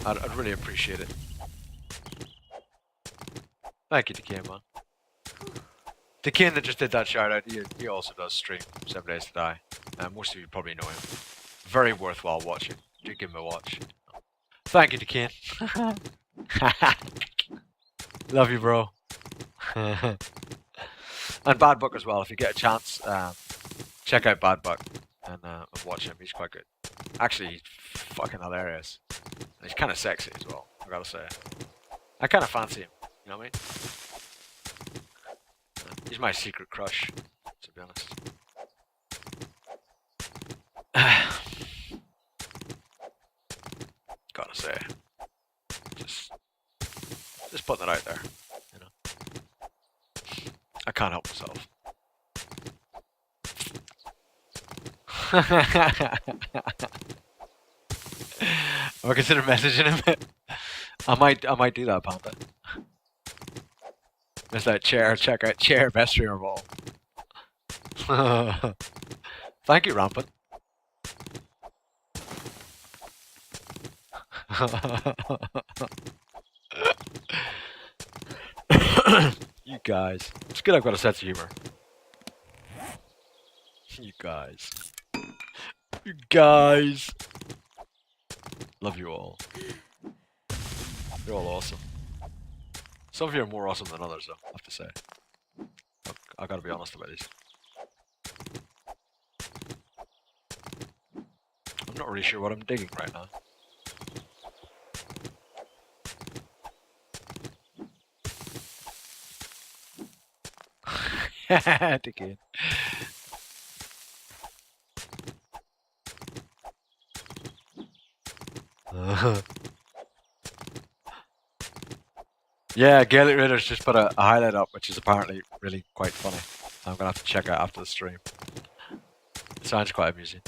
I'd really appreciate it. Thank you, Decane, man. Decane that just did that shout out, he also does stream 7 Days to Die. Most of you probably know him. Very worthwhile watching. Do give him a watch. Thank you, Decane. Love you, bro. And Bad Buck as well. If you get a chance, check out Bad Buck and watch him. He's quite good. Actually, he's fucking hilarious. And he's kind of sexy as well, I gotta say. I kind of fancy him, you know what I mean? He's my secret crush, to be honest. Gotta say. Just putting it out there, I can't help myself. I consider messaging him. I might do that, Panda. There's that chair. Check out chair. Best streamer of all. Thank you, Rampant. You guys. It's good I've got a sense of humor. You guys. You guys. Love you all. You're all awesome. Some of you are more awesome than others, though, I have to say. I gotta be honest about this. I'm not really sure what I'm digging right now. Again. Yeah, Gaelic Raiders just put a highlight up, which is apparently really quite funny. I'm gonna have to check out after the stream. It sounds quite amusing.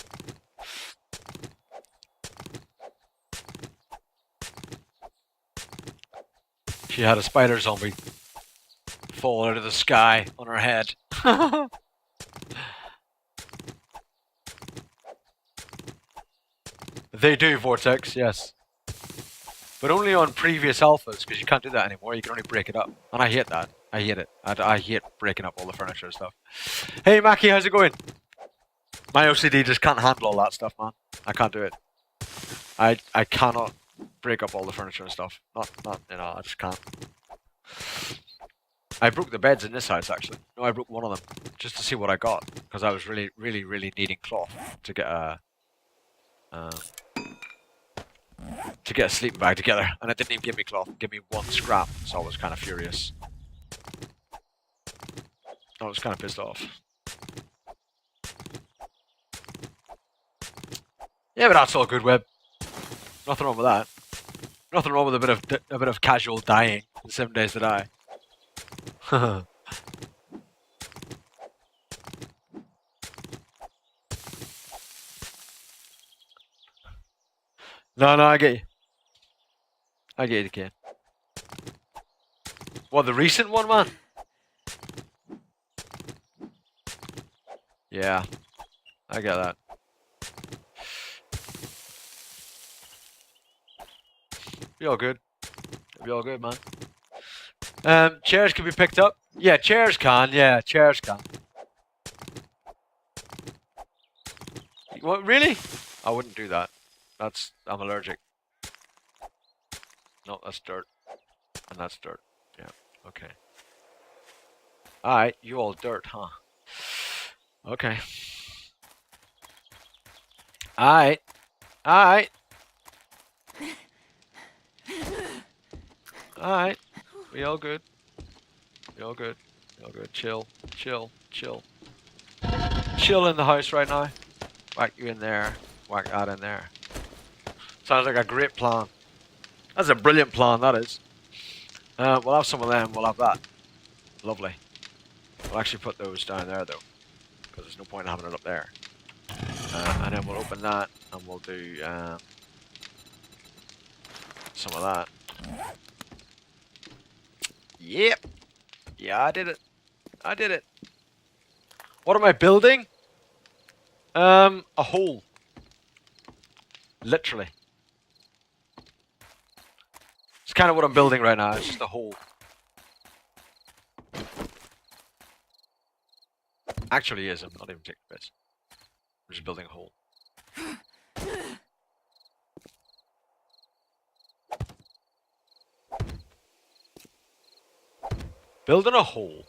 She had a spider zombie fall out of the sky on her head. They do, Vortex, yes. But only on previous alphas, because you can't do that anymore. You can only break it up. And I hate that. I hate it. I hate breaking up all the furniture and stuff. Hey, Mackie, how's it going? My OCD just can't handle all that stuff, man. I can't do it. I cannot break up all the furniture and stuff. Not, I just can't. I broke the beds in this house, actually. No, I broke one of them, just to see what I got. Because I was really, really, really needing cloth to get a... sleeping bag together, and it didn't even give me cloth, give me one scrap, so I was kind of furious. I was kind of pissed off. Yeah, but that's all good, Web. Nothing wrong with that. Nothing wrong with a bit of casual dying in 7 Days to Die. No, I get you. I get you, kid. What, the recent one, man? Yeah, I get that. Be all good. Be all good, man. Chairs can be picked up. Yeah, chairs can. Yeah, chairs can. What, really? I wouldn't do that. I'm allergic. No, that's dirt. And that's dirt. Yeah, okay. Alright, you all dirt, huh? Okay. Alright. Alright. Alright. We all good. We all good. We all good. Chill. Chill. Chill. Chill in the house right now. Whack you in there. Whack that in there. Sounds like a great plan. That's a brilliant plan, that is. We'll have some of them, we'll have that. Lovely. We'll actually put those down there, though. Because there's no point in having it up there. And then we'll open that, and we'll do... some of that. Yep. Yeah, I did it. I did it. What am I building? A hole. Literally. It's kind of what I'm building right now. It's just a hole. Actually is. I'm not even taking the piss. I'm just building a hole. Building a hole.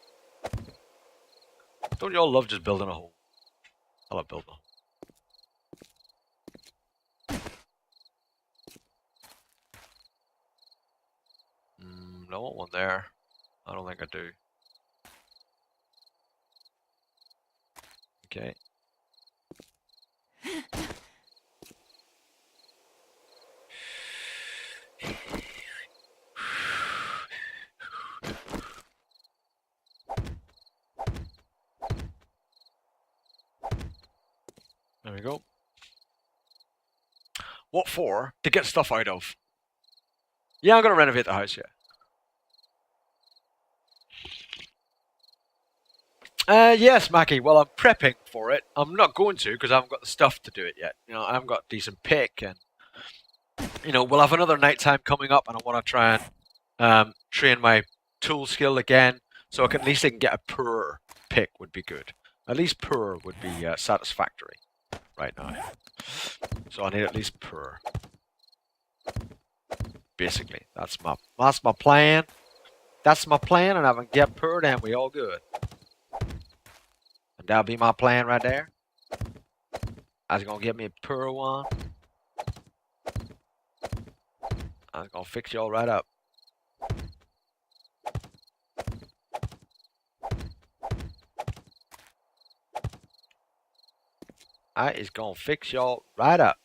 Don't y'all love just building a hole? I love building a hole. I want one there. I don't think I do. Okay. There we go. What for? To get stuff out of. Yeah, I'm gonna renovate the house, yeah. Yes, Mackie. Well, I'm prepping for it. I'm not going to because I haven't got the stuff to do it yet. You know, I haven't got a decent pick, and you know, we'll have another nighttime coming up, and I want to try and train my tool skill again, so I can at least get a poorer pick would be good. At least poorer would be satisfactory right now. So I need at least poorer. Basically, that's my plan. That's my plan, and if I can get poorer, then we all good. And that'll be my plan right there. I was gonna get me a poorer one. I was gonna fix y'all right up. I is gonna fix y'all right up.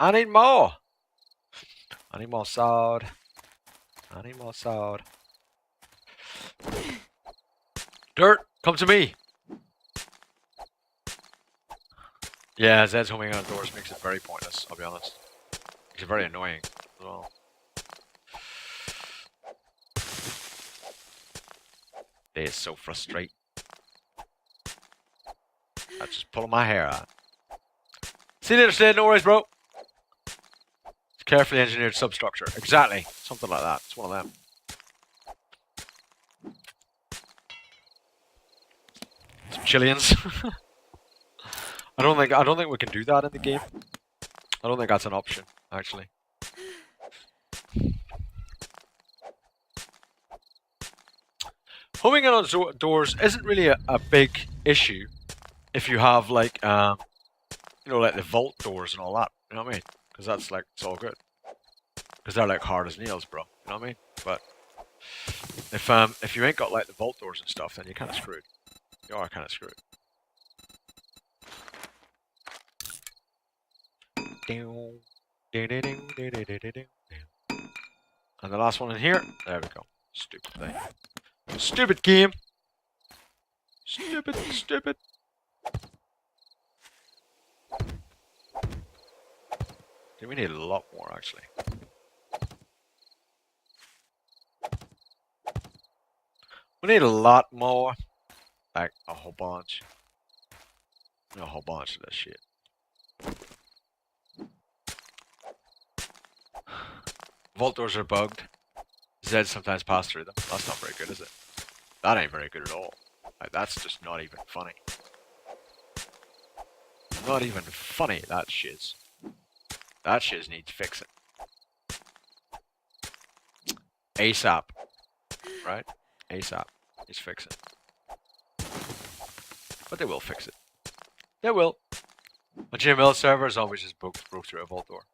I need more. I need more sword. I need more sword. Dirt, come to me. Yeah, Zed's homing outdoors makes it very pointless, I'll be honest. Makes it very annoying as well. They is so frustrating. I'm just pulling my hair out. See you later, Sid. No worries, bro. It's carefully engineered substructure. Exactly. Something like that. It's one of them. Some Chileans. I don't think we can do that in the game. I don't think that's an option, actually. Homing in outdoors isn't really a big issue if you have like you know, like the vault doors and all that. You know what I mean? Because that's like, it's all good. Because they're like hard as nails, bro. You know what I mean? But if you ain't got like the vault doors and stuff, then you're kind of screwed. You are kind of screwed. And the last one in here. There we go. Stupid thing. Stupid game. Stupid, stupid. Okay, we need a lot more, actually. We need a lot more. Like, a whole bunch. A whole bunch of this shit. Vault doors are bugged. Zeds sometimes pass through them. That's not very good, is it? That ain't very good at all. Like, that's just not even funny. Not even funny, that shiz. That shiz needs fixing. ASAP. Right? ASAP. Needs fixing. But they will fix it. They will. On GML servers always just broke through a vault door.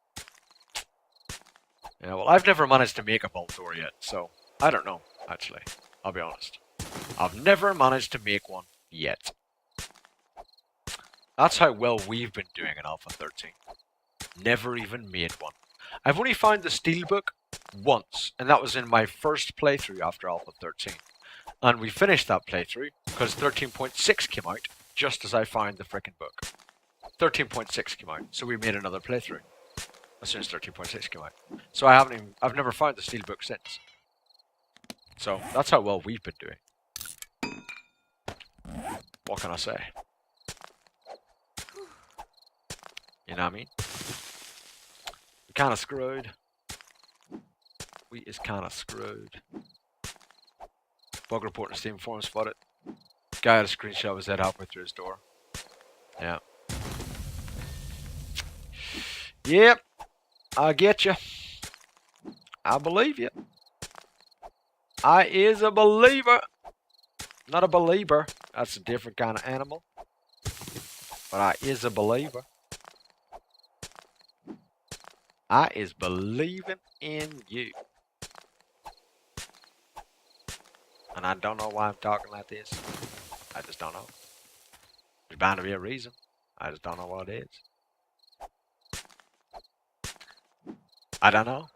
Yeah, well, I've never managed to make a vault door yet, so I don't know, actually. I'll be honest. I've never managed to make one yet. That's how well we've been doing in Alpha 13. Never even made one. I've only found the steelbook once, and that was in my first playthrough after Alpha 13. And we finished that playthrough because 13.6 came out just as I found the frickin' book. 13.6 came out, so we made another playthrough as soon as 13.6 came out. So I've never found the steelbook since. So that's how well we've been doing. What can I say? You know what I mean? We're kind of screwed. We is kind of screwed. Bug report in Steam forum spotted. Guy had a screenshot of his head halfway through his door. Yeah. Yep. I get you. I believe you. I is a believer. Not a believer. That's a different kind of animal. But I is a believer. I is believing in you. And I don't know why I'm talking like this. I just don't know. There's bound to be a reason. I just don't know what it is. I don't know.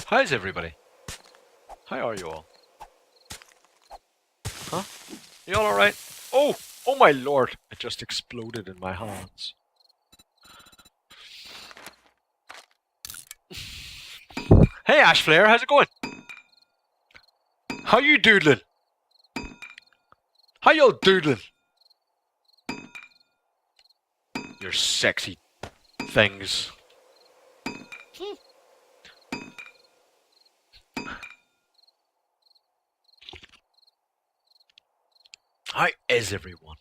How's everybody? How are you all? Huh? You all alright? Oh! Oh my lord! It just exploded in my hands. Hey Ash Flare, how's it going? How you doodling? How y'all doodling? Your sexy things. How is everyone?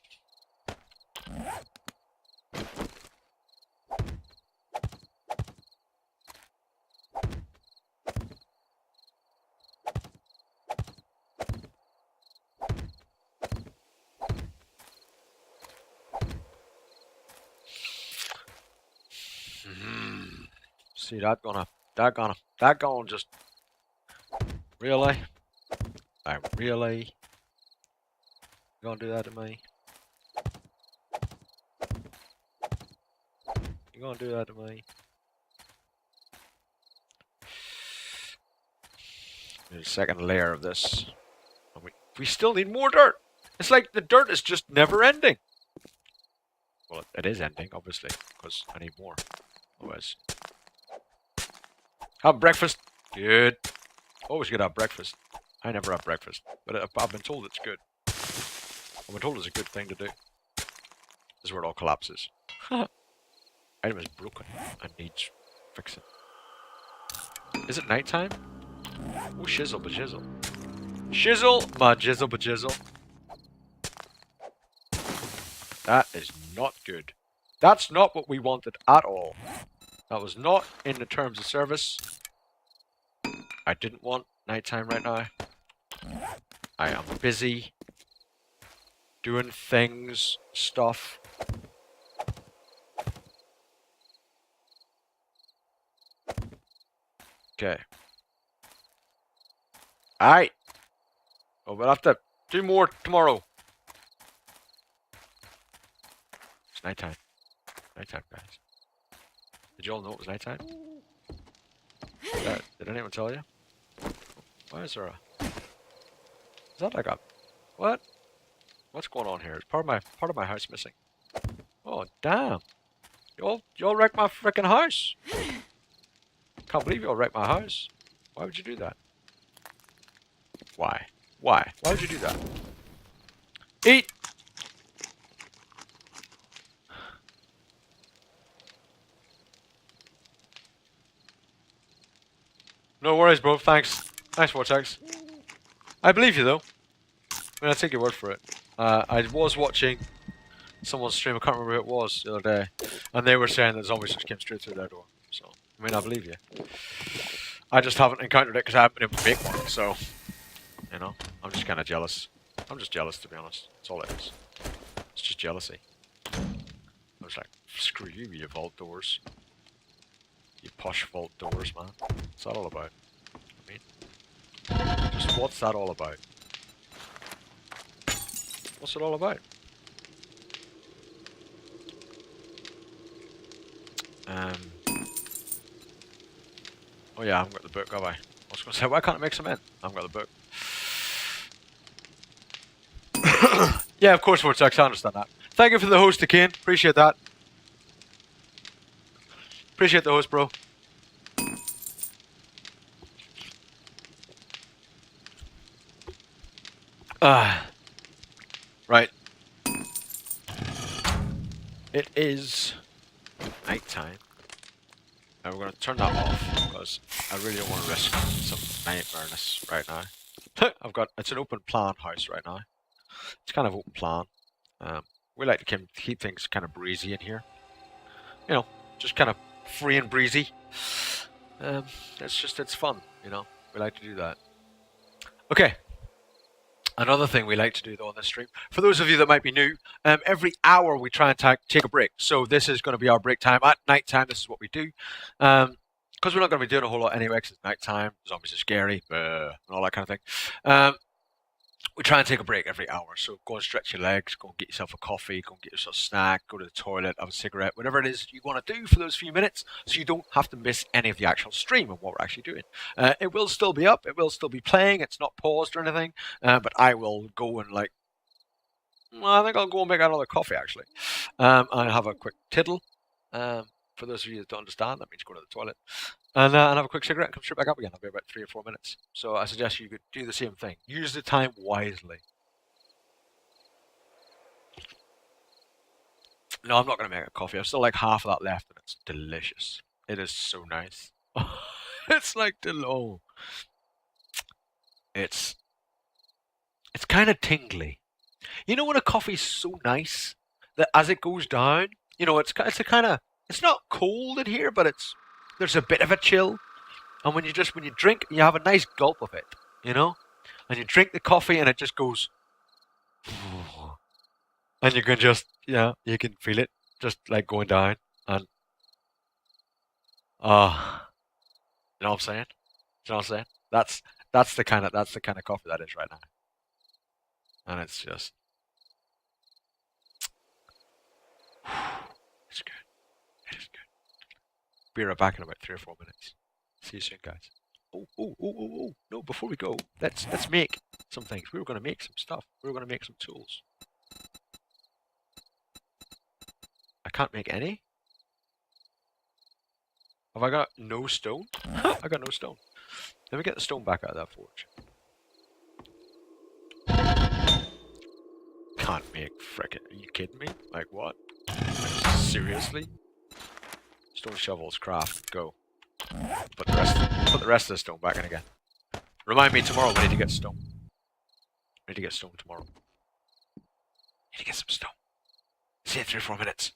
See that gonna just really? Really? You gonna do that to me? You gonna do that to me? There's a second layer of this. And we still need more dirt. It's like the dirt is just never ending. Well, it is ending, obviously, because I need more. Otherwise. Have breakfast. Good. Always good to have breakfast. I never have breakfast, but I've been told it's good. I've been told it's a good thing to do. This is where it all collapses. Item is broken and needs fixing. Is it nighttime? Oh, shizzle bajizzle. Shizzle ma jizzle bajizzle. That is not good. That's not what we wanted at all. That was not in the terms of service. I didn't want nighttime right now. I am busy doing things, stuff. Okay. Alright. Oh, we'll have to do more tomorrow. It's nighttime. Nighttime, guys. Did you all know it was nighttime? Did anyone tell you? Why is there a... Is that like a... What? What's going on here? Is part of my house missing? Oh, damn. Y'all wrecked my freaking house. Can't believe y'all wrecked my house. Why would you do that? Why? Why? Why would you do that? Eat! No worries, bro. Thanks. Thanks, Vortex. I believe you, though. I mean, I take your word for it. I was watching someone's stream, I can't remember who it was the other day, and they were saying that zombies just came straight through their door. So, I mean, I believe you. I just haven't encountered it because I haven't been able to make one, so, you know, I'm just kind of jealous. I'm just jealous, to be honest. That's all it is. It's just jealousy. I was like, screw you, you vault doors. You posh vault doors, man. What's that all about? I mean, just what's that all about? What's it all about? Oh yeah, I haven't got the book, have I? I was going to say, why can't I make some in? I haven't got the book. Yeah, of course, Vortex, I understand that. Thank you for the host, Kane. Appreciate that. Appreciate the host, bro. Right. It is night time. And we're going to turn that off because I really don't want to risk some nightmareness right now. It's an open plan house right now. It's kind of open plan. We like to keep things kind of breezy in here. You know, just kind of free and breezy. It's fun, you know. We like to do that. Okay. Another thing we like to do though on this stream, for those of you that might be new, every hour we try and take a break. So this is going to be our break time at night time. This is what we do. Because we're not going to be doing a whole lot anyway, because it's night time, zombies are scary, and all that kind of thing. We try and take a break every hour. So go and stretch your legs, go and get yourself a coffee, go and get yourself a snack, go to the toilet, have a cigarette, whatever it is you want to do for those few minutes, so you don't have to miss any of the actual stream of what we're actually doing. It will still be up, it will still be playing, it's not paused or anything, but I will go and I think I'll go and make another coffee actually. And have a quick tiddle. For those of you that don't understand, that means go to the toilet. And have a quick cigarette and come straight back up again. I'll be about 3 or 4 minutes. So I suggest you could do the same thing. Use the time wisely. No, I'm not going to make a coffee. I've still like half of that left, and it's delicious. It is so nice. It's like oh, it's kind of tingly. You know when a coffee's so nice that as it goes down, you know it's a kind of, it's not cold in here, but there's a bit of a chill. And when you drink, you have a nice gulp of it, you know, and you drink the coffee, and it just goes, and you can just, you can feel it just like going down, and you know what I'm saying? You know what I'm saying? That's the kind of coffee that is right now, and it's just, it's good. It is good. Be right back in about 3 or 4 minutes. See you soon, guys. Oh! No, before we go, let's make some things. We were going to make some stuff. We were going to make some tools. I can't make any. Have I got no stone? I got no stone. Let me get the stone back out of that forge. Can't make frickin'. Are you kidding me? Like what? Like, seriously? Stone shovels, craft, go. Put the rest of the stone back in again. Remind me tomorrow we need to get stone. We need to get stone tomorrow. Need to get some stone. See you in 3 or 4 minutes.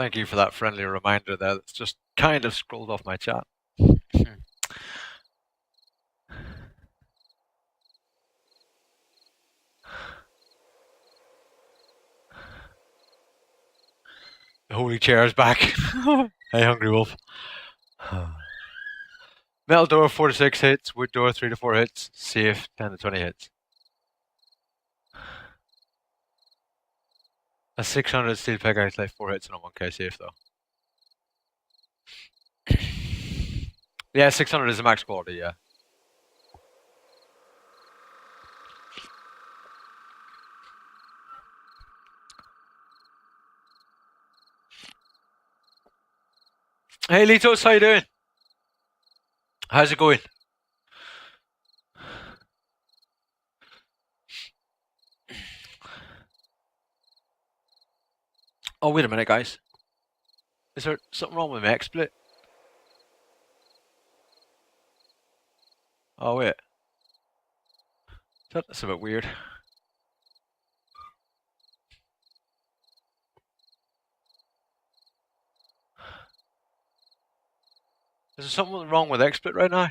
Thank you for that friendly reminder there. That's just kind of scrolled off my chat. The holy chair is back. Hey, Hungry Wolf. Metal door 4 to 6 hits, wood door 3 to 4 hits, safe 10 to 20 hits. A 600 steel pickaxe like 4 hits and a 1k safe though. Yeah, 600 is the max quality, yeah. Hey Litos, how you doing? How's it going? Oh, wait a minute, guys. Is there something wrong with my XSplit? Oh, wait. That's a bit weird. Is there something wrong with XSplit right now?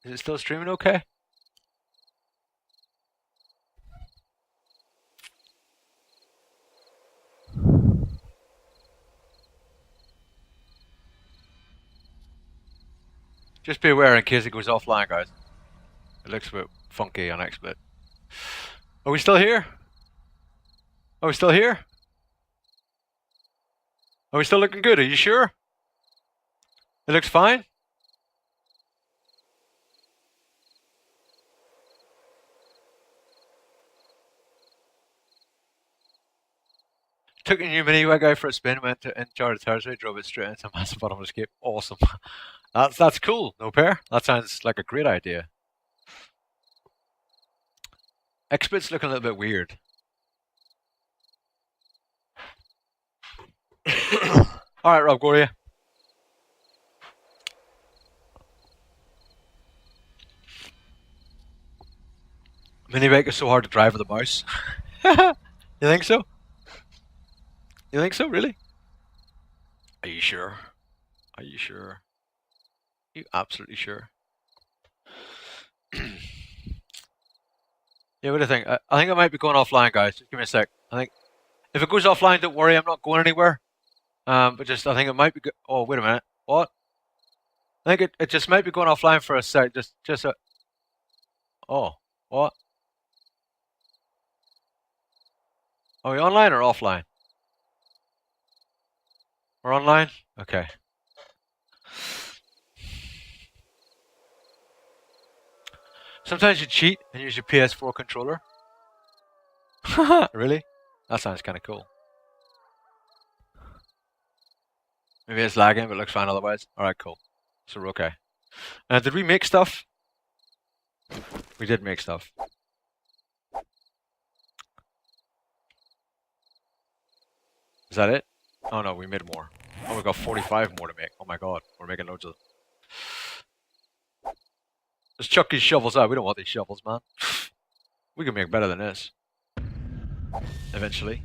Is it still streaming okay? Just be aware in case it goes offline, guys. It looks a bit funky on XSplit. Are we still here? Are we still here? Are we still looking good? Are you sure? It looks fine? Took a new mini guy for a spin, went to uncharted territory, drove it straight into a massive bottomless escape. Awesome. That's cool, no pair. That sounds like a great idea. XSplit's looking a little bit weird. Alright, Rob, go to you. Mini bike is so hard to drive with a mouse. You think so? You think so, really? Are you sure? Are you sure? Are you absolutely sure? Yeah, what do you think? I think I might be going offline, guys. Just give me a sec. I think if it goes offline, don't worry. I'm not going anywhere. But just I think it might be. Oh, wait a minute. What? I think it just might be going offline for a sec. Just a. Oh, what? Are we online or offline? We're online. Okay. Sometimes you cheat and use your PS4 controller. Really? That sounds kind of cool. Maybe it's lagging, but it looks fine otherwise. Alright, cool. So we're okay. Did we make stuff? We did make stuff. Is that it? Oh no, we made more. Oh, we got 45 more to make. Oh my god, we're making loads of them. Let's chuck these shovels out. We don't want these shovels, man. We can make better than this. Eventually.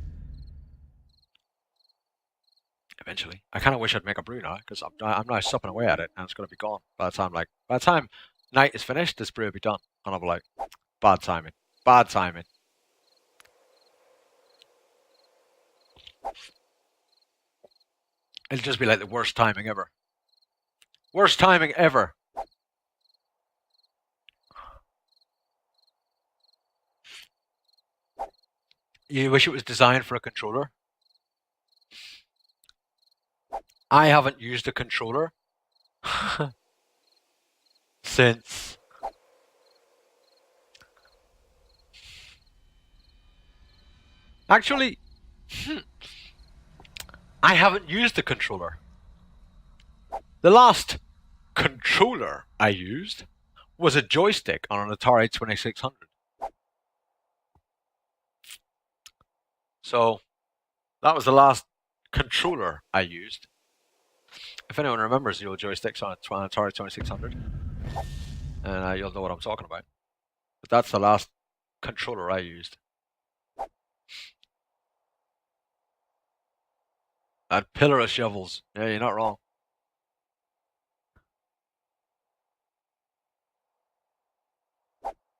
Eventually. I kind of wish I'd make a brew now, because I'm now supping away at it, and it's going to be gone by the time night is finished, this brew will be done. And I'll be like, bad timing. Bad timing. It'll just be like the worst timing ever. Worst timing ever. You wish it was designed for a controller? I haven't used a controller since actually I haven't used the controller. The last controller I used was a joystick on an Atari 2600. So that was the last controller I used. If anyone remembers the old joysticks on an Atari 2600, and you'll know what I'm talking about. But that's the last controller I used. That pillar of shovels. Yeah, you're not wrong.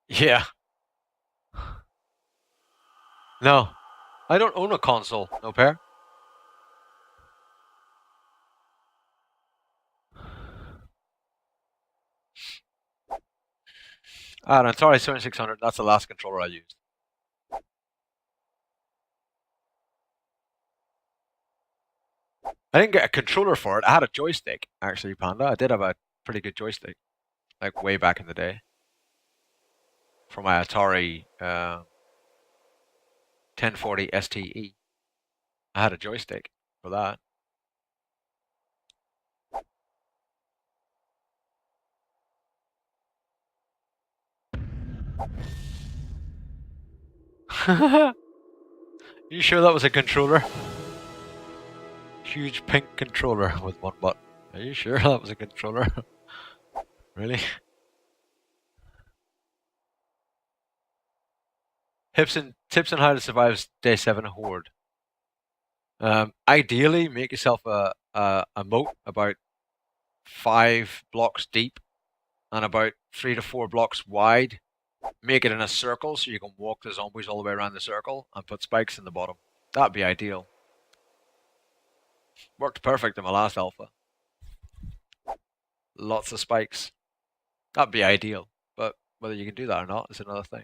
Yeah. No. I don't own a console. No pair. Ah, an Atari 7600. That's the last controller I used. I didn't get a controller for it. I had a joystick, actually, Panda. I did have a pretty good joystick, like way back in the day, for my Atari 1040 STE. I had a joystick for that. You sure that was a controller? Huge pink controller with one button. Are you sure that was a controller? Really? Tips on how to survive day 7 horde. Ideally, make yourself a moat about 5 blocks deep and about 3 to 4 blocks wide. Make it in a circle so you can walk the zombies all the way around the circle and put spikes in the bottom. That'd be ideal. Worked perfect in my last alpha. Lots of spikes. That'd be ideal. But whether you can do that or not is another thing.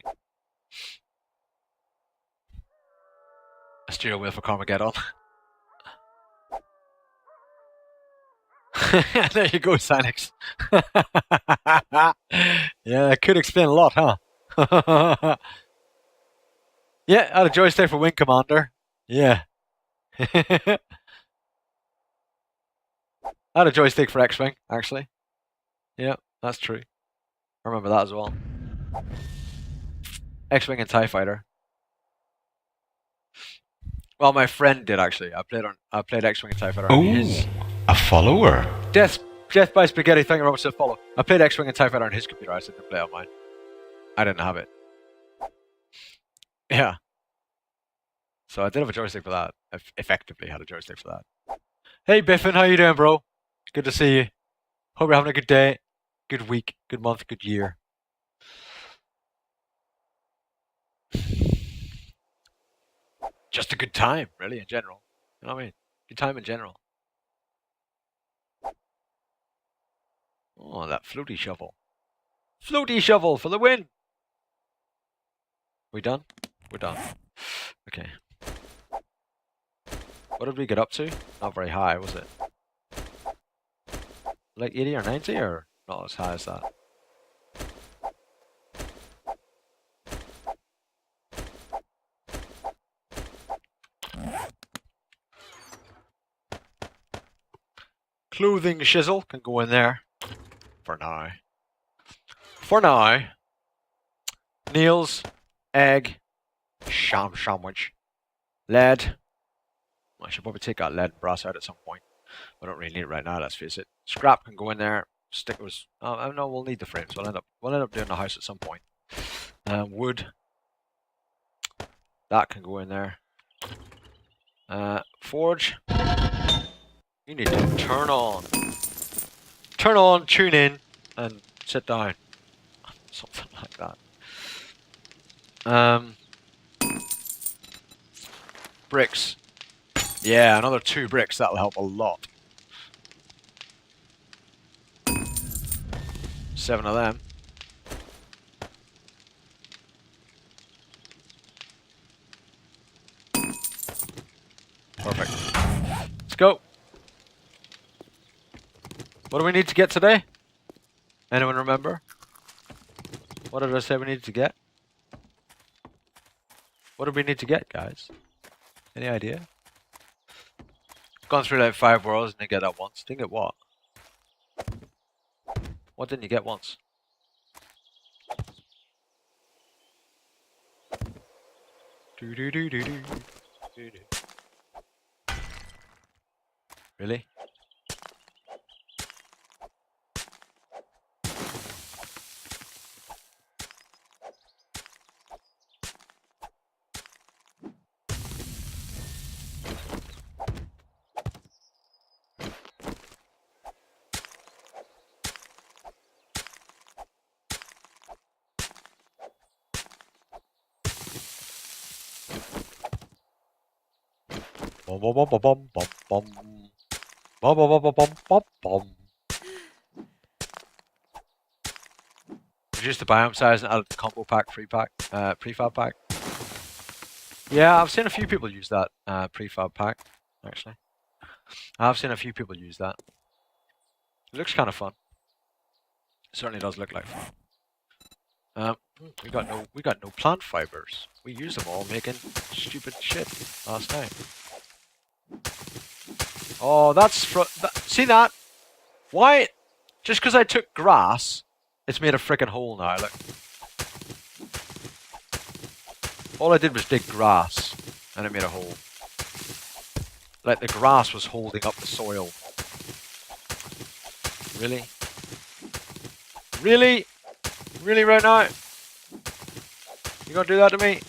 A steering wheel for Carmageddon. There you go, Sanix. Yeah, that could explain a lot, huh? Yeah, I had a joystick for Wing Commander. Yeah. I had a joystick for X-Wing, actually. Yeah, that's true. I remember that as well. X-Wing and TIE Fighter. Well, my friend did actually. I played X-Wing and TIE Fighter on Oh, his a follower. Death by Spaghetti, thank you very much for the follow. I played X-Wing and TIE Fighter on his computer, I didn't play on mine. I didn't have it. Yeah. So I did have a joystick for that. I effectively had a joystick for that. Hey Biffin, how you doing, bro? Good to see you. Hope you're having a good day, good week, good month, good year. Just a good time, really, in general. You know what I mean? Good time in general. Oh, that floaty shovel. Floaty shovel for the win! We done? We're done. Okay. What did we get up to? Not very high, was it? Like 80 or 90 or not as high as that? Clothing shizzle can go in there. For now. For now. Nails, egg, sham sandwich, lead. I should probably take that lead and brass out at some point. I don't really need it right now, let's face it. Scrap can go in there. Stickers. Oh no, we'll need the frames. We'll end up doing the house at some point. Wood. That can go in there. Forge. You need to turn on, tune in, and sit down. Something like that. Bricks. Yeah, another 2 bricks, that'll help a lot. 7 of them. Perfect. Let's go. What do we need to get today? Anyone remember? What did I say we needed to get? What did we need to get, guys? Any idea? Gone through like 5 worlds and didn't get that once. Didn't get what? What didn't you get once? Really? Bum bum bum bum bum bum bum. Bum bum bum bum bum bum bum. Reduce the biome size and add the combo pack, prefab pack. Yeah, I've seen a few people use that prefab pack, actually. I've seen a few people use that. It looks kind of fun. It certainly does look like fun. We got no plant fibers. We used them all making stupid shit last night. Oh, see that? Why? Just because I took grass, it's made a freaking hole now. Look. All I did was dig grass, and it made a hole. Like the grass was holding up the soil. Really? Really? Really right now? You gonna do that to me?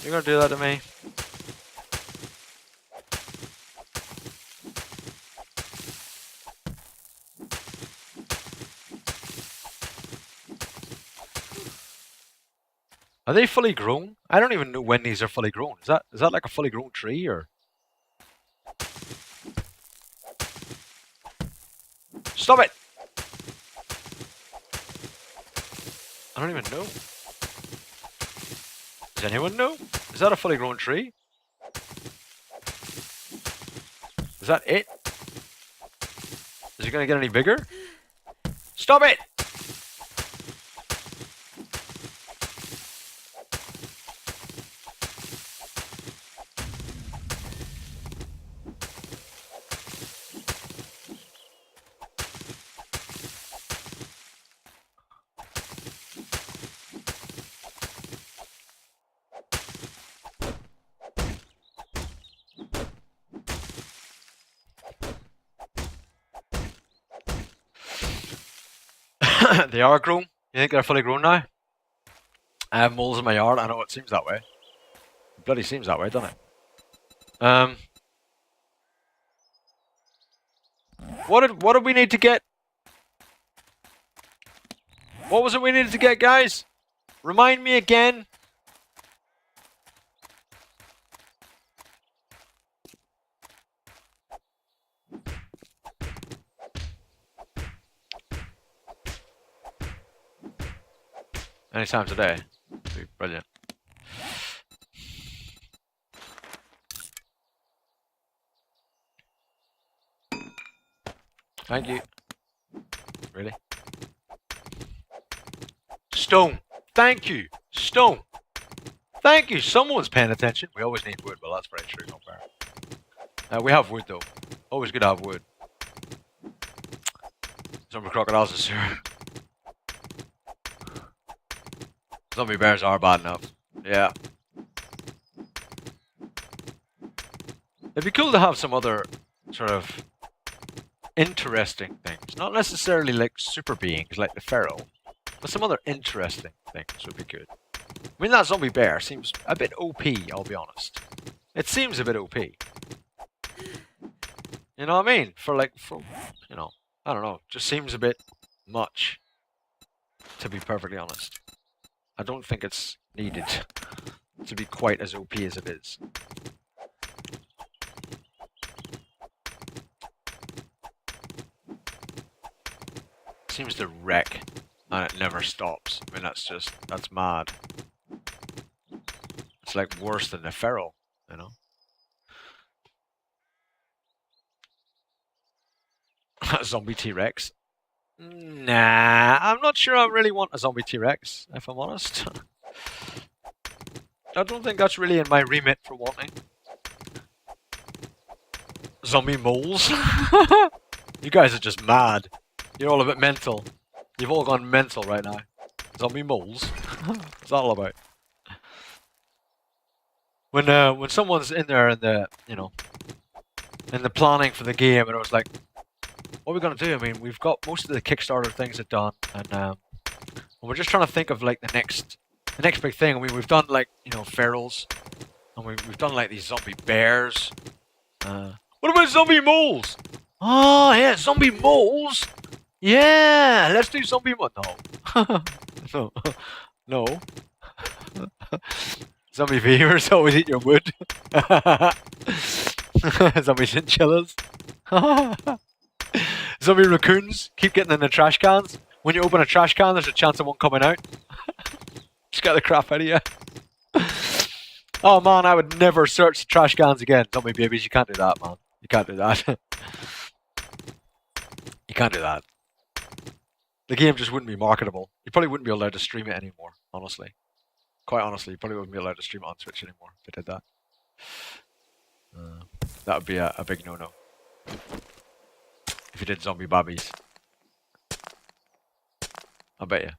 You gonna do that to me? Are they fully grown? I don't even know when these are fully grown. Is that like a fully grown tree or? Stop it! I don't even know. Does anyone know? Is that a fully grown tree? Is that it? Is it gonna get any bigger? Stop it! They are grown. You think they're fully grown now? I have moles in my yard. I know it seems that way. It bloody seems that way, doesn't it? What did we need to get? What was it we needed to get, guys? Remind me again. Anytime today. That'd be brilliant. Thank you. Really? Stone. Thank you. Stone. Thank you. Someone's paying attention. We always need wood. Well, that's very true. Not fair. We have wood, though. Always good to have wood. Zombie crocodiles is here. Zombie bears are bad enough. Yeah. It'd be cool to have some other sort of interesting things. Not necessarily like super beings like the feral, but some other interesting things would be good. I mean, that zombie bear seems a bit OP, I'll be honest. It seems a bit OP. You know what I mean? You know, I don't know. Just seems a bit much, to be perfectly honest. I don't think it's needed to be quite as OP as it is. Seems to wreck and it never stops. I mean, that's mad. It's like worse than the feral, you know? A zombie T-Rex? Nah, I'm not sure I really want a zombie T-Rex, if I'm honest. I don't think that's really in my remit for wanting. Zombie moles? You guys are just mad. You're all a bit mental. You've all gone mental right now. Zombie moles? What's that all about? When someone's in there in the, you know, in the planning for the game, and it was like, what are we gonna do? I mean, we've got most of the Kickstarter things are done, and we're just trying to think of like the next big thing. I mean, we've done like, you know, ferals, and we've done like these zombie bears. What about zombie moles? Oh yeah, zombie moles. Yeah, let's do zombie moles. No, no, no. Zombie beavers always eat your wood. Zombie chinchillas. Zombie raccoons keep getting in the trash cans. When you open a trash can, there's a chance of one coming out. Scare the crap out of you. Oh man, I would never search trash cans again. Zombie babies, you can't do that, man. You can't do that. You can't do that. The game just wouldn't be marketable. You probably wouldn't be allowed to stream it anymore, honestly. Quite honestly, you probably wouldn't be allowed to stream it on Twitch anymore if they did that. That would be a big no-no. If you did zombie babbies. I bet you.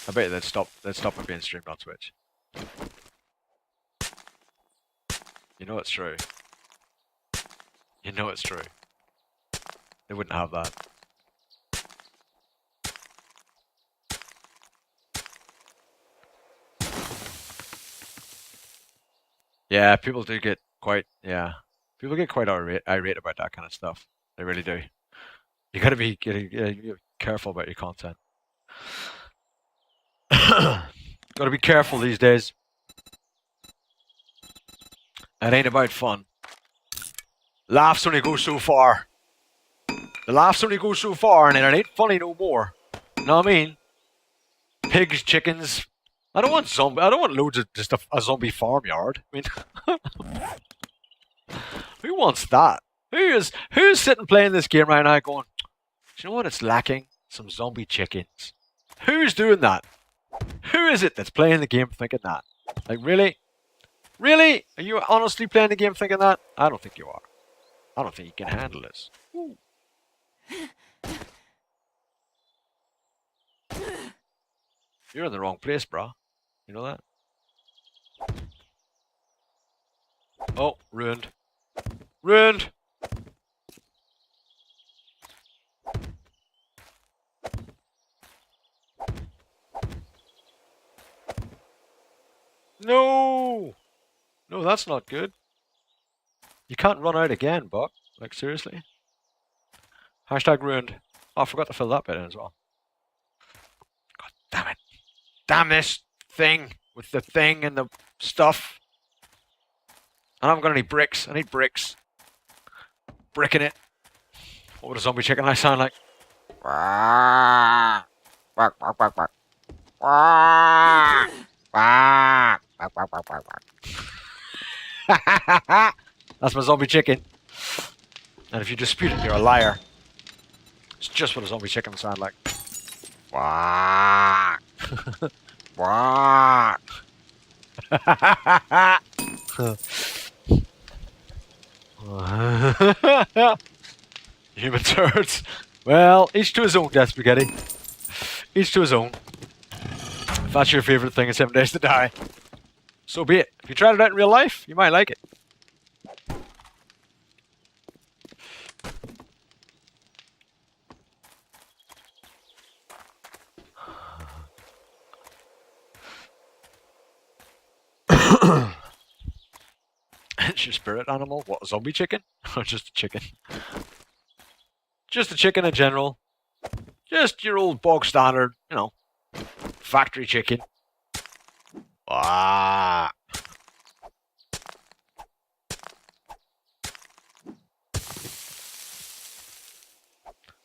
I bet you they'd stop it being streamed on Twitch. You know it's true. You know it's true. They wouldn't have that. Yeah, people do get quite, yeah. People get quite irate about that kind of stuff. They really do. You gotta be careful about your content. Gotta be careful these days. It ain't about fun. Laughs only go so far. The laughs only go so far, and it ain't funny no more. You know what I mean? Pigs, chickens. I don't want loads of just a zombie farmyard. I mean, who wants that? Who's sitting playing this game right now going, do you know what it's lacking? Some zombie chickens. Who's doing that? Who is it that's playing the game thinking that? Like, really? Really? Are you honestly playing the game thinking that? I don't think you are. I don't think you can handle this. Ooh. You're in the wrong place, brah. You know that? Oh, ruined. Ruined! No! No, that's not good. You can't run out again, Buck. Like, seriously? Hashtag ruined. Oh, I forgot to fill that bit in as well. God damn it. Damn this thing with the thing and the stuff. I haven't got any bricks. I need bricks. Bricking it. What would a zombie chicken I sound like? That's my zombie chicken. And if you dispute it, you're a liar. It's just what a zombie chicken sound like. Human turds. Well, each to his own, Death Spaghetti. Each to his own. If that's your favourite thing in 7 Days to Die, so be it. If you tried it out in real life, you might like it. It's your spirit animal? What, a zombie chicken? Or just a chicken? Just a chicken in general. Just your old bog standard, you know, factory chicken. Ah.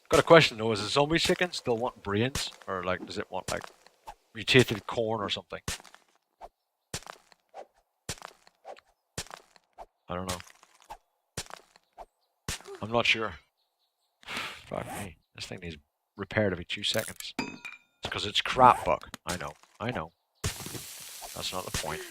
Got a question though, is a zombie chicken still want brains? Or like, does it want like mutated corn or something? I don't know. I'm not sure. Fuck me. This thing needs repaired every 2 seconds. It's because it's crap, Buck. I know. I know. That's not the point.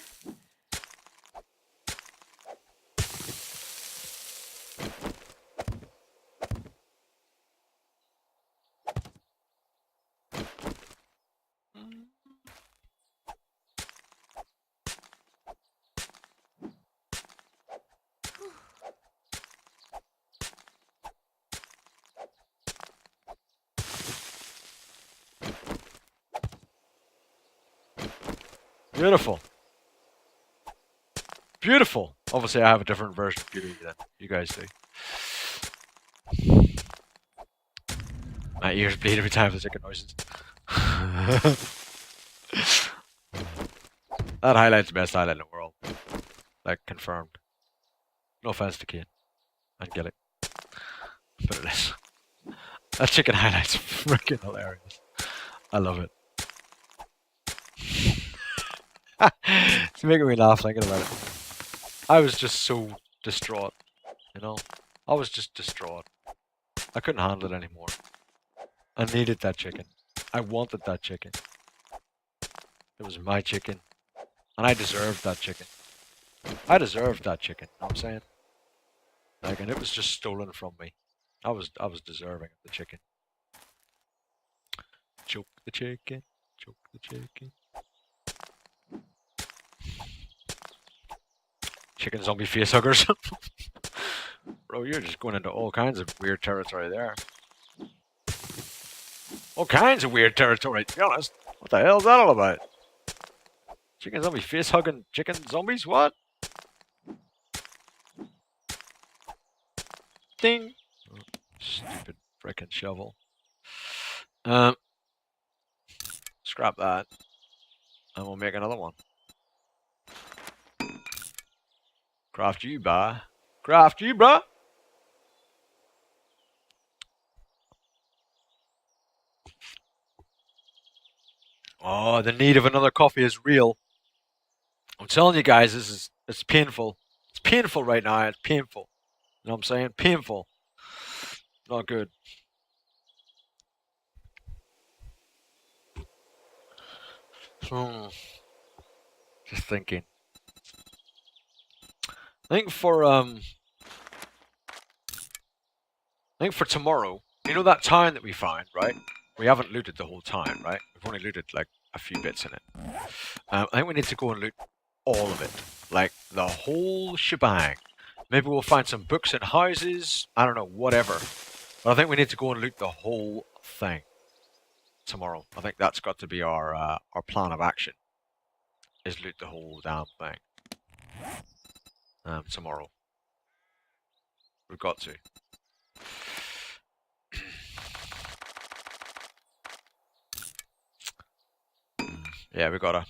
Beautiful. Beautiful. Obviously, I have a different version of beauty than you guys do. My ears bleed every time I make noises. That highlight's the best highlight in the world. Like, confirmed. No offense to Kane. And Gilly. But it is. That chicken highlight's freaking hilarious. I love it. It's making me laugh thinking about it. I was just so distraught, you know? I was just distraught. I couldn't handle it anymore. I needed that chicken. I wanted that chicken. It was my chicken. And I deserved that chicken. I deserved that chicken, you know what I'm saying? Like, and it was just stolen from me. I was deserving of the chicken. Choke the chicken. Choke the chicken. Chicken zombie face huggers. Bro, you're just going into all kinds of weird territory there. All kinds of weird territory, to be honest. What the hell is that all about? Chicken zombie face hugging chicken zombies? What? Ding! Oh, stupid frickin' shovel. Scrap that. And we'll make another one. Craft you, bruh. Craft you, bruh. Oh, the need of another coffee is real. I'm telling you guys, it's painful. It's painful right now. It's painful. You know what I'm saying? Painful. Not good. Just thinking. I think for tomorrow, you know that town that we found, right? We haven't looted the whole town, right? We've only looted like a few bits in it. I think we need to go and loot all of it, like the whole shebang. Maybe we'll find some books and houses. I don't know, whatever. But I think we need to go and loot the whole thing tomorrow. I think that's got to be our plan of action. Is loot the whole damn thing. Tomorrow. We've got to. Yeah, we gotta.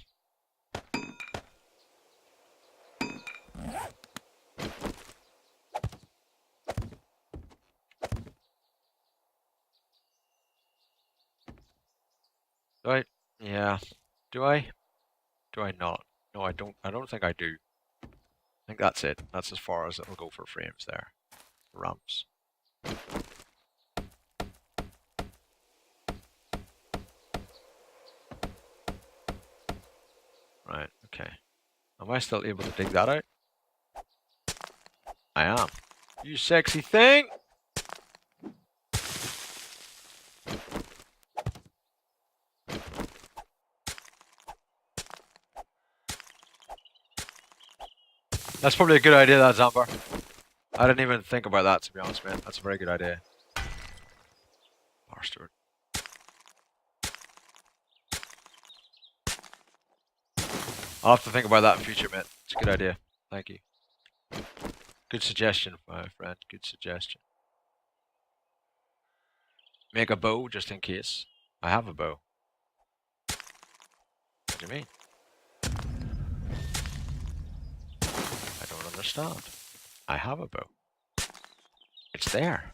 Do I? Yeah. Do I? Do I not? No, I don't. I don't think I do. I think that's it. That's as far as it'll go for frames there. Ramps. Right, okay. Am I still able to dig that out? I am. You sexy thing! That's probably a good idea, that Zambar. I didn't even think about that, to be honest, man. That's a very good idea. Power steward. I'll have to think about that in future, mate. It's a good idea. Thank you. Good suggestion, my friend. Good suggestion. Make a bow, just in case. I have a bow. What do you mean? I don't understand. I have a bow. It's there.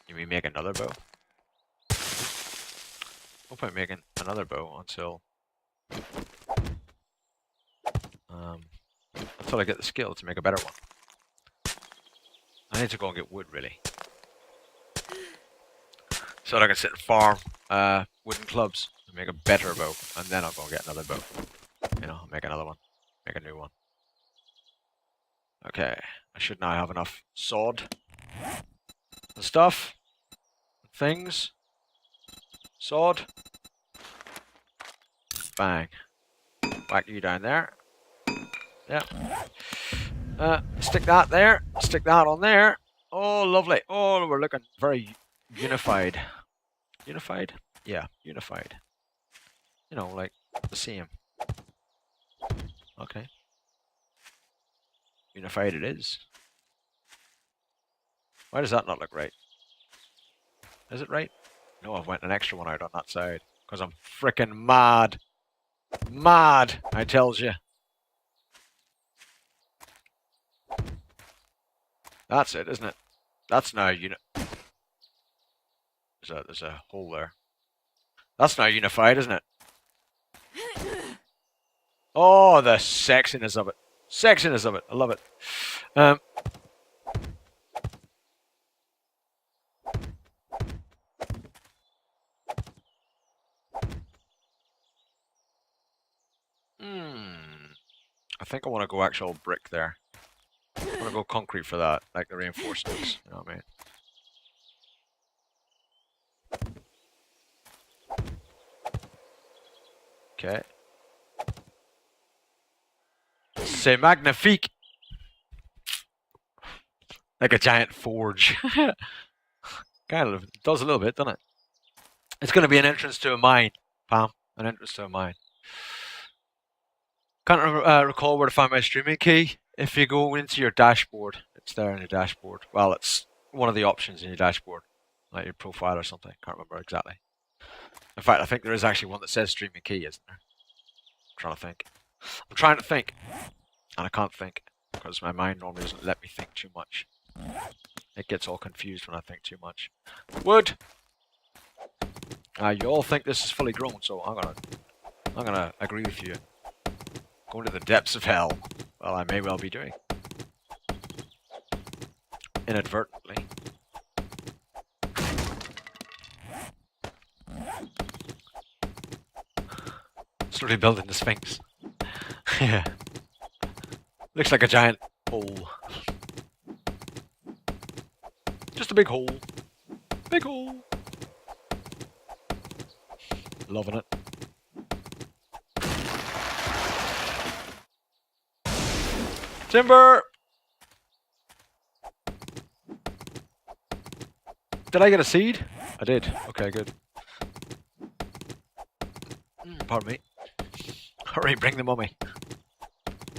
You mean make another bow? No point making another bow until I get the skill to make a better one. I need to go and get wood, really. So that I can sit and farm wooden clubs and make a better bow, and then I'll go and get another bow. You know, make another one. Make a new one. Okay, I should now have enough sword and stuff. Things. Sword. Bang. Whack you down there. Yeah. Stick that there. Stick that on there. Oh, lovely. Oh, we're looking very unified. Unified? Yeah, unified. You know, like the same. Okay. Unified it is. Why does that not look right? Is it right? No, I've went an extra one out on that side. Because I'm frickin' mad. Mad, I tells you. That's it, isn't it? That's now there's a hole there. That's now unified, isn't it? Oh, the sexiness of it. Sexiness of it. I love it. I think I want to go actual brick there. I want to go concrete for that, like the reinforcements. You know what I mean? Okay. C'est magnifique! Like a giant forge. Kind of. It does a little bit, doesn't it? It's going to be an entrance to a mine, Pam. An entrance to a mine. Can't recall where to find my streaming key. If you go into your dashboard, it's there in your dashboard. Well, it's one of the options in your dashboard, like your profile or something. Can't remember exactly. In fact, I think there is actually one that says streaming key, isn't there? I'm trying to think. I'm trying to think, and I can't think because my mind normally doesn't let me think too much. It gets all confused when I think too much. Wood. You all think this is fully grown, so I'm gonna agree with you. Going to the depths of hell. Well, I may well be doing. Inadvertently. Slowly building the Sphinx. Yeah. Looks like a giant hole. Just a big hole. Big hole. Loving it. Timber! Did I get a seed? I did. Okay, good. Pardon me. Hurry, bring the mummy.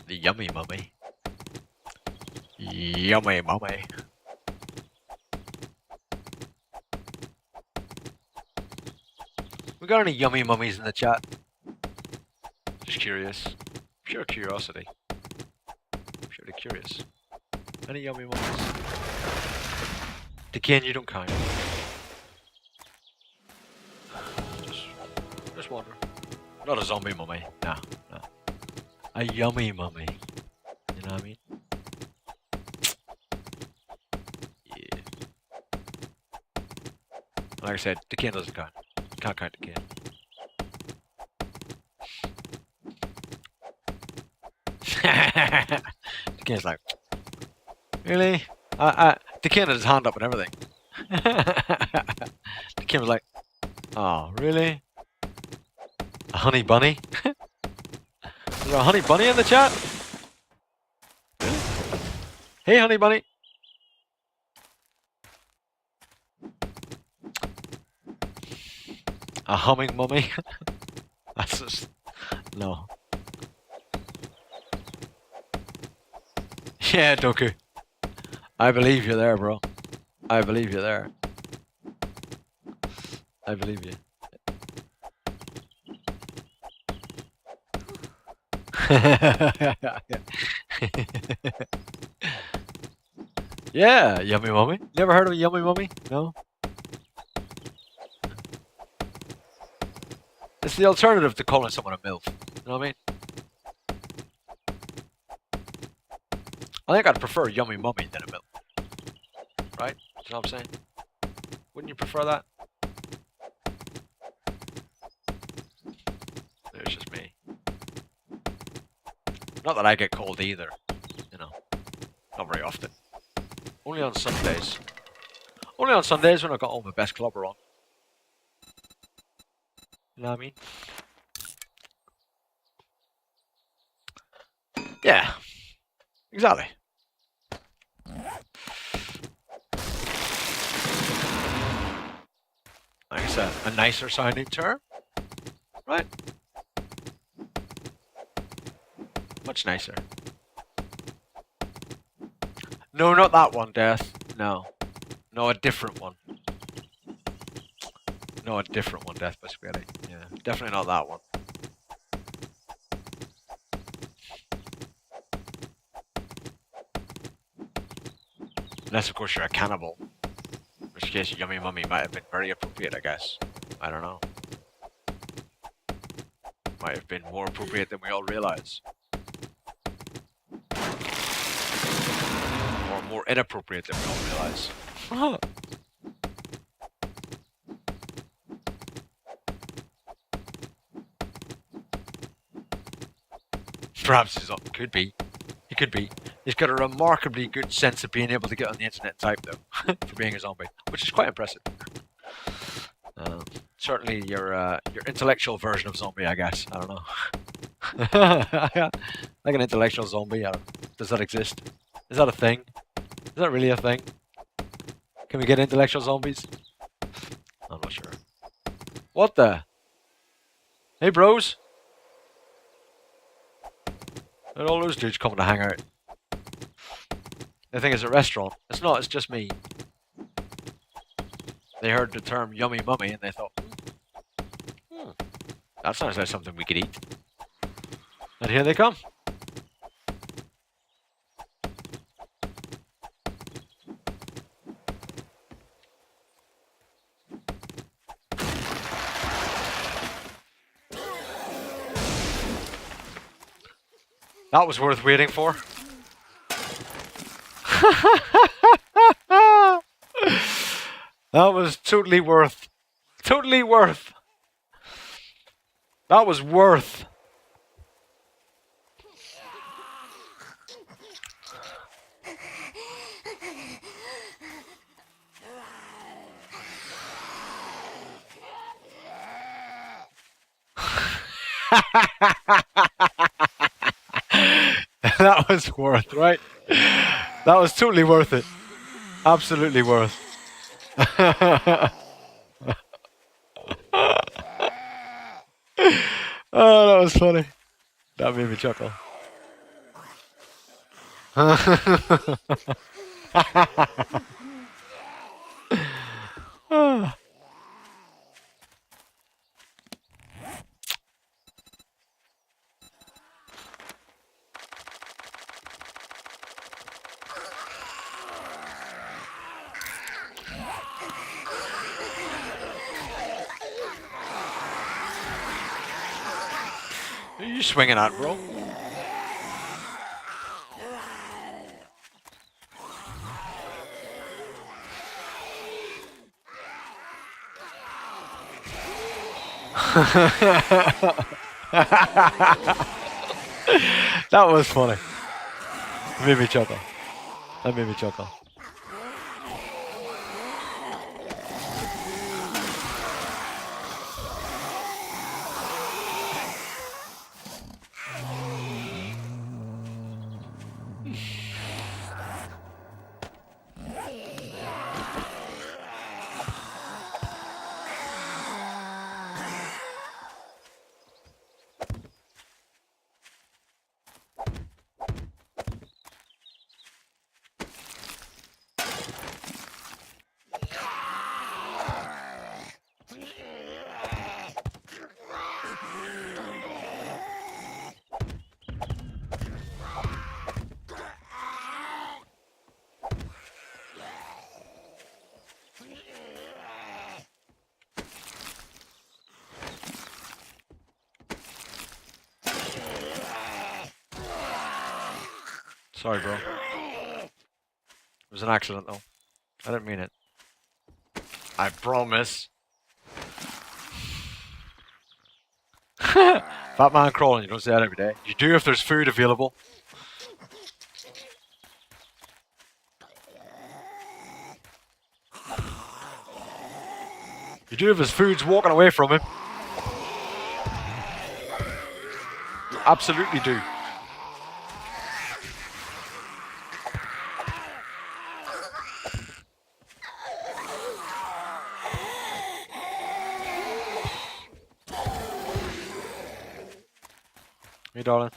The yummy mummy. Yummy mummy. We got any yummy mummies in the chat? Just curious. Pure curiosity. Purely curious. Any yummy mummies? Again, you don't count. Just wonder. Not a zombie mummy. No, no. A yummy mummy. You know what I mean? Yeah. Like I said, the can doesn't count. Can't count the can. The can's like, really? The can had his hand up and everything. The can was like, oh, really? A honey bunny? Is there a honey bunny in the chat? Hey, honey bunny. A humming mummy? That's just... no. Yeah, Doku. I believe you there, bro. I believe you there. I believe you. Yeah, yummy mummy. Never heard of a yummy mummy? No? It's the alternative to calling someone a MILF. You know what I mean? I think I'd prefer yummy mummy than a MILF. Right? You know what I'm saying? Wouldn't you prefer that? It's just me. Not that I get called either. You know. Not very often. Only on Sundays. Only on Sundays when I've got all my best clubber on. You know what I mean? Yeah. Exactly. Like I said, a nicer sounding term. Right? Much nicer. No, not that one, Death. No. No, a different one. No, a different one, Death by Spaghetti. Yeah, definitely not that one. Unless, of course, you're a cannibal. In which case, Yummy Mummy might have been very appropriate, I guess. I don't know. Might have been more appropriate than we all realize. Or more inappropriate than we all realize. Perhaps could be. He could be. He's got a remarkably good sense of being able to get on the internet and type, though, for being a zombie, which is quite impressive. Certainly your intellectual version of zombie, I guess. I don't know. Like an intellectual zombie. Does that exist? Is that a thing? Is that really a thing? Can we get intellectual zombies? I'm not sure. What the? Hey, bros. Look at all those dudes coming to hang out. They think it's a restaurant. It's not, it's just me. They heard the term Yummy Mummy and they thought, that sounds like something we could eat. And here they come. That was worth waiting for. That was totally worth. Totally worth. That was worth. That was worth, right? That was totally worth it. Absolutely worth. Oh, that was funny. That made me chuckle. Who are you swinging at, bro? That was funny. That made me chuckle. That made me chuckle. Sorry, bro. It was an accident, though. I didn't mean it. I promise. Fat man crawling, you don't say that every day. You do if there's food available. You do if his food's walking away from him. You absolutely do. Hey, darling.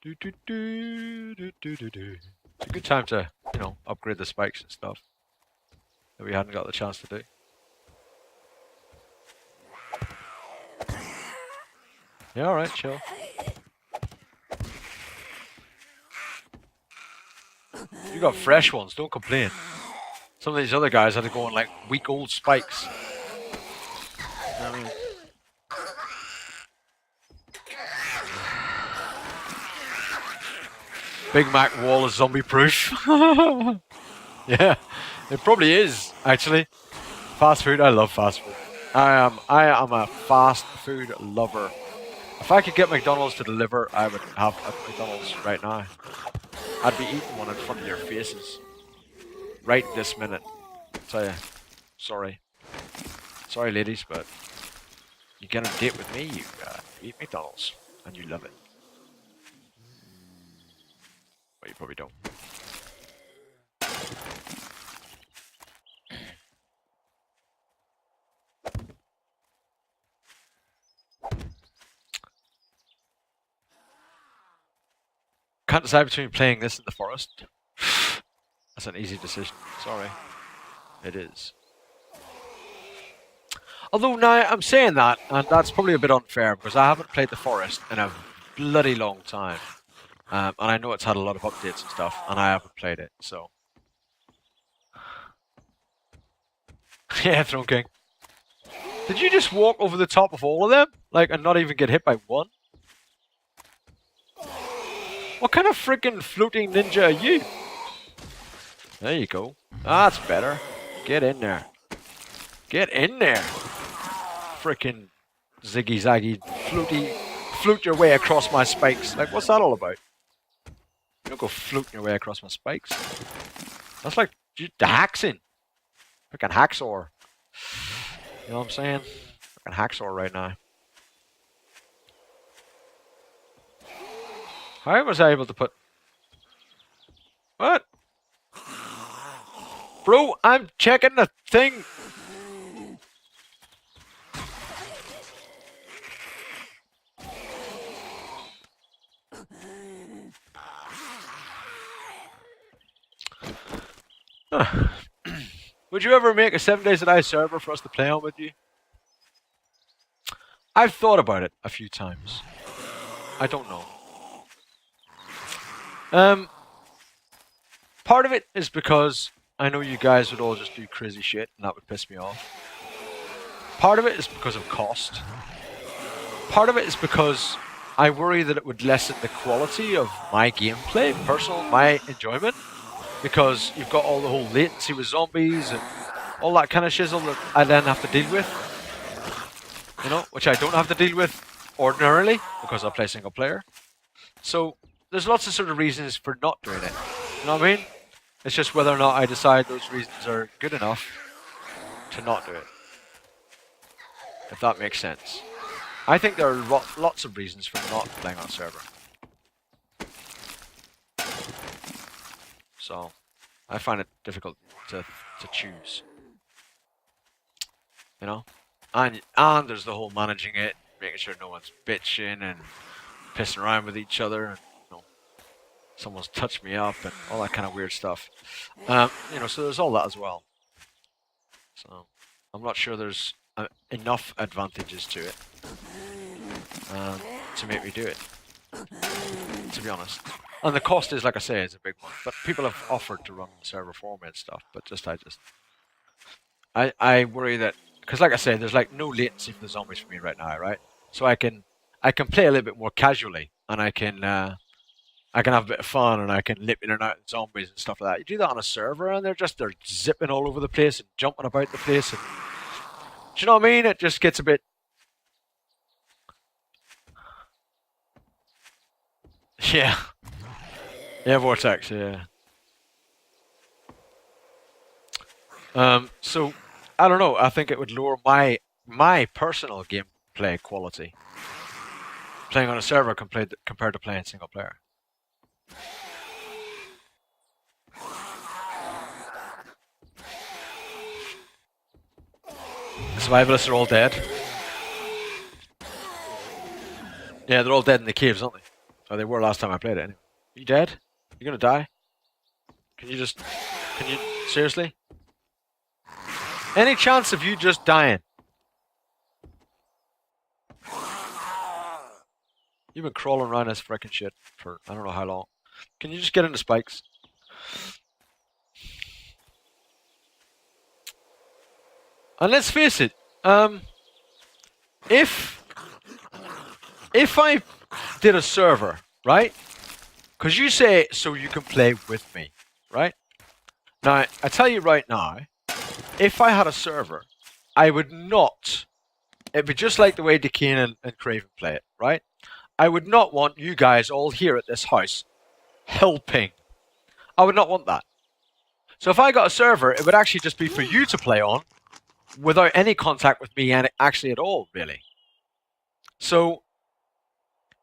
Do, do, do, do, do, do, do. It's a good time to, you know, upgrade the spikes and stuff that we hadn't got the chance to do. Yeah, alright, chill. You got fresh ones, don't complain. Some of these other guys had to go on like week-old spikes. You know what I mean? Big Mac wall is zombie proof. Yeah, it probably is, actually. Fast food, I love fast food. I am a fast food lover. If I could get McDonald's to deliver, I would have a McDonald's right now. I'd be eating one in front of your faces. Right this minute. Tell you, sorry. Sorry ladies, but you get on a date with me, you eat McDonald's. And you love it. Well, you probably don't. Can't decide between playing this in the forest. That's an easy decision. Sorry. It is. Although now I'm saying that, and that's probably a bit unfair because I haven't played the forest in a bloody long time. And I know it's had a lot of updates and stuff, and I haven't played it, so. Yeah, Throne King. Did you just walk over the top of all of them? Like, and not even get hit by one? What kind of freaking floating ninja are you? There you go. That's better. Get in there. Get in there. Freaking ziggy zaggy floaty. Float your way across my spikes. Like, what's that all about? You don't go floating your way across my spikes. That's like the haxing. Freaking hacksaw. You know what I'm saying? Freaking hacksaw right now. How was I able to put... What? Bro, I'm checking the thing. Would you ever make a 7 Days to Die server for us to play on with you? I've thought about it a few times. I don't know. Part of it is because I know you guys would all just do crazy shit and that would piss me off. Part of it is because of cost. Part of it is because I worry that it would lessen the quality of my gameplay, my enjoyment. Because you've got all the whole latency with zombies and all that kind of shizzle that I then have to deal with. You know, which I don't have to deal with ordinarily because I play single player. So there's lots of sort of reasons for not doing it. You know what I mean? It's just whether or not I decide those reasons are good enough to not do it. If that makes sense. I think there are lots of reasons for not playing on a server. So I find it difficult to choose. You know? And there's the whole managing it, making sure no one's bitching and pissing around with each other, and you know, someone's touched me up and all that kind of weird stuff. You know, so there's all that as well. So I'm not sure there's enough advantages to it to make me do it, to be honest. And the cost is, like I say, is a big one. But people have offered to run the server for me and stuff, but I worry that, because like I say, there's like no latency for the zombies for me right now, right? So I can play a little bit more casually, and I can have a bit of fun, and I can nip in and out of zombies and stuff like that. You do that on a server, and they're zipping all over the place and jumping about the place, and do you know what I mean? It just gets a bit. Yeah. Yeah, Vortex, yeah. So I don't know. I think it would lower my personal gameplay quality playing on a server compared to playing single player. The survivalists are all dead. Yeah, they're all dead in the caves, aren't they? Oh, they were last time I played it anyway. You dead? You gonna die? Can you seriously? Any chance of you just dying? You've been crawling around this frickin' shit for I don't know how long. Can you just get into spikes? And let's face it, if I did a server, right? Because you say so you can play with me, right? Now, I tell you right now, if I had a server, I would not. It'd be just like the way Decane and Craven play it, right? I would not want you guys all here at this house helping. I would not want that. So if I got a server, it would actually just be for you to play on without any contact with me and actually at all, really. So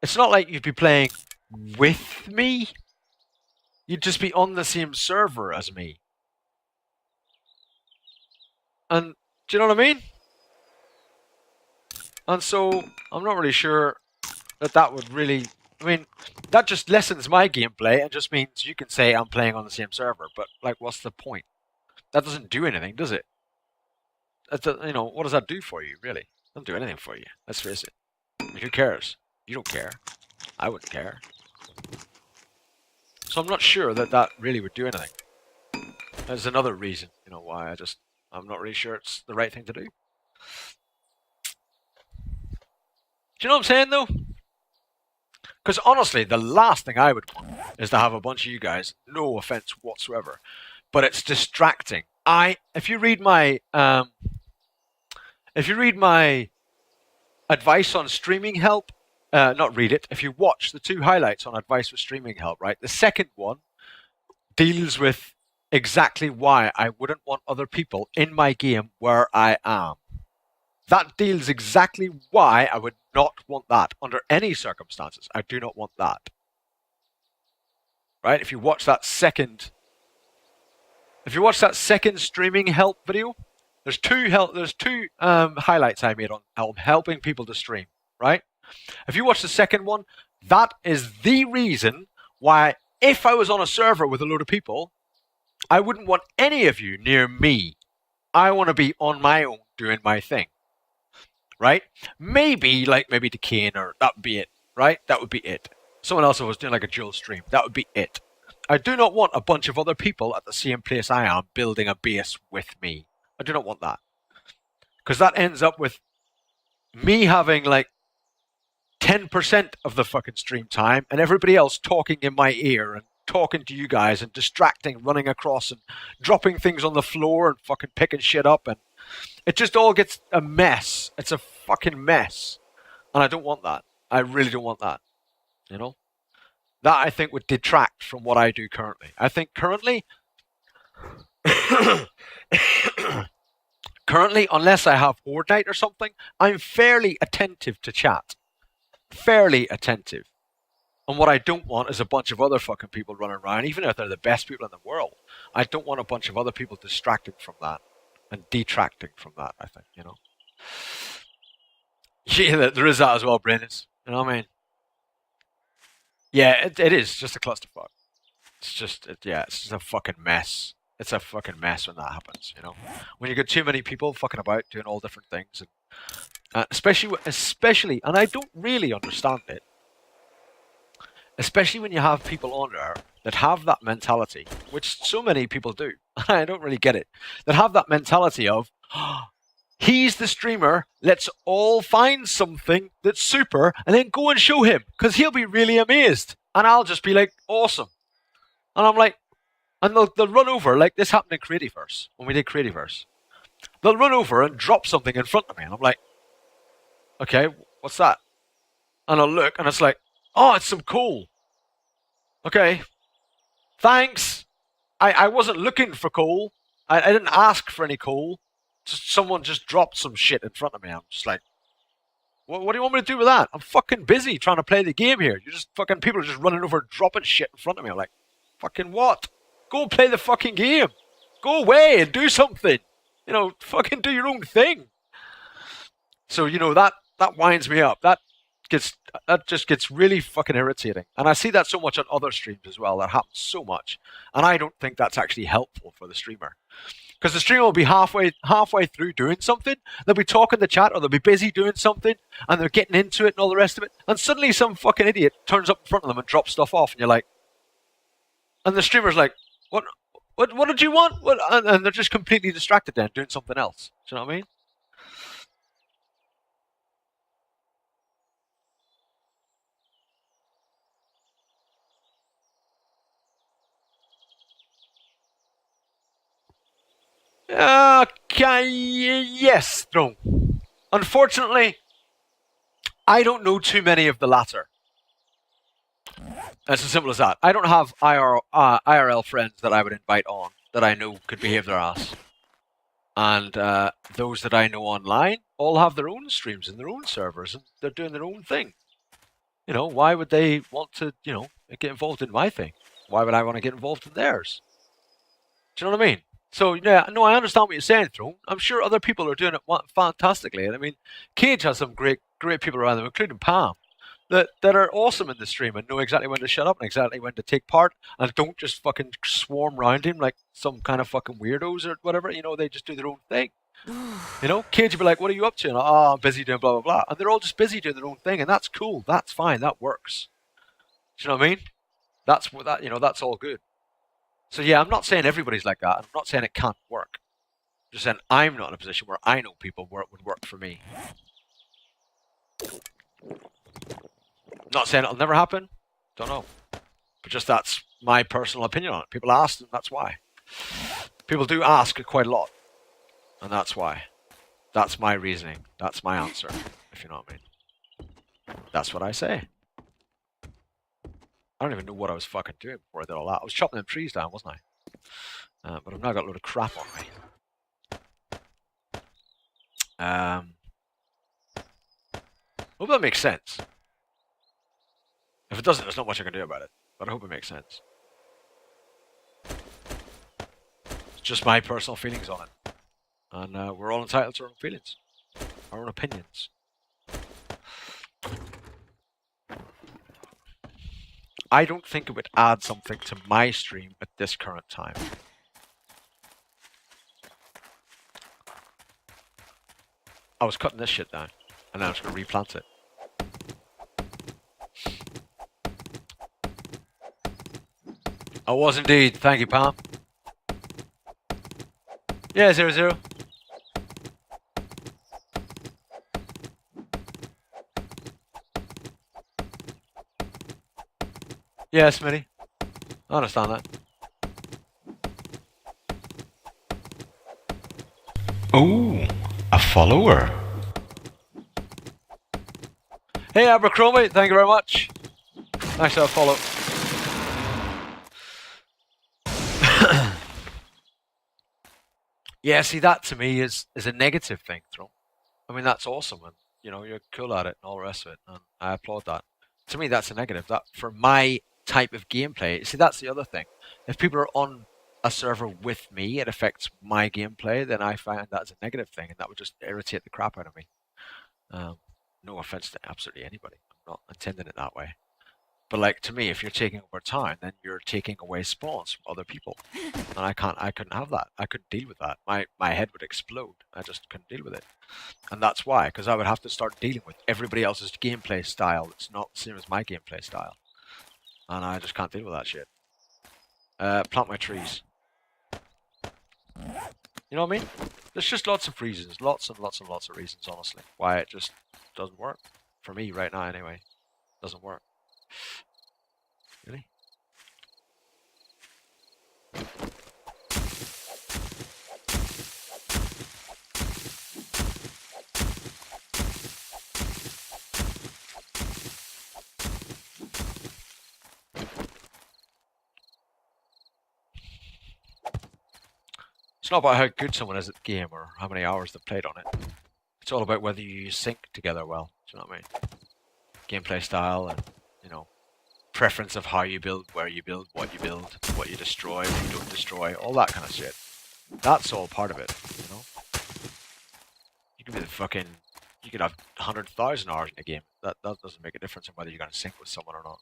it's not like you'd be playing with me. You'd just be on the same server as me. And do you know what I mean? And so I'm not really sure that would really... I mean, that just lessens my gameplay and just means you can say I'm playing on the same server. But, like, what's the point? That doesn't do anything, does it? You know, what does that do for you, really? It doesn't do anything for you. Let's face it. I mean, who cares? You don't care. I wouldn't care. So I'm not sure that really would do anything. There's another reason, you know, why I'm not really sure it's the right thing to do. Do you know what I'm saying, though? Because honestly, the last thing I would want is to have a bunch of you guys, no offense whatsoever, but it's distracting. If you read my advice on streaming help, not read it, if you watch the 2 highlights on advice for streaming help, right? The second one deals with exactly why I wouldn't want other people in my game where I am. That deals exactly why I would not want that under any circumstances. I do not want that. Right? If you watch that second streaming help video, there's two highlights I made on helping people to stream. Right? If you watch the second one, that is the reason why, if I was on a server with a load of people, I wouldn't want any of you near me. I want to be on my own doing my thing. Right? Maybe Decane, or that would be it. Right? That would be it. Someone else was doing like a dual stream. That would be it. I do not want a bunch of other people at the same place I am building a base with me. I do not want that. Because that ends up with me having like 10% of the fucking stream time and everybody else talking in my ear and talking to you guys and distracting, running across and dropping things on the floor and fucking picking shit up, and it just all gets a mess. It's a fucking mess. And I don't want that. I really don't want that. You know? That, I think, would detract from what I do currently. I think currently, unless I have Horde Night or something, I'm fairly attentive to chat. Fairly attentive. And what I don't want is a bunch of other fucking people running around, even if they're the best people in the world. I don't want a bunch of other people distracted from that and detracting from that, I think, you know. Yeah, there is that as well, Brandon. You know what I mean? Yeah, it is just a clusterfuck. It's just a fucking mess. It's a fucking mess when that happens, you know. When you get too many people fucking about doing all different things, and especially, and I don't really understand it, especially when you have people on there that have that mentality, which so many people do. I don't really get it. That have that mentality of, he's the streamer, let's all find something that's super and then go and show him, because he'll be really amazed. And I'll just be like, awesome. And I'm like, and they'll run over, like this happened in Creativerse, when we did Creativerse. They'll run over and drop something in front of me, and I'm like, okay, what's that? And I'll look, and it's like, oh, it's some coal. Okay, thanks. I wasn't looking for coal. I didn't ask for any coal. Just someone just dropped some shit in front of me. I'm just like, what do you want me to do with that? I'm fucking busy trying to play the game here. You're just fucking, people are just running over and dropping shit in front of me. I'm like, fucking what? Go play the fucking game. Go away and do something. You know, fucking do your own thing. So, you know, that winds me up. That gets that just gets really fucking irritating. And I see that so much on other streams as well. That happens so much, and I don't think that's actually helpful for the streamer. Because the streamer will be halfway through doing something, they'll be talking in the chat, or they'll be busy doing something, and they're getting into it and all the rest of it, and suddenly some fucking idiot turns up in front of them and drops stuff off, and you're like, and the streamer's like, what did you want? What? And they're just completely distracted then, doing something else. Do you know what I mean? Yes, Throne. Unfortunately, I don't know too many of the latter. It's as simple as that. I don't have IRL friends that I would invite on that I know could behave their ass. And those that I know online all have their own streams and their own servers, and they're doing their own thing. You know, why would they want to, get involved in my thing? Why would I want to get involved in theirs? Do you know what I mean? So, yeah, no, I understand what you're saying, Throne. I'm sure other people are doing it fantastically. And I mean, Cage has some great people around them, including Pam, that are awesome in the stream and know exactly when to shut up and exactly when to take part and don't just fucking swarm around him like some kind of fucking weirdos or whatever. They just do their own thing. Cage would be like, what are you up to? And I'm busy doing blah, blah, blah. And they're all just busy doing their own thing. And that's cool. That's fine. That works. Do you know what I mean? That's what that's all good. So yeah, I'm not saying everybody's like that. I'm not saying it can't work. I'm just saying I'm not in a position where I know people where it would work for me. Not saying it'll never happen. Don't know. But just that's my personal opinion on it. People ask, and that's why. People do ask quite a lot. And that's why. That's my reasoning. That's my answer, if you know what I mean. That's what I say. I don't even know what I was fucking doing before I did all that. I was chopping them trees down, wasn't I? But I've now got a load of crap on me. Hope that makes sense. If it doesn't, there's not much I can do about it. But I hope it makes sense. It's just my personal feelings on it. And we're all entitled to our own feelings. Our own opinions. I don't think it would add something to my stream at this current time. I was cutting this shit down, and now I'm just going to replant it. I was indeed. Thank you, Pam. Yeah, 0-0. Yeah, Smitty. I understand that. Oh, a follower. Hey, Abercrombie. Thank you very much. Thanks for that follow. Yeah, see, that to me is a negative thing, Throne. I mean, that's awesome, and you're cool at it and all the rest of it, and I applaud that. To me, that's a negative. That for my type of gameplay, see, that's the other thing. If people are on a server with me, it affects my gameplay, then I find that's a negative thing, and that would just irritate the crap out of me. No offense to absolutely anybody. I'm not intending it that way. But like to me, if you're taking over town, then you're taking away spawns from other people, and I couldn't have that. I couldn't deal with that. My head would explode. I just couldn't deal with it, and that's why, because I would have to start dealing with everybody else's gameplay style. It's not the same as my gameplay style, and I just can't deal with that shit. Plant my trees. You know what I mean? There's just lots of reasons, lots and lots and lots of reasons, honestly, why it just doesn't work for me right now. Anyway, doesn't work. Really? It's not about how good someone is at the game or how many hours they've played on it. It's all about whether you sync together well. Do you know what I mean? Gameplay style and, preference of how you build, where you build, what you destroy, what you don't destroy, all that kind of shit. That's all part of it, You can be the fucking You could have 100,000 hours in a game. That doesn't make a difference in whether you're going to sync with someone or not.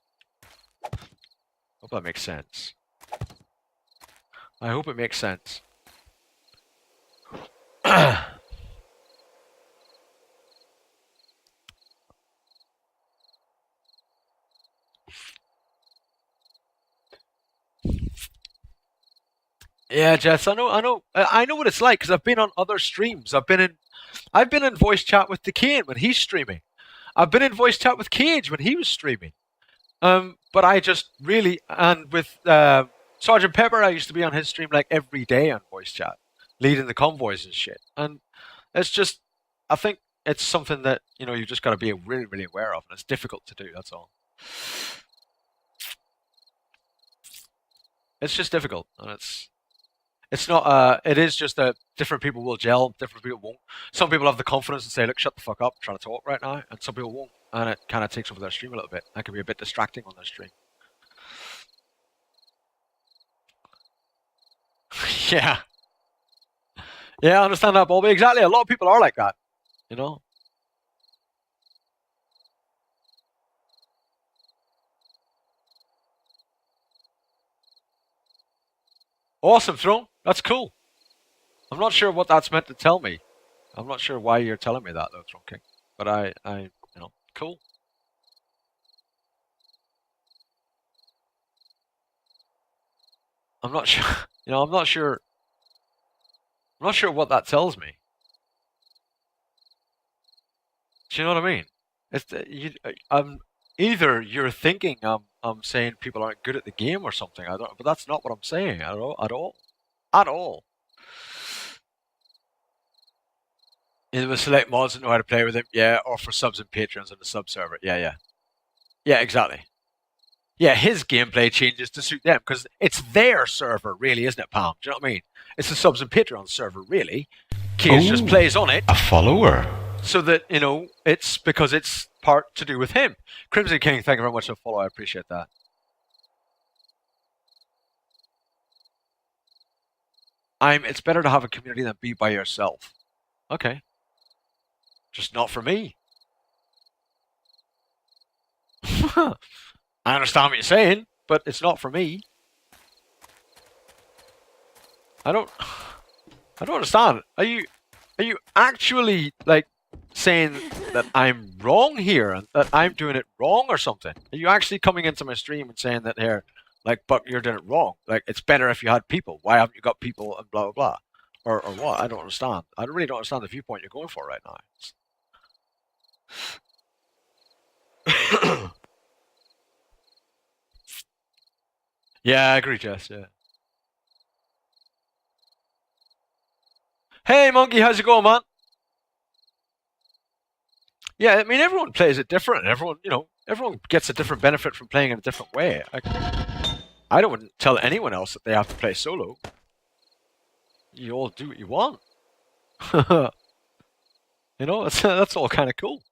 Hope that makes sense. I hope it makes sense. Yeah, Jess, I know what it's like because I've been on other streams. I've been in voice chat with Decane when he's streaming. I've been in voice chat with Cage when he was streaming. But I just really, and with Sergeant Pepper, I used to be on his stream like every day on voice chat, leading the convoys and shit. And it's just, I think it's something that you just got to be really, really aware of, and it's difficult to do. That's all. It's just difficult, and it's not. It is just that different people will gel, different people won't. Some people have the confidence to say, "Look, shut the fuck up, I'm trying to talk right now," and some people won't, and it kind of takes over their stream a little bit. That can be a bit distracting on their stream. Yeah. Yeah, I understand that, Bobby. Exactly. A lot of people are like that, you know? Awesome, Throne. That's cool. I'm not sure what that's meant to tell me. I'm not sure why you're telling me that, though, Throne King. But cool. I'm not sure, I'm not sure. I'm not sure what that tells me. Do you know what I mean? It's I'm either you're thinking I'm saying people aren't good at the game or something. I don't, but that's not what I'm saying at all. At all. At all. In the select mods and know how to play with him, yeah, or for subs and patrons on the sub server, yeah. Yeah, exactly. Yeah, his gameplay changes to suit them because it's their server, really, isn't it, Palm? Do you know what I mean? It's the subs and Patreon server, really. Cage just plays on it. A follower. So that, it's because it's part to do with him. Crimson King, thank you very much for the follow. I appreciate that. It's better to have a community than be by yourself. Okay. Just not for me. I understand what you're saying, but it's not for me. I don't understand. Are you actually like saying that I'm wrong here and that I'm doing it wrong or something? Are you actually coming into my stream and saying that here, like, Buck, you're doing it wrong? Like, it's better if you had people. Why haven't you got people and blah blah blah? Or what? I don't understand. I really don't understand the viewpoint you're going for right now. Yeah, I agree, Jess. Yeah. Hey, Monkey, how's it going, man? Yeah, I mean, everyone plays it different. Everyone gets a different benefit from playing in a different way. I don't tell anyone else that they have to play solo. You all do what you want. That's all kind of cool.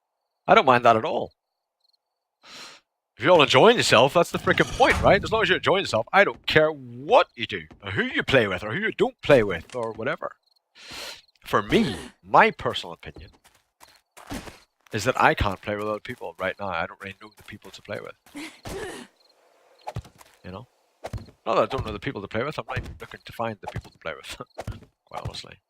I don't mind that at all. If you're all enjoying yourself, that's the freaking point, right? As long as you're enjoying yourself, I don't care what you do, or who you play with, or who you don't play with, or whatever. For me, my personal opinion is that I can't play with other people right now. I don't really know the people to play with. Not that I don't know the people to play with, I'm not even looking to find the people to play with, quite honestly.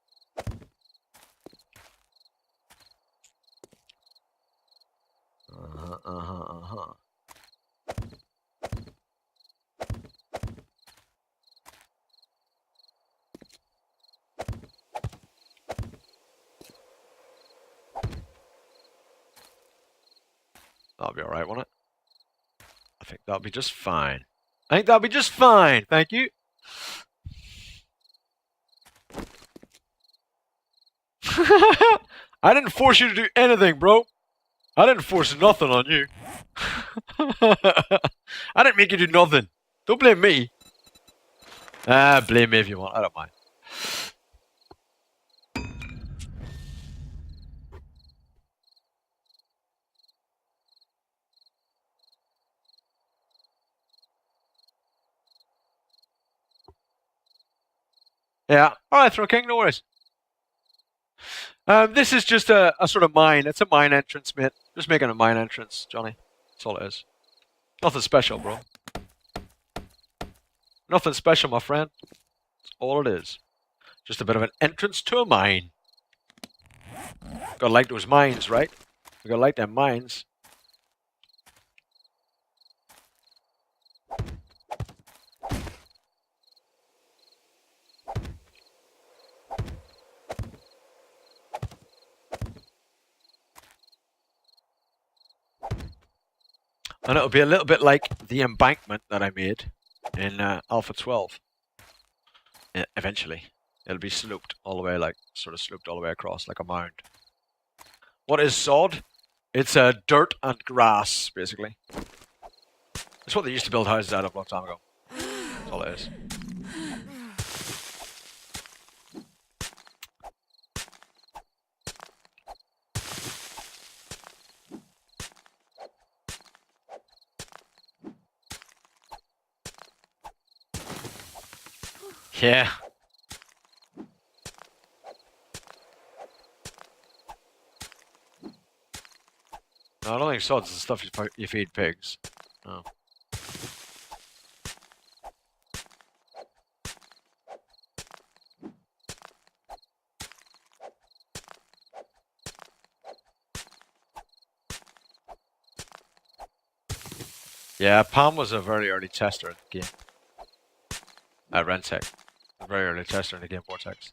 That'll be alright, won't it? I think that'll be just fine. Thank you. I didn't force you to do anything, bro. I didn't force nothing on you. I didn't make you do nothing. Don't blame me. Blame me if you want. I don't mind. Yeah. Alright, Throne King, no worries. This is just a sort of mine. It's a mine entrance, mate. Just making a mine entrance, Johnny. That's all it is. Nothing special, bro. Nothing special, my friend. That's all it is. Just a bit of an entrance to a mine. Gotta like those mines, right? You gotta like them mines. And it'll be a little bit like the embankment that I made in Alpha 12. Eventually. It'll be sloped all the way, like, sort of sloped all the way across, like a mound. What is sod? It's dirt and grass, basically. It's what they used to build houses out of a long time ago. That's all it is. Yeah. No, I don't think sod's the stuff you feed pigs. No. Yeah, Palm was a very early tester in the game. At Rentec. A very early tester in the game Vortex.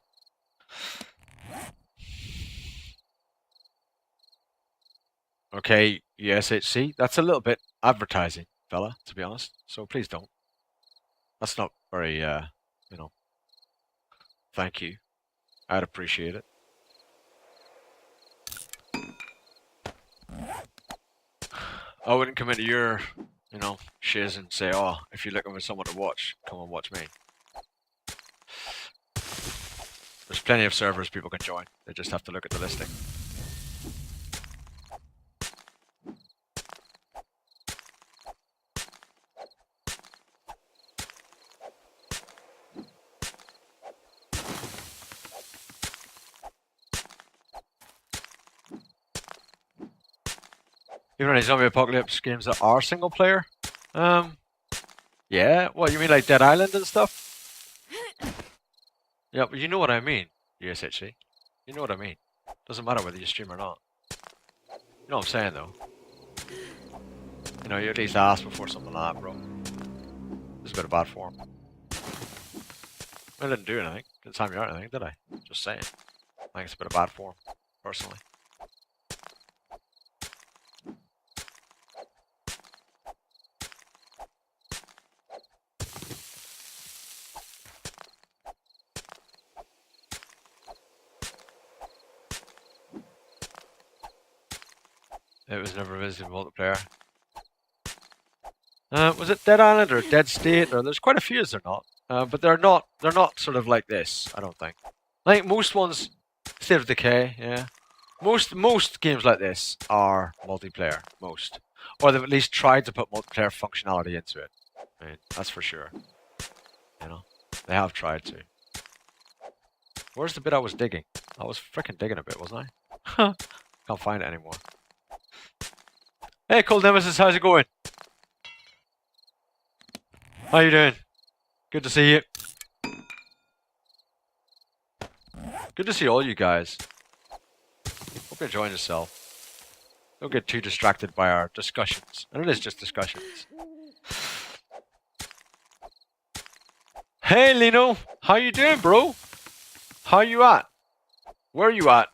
Okay, USHC. That's a little bit advertising, fella, to be honest. So please don't. That's not very, you know, thank you. I'd appreciate it. I wouldn't come into your, you know, shiz and say, oh, if you're looking for someone to watch, come and watch me. There's plenty of servers people can join. They just have to look at the listing. Even any zombie apocalypse games that are single player? Yeah. What, you mean like Dead Island and stuff? Yeah, but you know what I mean, USHC. You know what I mean. Doesn't matter whether you stream or not. You know what I'm saying, though. You know, you at least ask before something like that, bro. This is a bit of bad form. I didn't do anything. Didn't time you out anything, did I? Just saying. I think it's a bit of bad form, personally. It was never visited multiplayer. Was it Dead Island or Dead State? Or there's quite a few, is there not? But they're not sort of like this, I don't think. I think most ones, State of Decay, yeah. Most games like this are multiplayer, most. Or they've at least tried to put multiplayer functionality into it. I mean, that's for sure. You know, they have tried to. Where's the bit I was digging? I was freaking digging a bit, wasn't I? Can't find it anymore. Hey, Cold Nemesis, how's it going? How you doing? Good to see you. Good to see all you guys. Hope you're enjoying yourself. Don't get too distracted by our discussions. And it is just discussions. Hey, Lino. How you doing, bro? How you at? Where are you at?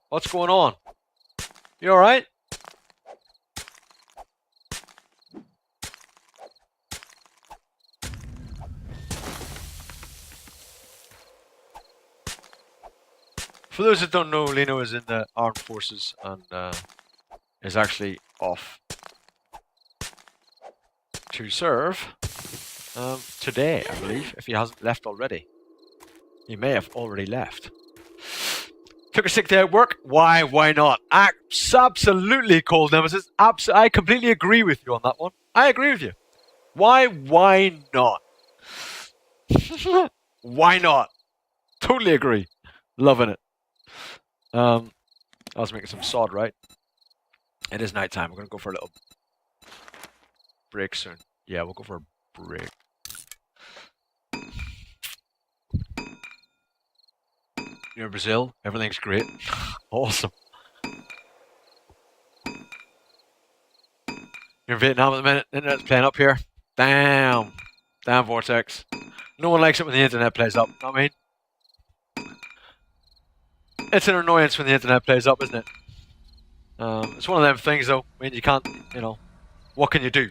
What's going on? You alright? For those that don't know, Lino is in the armed forces and is actually off to serve today, I believe, if he hasn't left already. He may have already left. Took a sick day at work. Why? Why not? Absolutely, Cold Nemesis. I completely agree with you on that one. I agree with you. Why? Why not? Why not? Totally agree. Loving it. I was making some sod, right? It is nighttime. We're gonna go for a little break soon. Yeah, we'll go for a break. You're in Brazil. Everything's great. Awesome. You're in Vietnam at the minute. Internet's playing up here. Damn. Damn Vortex. No one likes it when the internet plays up. Know what I mean? It's an annoyance when the internet plays up, isn't it? It's one of them things, though. I mean, you can't, you know, what can you do?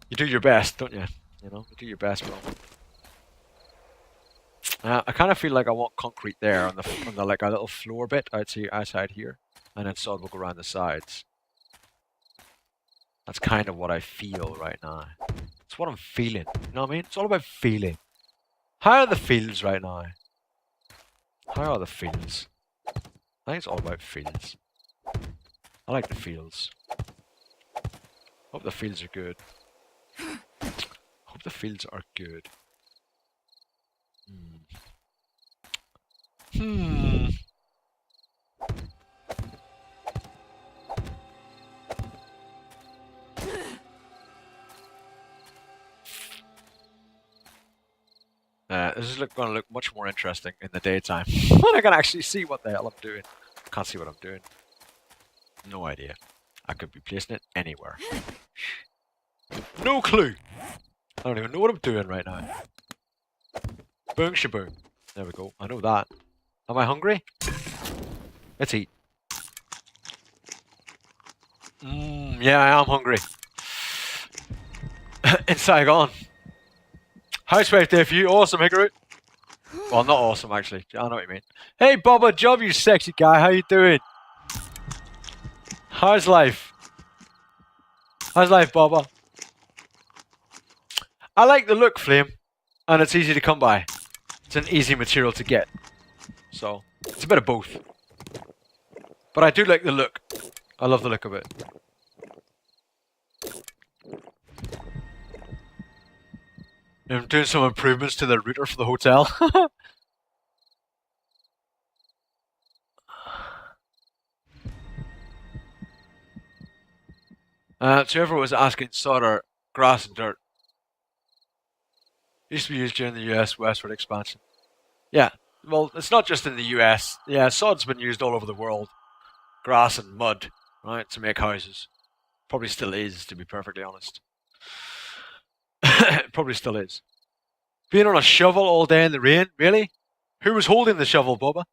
You do your best, don't you? You know, you do your best, bro. I kind of feel like I want concrete there on the like a little floor bit outside here, and then sod will go around the sides. That's kind of what I feel right now. It's what I'm feeling. You know what I mean? It's all about feeling. How are the feels right now? How are the feels? I think it's all about feels. I like the feels. Hope the feels are good. Hope the feels are good. Hmm. This is going to look much more interesting in the daytime when I can actually see what the hell I'm doing. Can't see what I'm doing. No idea. I could be placing it anywhere. No clue. I don't even know what I'm doing right now. Boom shaboom. There we go. I know that. Am I hungry? Let's eat. Yeah, I am hungry. In Saigon. Housewife day for you. Awesome, Hickory. Well, not awesome, actually. I know what you mean. Hey, Bubba Job, you sexy guy. How you doing? How's life? How's life, Bubba? I like the look, Flame. And it's easy to come by. It's an easy material to get. So, it's a bit of both. But I do like the look. I love the look of it. I'm doing some improvements to the router for the hotel. So whoever was asking solder, grass and dirt. Used to be used during the US westward expansion. Yeah, well, it's not just in the US. Yeah, sod's been used all over the world. Grass and mud, right, to make houses. Probably still is, to be perfectly honest. It probably still is. Being on a shovel all day in the rain, really? Who was holding the shovel, Bubba?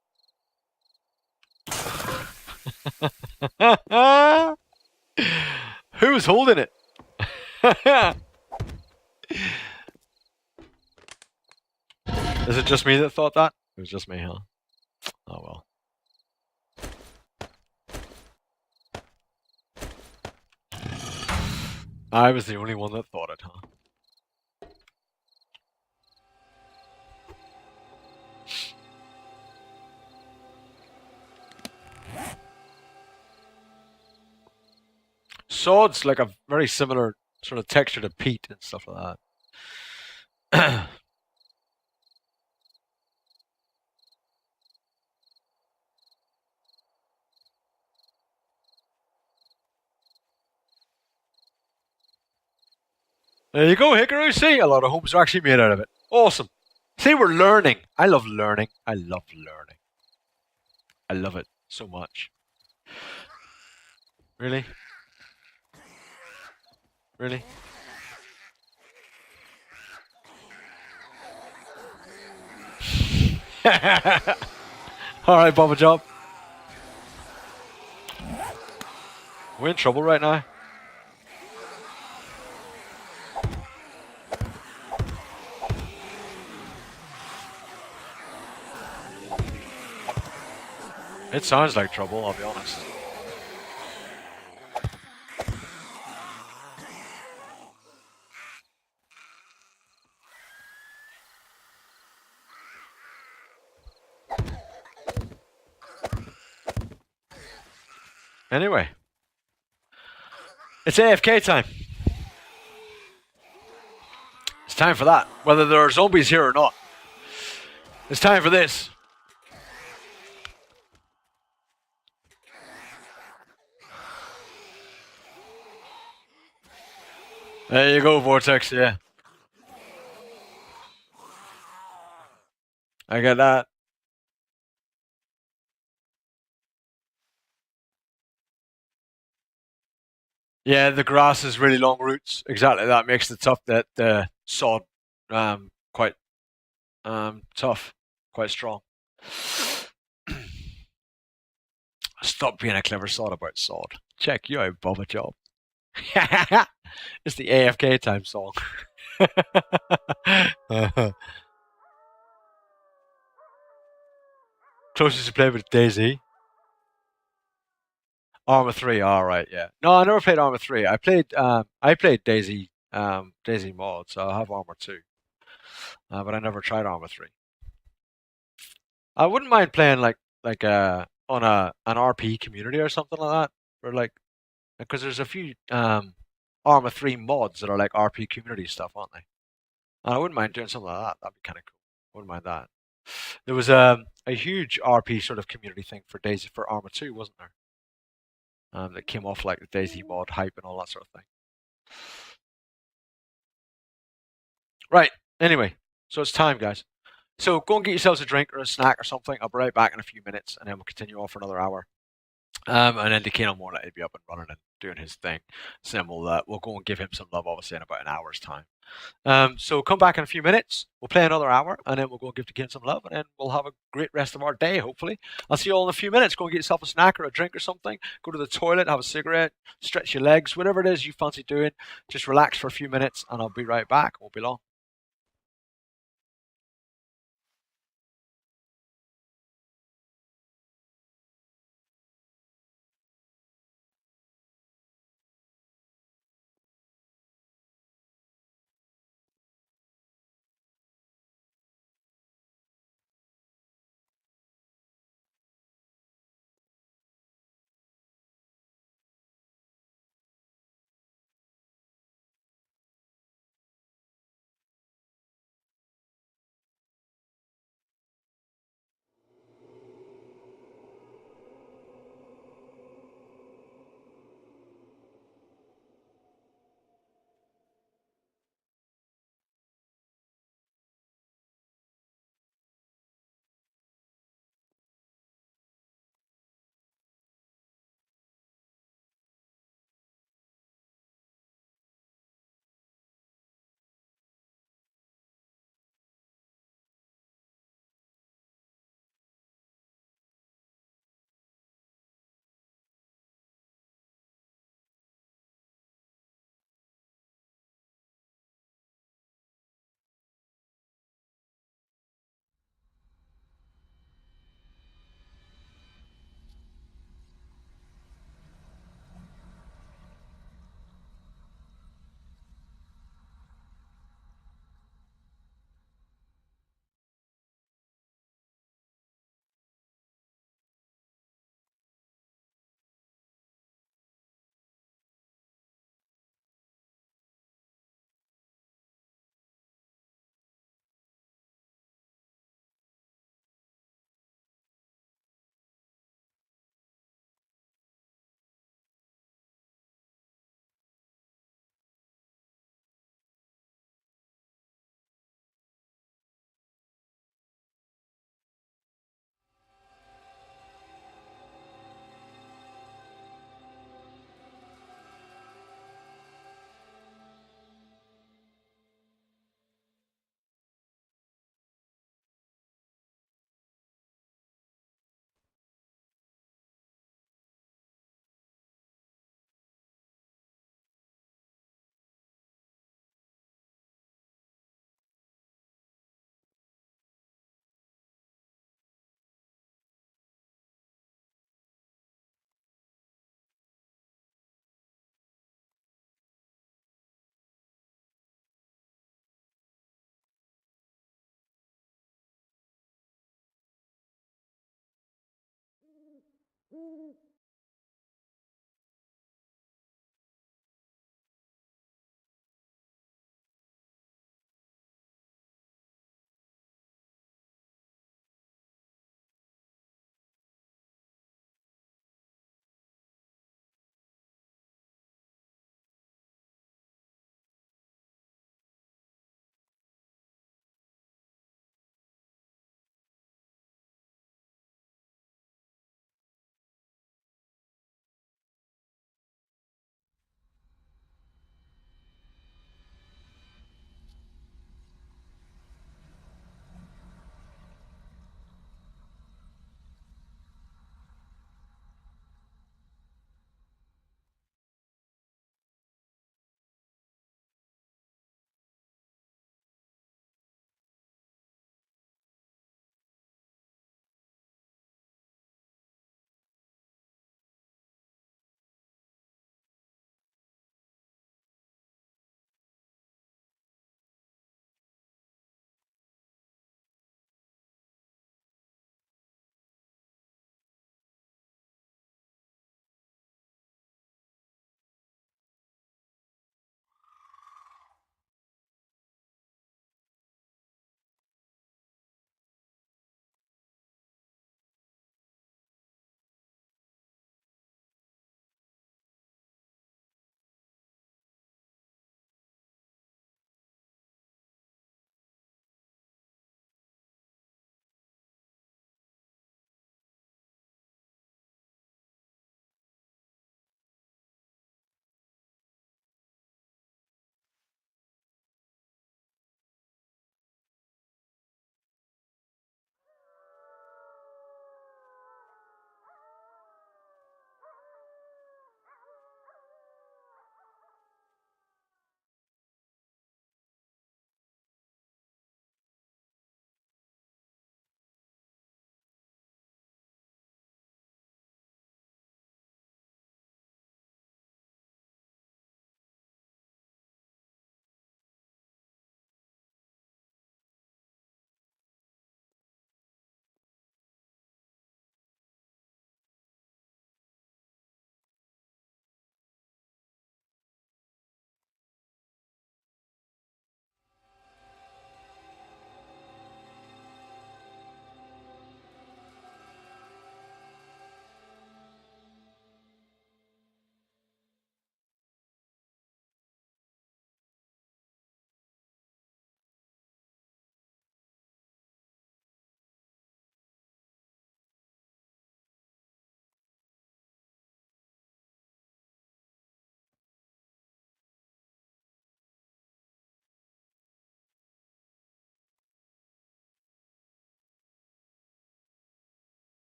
Who was holding it? Is it just me that thought that? It was just me, huh? Oh well. I was the only one that thought it, huh? Sod's like a very similar sort of texture to peat and stuff like that. There you go, Hickory. See, a lot of homes are actually made out of it. Awesome. See, we're learning. I love learning. I love learning. I love it so much. Really? Really? Alright, Bubba Job. We're in trouble right now. It sounds like trouble, I'll be honest. Anyway. It's AFK time. It's time for that. Whether there are zombies here or not. It's time for this. There you go, Vortex. Yeah, I get that. Yeah, the grass has really long roots. Exactly, that makes the sod quite tough, quite strong. Stop being a clever sod about sod. Check you out, Bob a Job. It's the AFK time song. Closest to play with Daisy. Arma 3, alright, yeah. No, I never played Arma 3. I played Daisy Daisy mod, so I have Arma 2. But I never tried Arma 3. I wouldn't mind playing like on an RP community or something like that. Or like because there's a few Arma 3 mods that are like RP community stuff, aren't they? And I wouldn't mind doing something like that. That'd be kind of cool. I wouldn't mind that. There was a huge RP sort of community thing for Daisy for Arma 2, wasn't there? That came off like the Daisy mod hype and all that sort of thing. Right. Anyway, so it's time, guys. So go and get yourselves a drink or a snack or something. I'll be right back in a few minutes, and then we'll continue on for another hour. And then Decano more likely to be up and running and doing his thing. So then we'll go and give him some love, obviously, in about an hour's time. So come back in a few minutes. We'll play another hour, and then we'll go and give Decano some love, and then we'll have a great rest of our day. Hopefully, I'll see you all in a few minutes. Go and get yourself a snack or a drink or something. Go to the toilet, have a cigarette, stretch your legs, whatever it is you fancy doing. Just relax for a few minutes, and I'll be right back. Won't be long.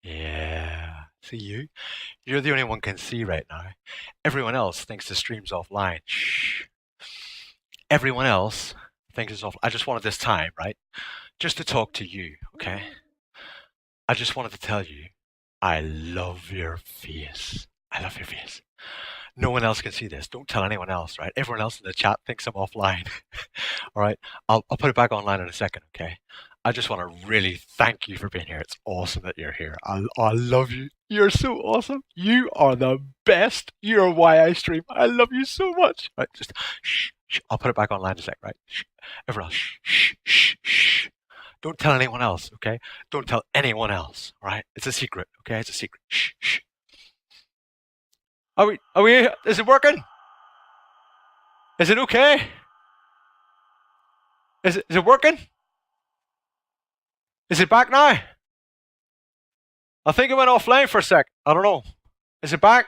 Yeah. See you? You're the only one can see right now. Everyone else thinks the stream's offline. Shh. Everyone else thinks it's off. I just wanted this time, right? Just to talk to you, okay? I just wanted to tell you, I love your face. I love your face. No one else can see this. Don't tell anyone else, right? Everyone else in the chat thinks I'm offline. All right, I'll put it back online in a second, okay? I just want to really thank you for being here. It's awesome that you're here. I love you. You're so awesome. You are the best. You're why I stream. I love you so much. Right, just shh, shh. I'll put it back online in a sec, right? Shh. Everyone else, shh, shh, shh, shh. Don't tell anyone else, okay? Don't tell anyone else, all right? It's a secret, okay? It's a secret. Shh, shh. Are we, is it working? Is it okay? Is it working? Is it back now? I think it went offline for a sec. I don't know. Is it back?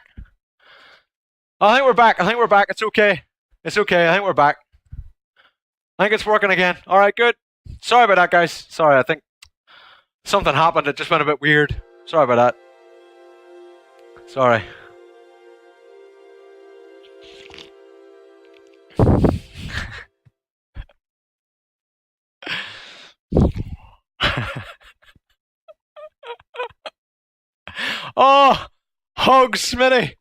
I think we're back. I think we're back. It's okay. It's okay. I think we're back. I think it's working again. All right, good. Sorry about that, guys. Sorry, I think something happened. It just went a bit weird. Sorry about that. Sorry. Oh, hug, Smitty.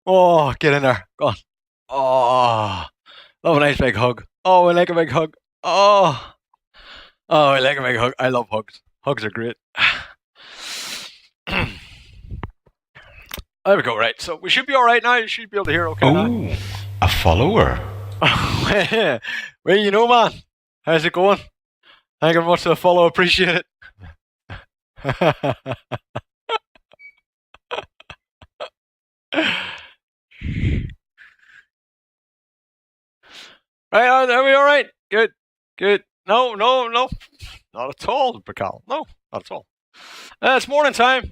Oh, get in there. Go on. Oh, love a nice big hug. Oh, I like a big hug. Oh, I like a big hug. I love hugs. Hugs are great. There we go. Right. So we should be all right now. You should be able to hear okay now. Oh, a follower. Well, you know, man. How's it going? Thank you very much for the follow. Appreciate it. Right, are we all right? Good, good. No, no, no, not at all, Bacall. No, not at all. It's morning time.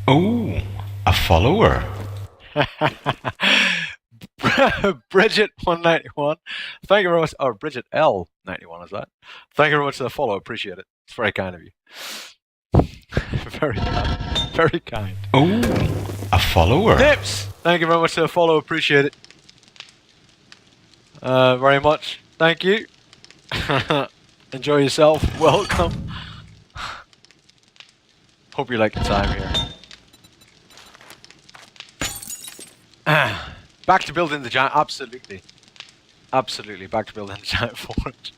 Oh, a follower. Bridget 191. Thank you very much. Or Bridget L 91 is that? Thank you very much for the follow. Appreciate it. It's very kind of you. Very kind. Very kind. Oh, a follower. Nips. Thank you very much for the follow. Appreciate it. Very much. Thank you. Enjoy yourself. Welcome. Hope you like the time here. Back to building the giant. Absolutely. Absolutely. Back to building the giant forge.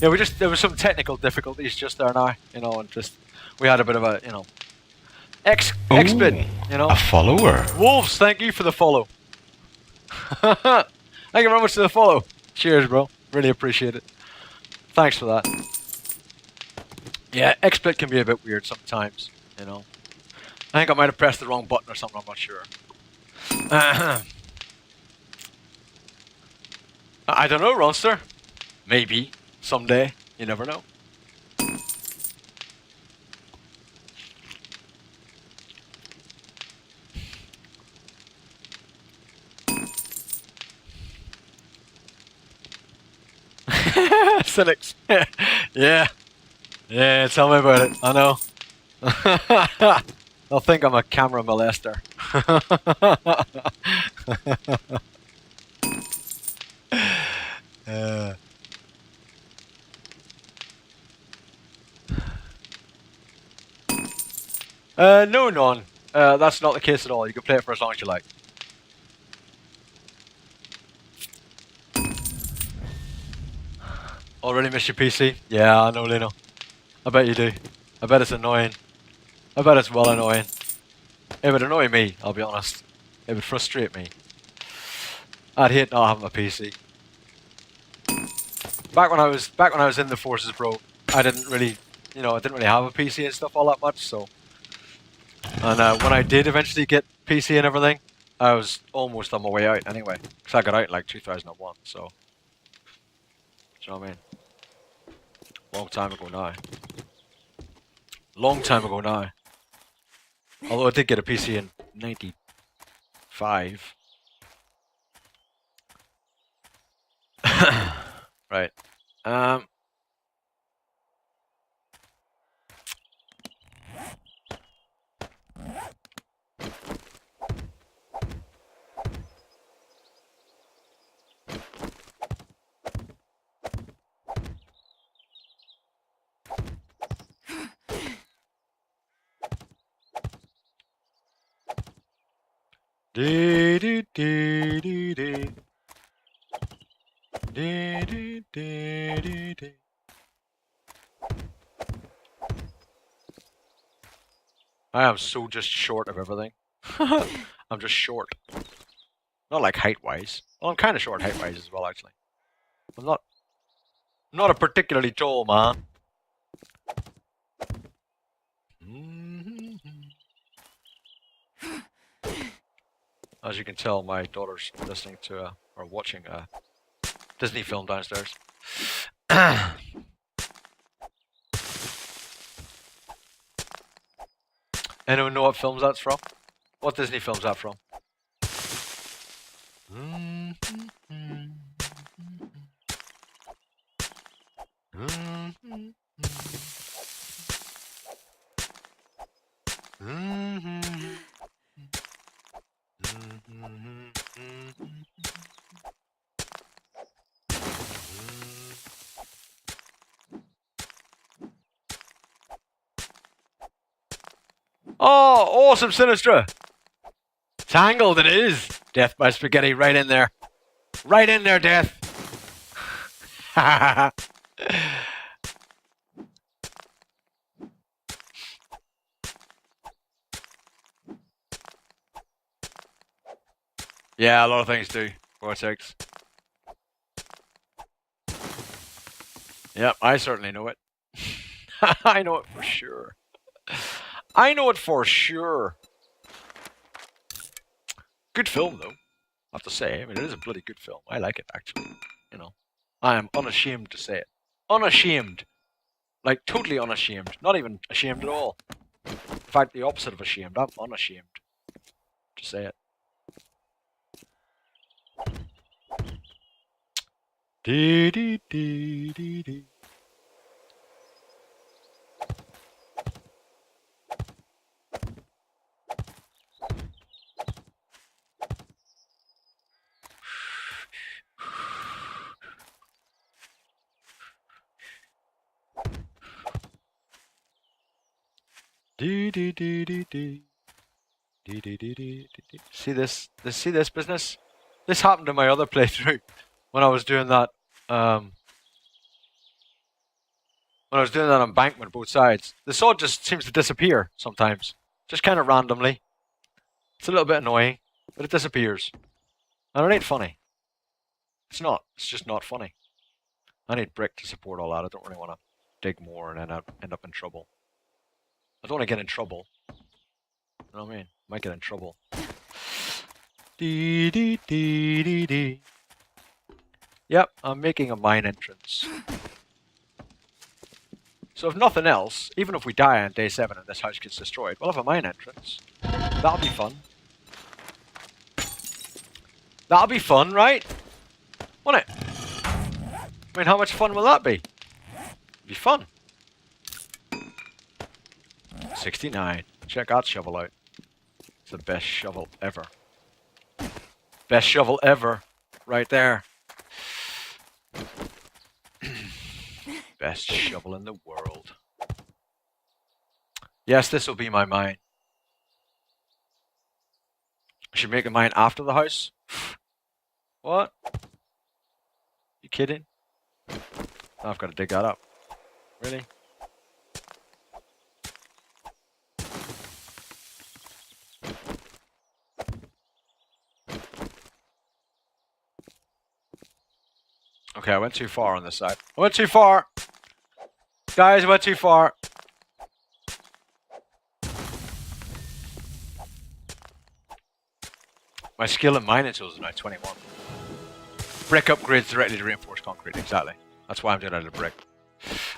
Yeah, there was some technical difficulties just there now, you know, and just we had a bit of a, you know, X-bit, you know. A follower. Wolves, thank you for the follow. Thank you very much for the follow. Cheers, bro. Really appreciate it. Thanks for that. Yeah, X-bit can be a bit weird sometimes, you know. I think I might have pressed the wrong button or something, I'm not sure. I don't know, Ronster. Maybe. Someday. You never know. Cynics. Yeah. Yeah, tell me about it. I know. They'll think I'm a camera molester. No, none. That's not the case at all. You can play it for as long as you like. Already miss your PC? Yeah, I know, Lino. I bet you do. I bet it's annoying. I bet it's well annoying. It would annoy me, I'll be honest. It would frustrate me. I'd hate not having a PC. Back when I was in the forces, bro, I didn't really, you know, I didn't really have a PC and stuff all that much. So, and when I did eventually get PC and everything, I was almost on my way out anyway, because I got out in like 2001. So, do you know what I mean? Long time ago now. Long time ago now. Although I did get a PC in '95. Right. Dee dee dee dee dee. Dee dee dee dee dee. I am so just short of everything. I'm just short. Not like height-wise. Well, I'm kind of short height-wise as well, actually. I'm not a particularly tall man. As you can tell, my daughter's listening to or watching a Disney film downstairs. Anyone know what films that's from? What Disney film's that from? Oh, awesome, Sinistra! Tangled it is! Death by Spaghetti, right in there. Right in there, Death! Yeah, a lot of things do. Vortex. Yep, I certainly know it. I know it for sure. I know it for sure. Good film, though. I have to say. I mean, it is a bloody good film. I like it, actually. You know, I am unashamed to say it. Unashamed. Like, totally unashamed. Not even ashamed at all. In fact, the opposite of ashamed. I'm unashamed to say it. Dee dee dee dee dee. Dee dee dee dee dee. Dee dee dee dee dee. See this? See this business? This happened in my other playthrough when I was doing that. When I was doing that embankment both sides, the sword just seems to disappear sometimes, just kind of randomly. It's a little bit annoying, but it disappears, and it ain't funny. It's not. It's just not funny. I need brick to support all that. I don't really want to dig more and end up in trouble. I don't want to get in trouble. You know what I mean? Might get in trouble. Dee dee dee dee dee. Yep, I'm making a mine entrance. So if nothing else, even if we die on day 7 and this house gets destroyed, we'll have a mine entrance. That'll be fun. That'll be fun, right? Won't it? I mean, how much fun will that be? It'll be fun. 69. Check that shovel out. It's the best shovel ever. Best shovel ever. Right there. Best shovel in the world. Yes, this will be my mine. I should make a mine after the house? What? You kidding? Now I've got to dig that up. Really? Okay, I went too far on this side. I went too far! Guys, I went too far. My skill in mining tools is now 21. Brick upgrades directly to reinforced concrete, exactly. That's why I'm doing it out of brick.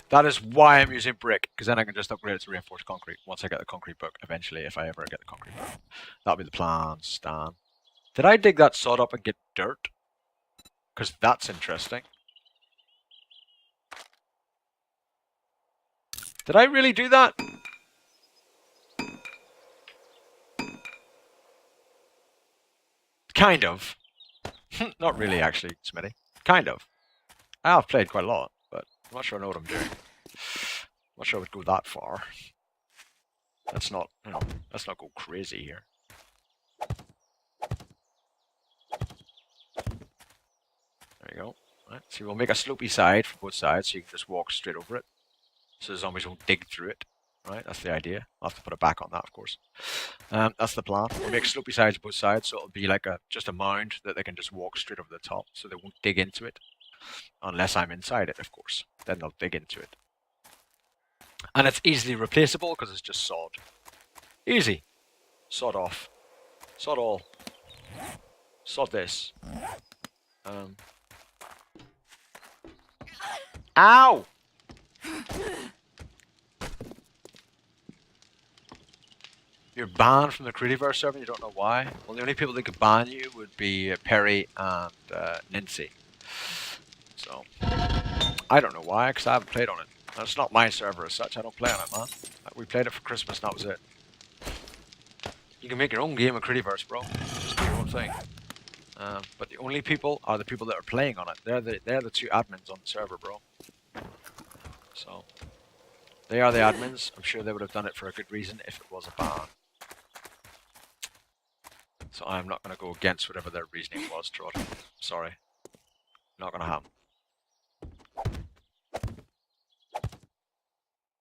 That is why I'm using brick, because then I can just upgrade it to reinforced concrete once I get the concrete book, eventually, if I ever get the concrete book. That'll be the plan, Stan. Did I dig that sod up and get dirt? Because that's interesting. Did I really do that? Kind of. Not really, actually, Smitty. Kind of. I've played quite a lot, but I'm not sure I know what I'm doing. I'm not sure I would go that far. Let's not, let's not go crazy here. Right? So we'll make a slopey side for both sides so you can just walk straight over it. So the zombies won't dig through it. Right? That's the idea. I'll have to put it back on that, of course. That's the plan. We'll make slopey sides both sides, so it'll be like just a mound that they can just walk straight over the top, so they won't dig into it. Unless I'm inside it, of course. Then they'll dig into it. And it's easily replaceable because it's just sod. Easy. Sod off. Sod all. Sod this. Ow! You're banned from the Creativerse server, you don't know why? Well, the only people that could ban you would be Perry and Nancy. So, I don't know why, because I haven't played on it. And it's not my server as such, I don't play on it, man. We played it for Christmas and that was it. You can make your own game of Creativerse, bro. Just do your own thing. But the only people are the people that are playing on it. They're the two admins on the server, bro. So, they are the admins. I'm sure they would have done it for a good reason if it was a ban. So I'm not going to go against whatever their reasoning was, Trot. Sorry. Not going to happen.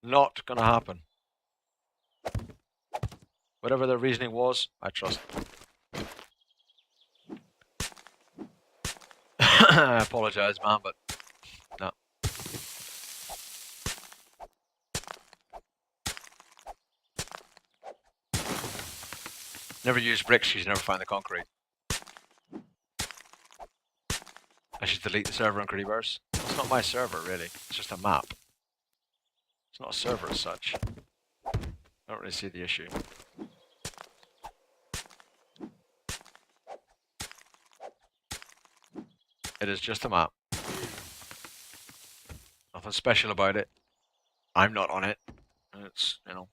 Not going to happen. Whatever their reasoning was, I trust them. I apologize, man, but no. Never use bricks, you never find the concrete. I should delete the server on Creativerse. It's not my server, really. It's just a map. It's not a server as such. I don't really see the issue. It is just a map. Nothing special about it. I'm not on it. It's, you know,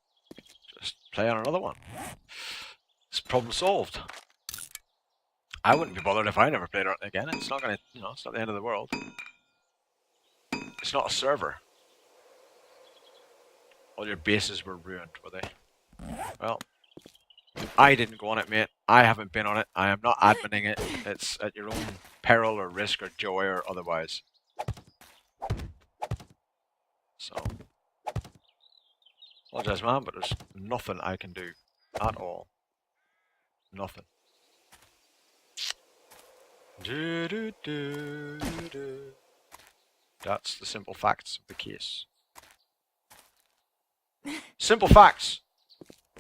just play on another one. It's problem solved. I wouldn't be bothered if I never played on it again. It's not gonna, you know, it's not the end of the world. It's not a server. All your bases were ruined, were they? Well, I didn't go on it, mate. I haven't been on it. I am not adminning it. It's at your own peril or risk or joy or otherwise. So, apologize, man, but there's nothing I can do at all. Nothing. That's the simple facts of the case. Simple facts!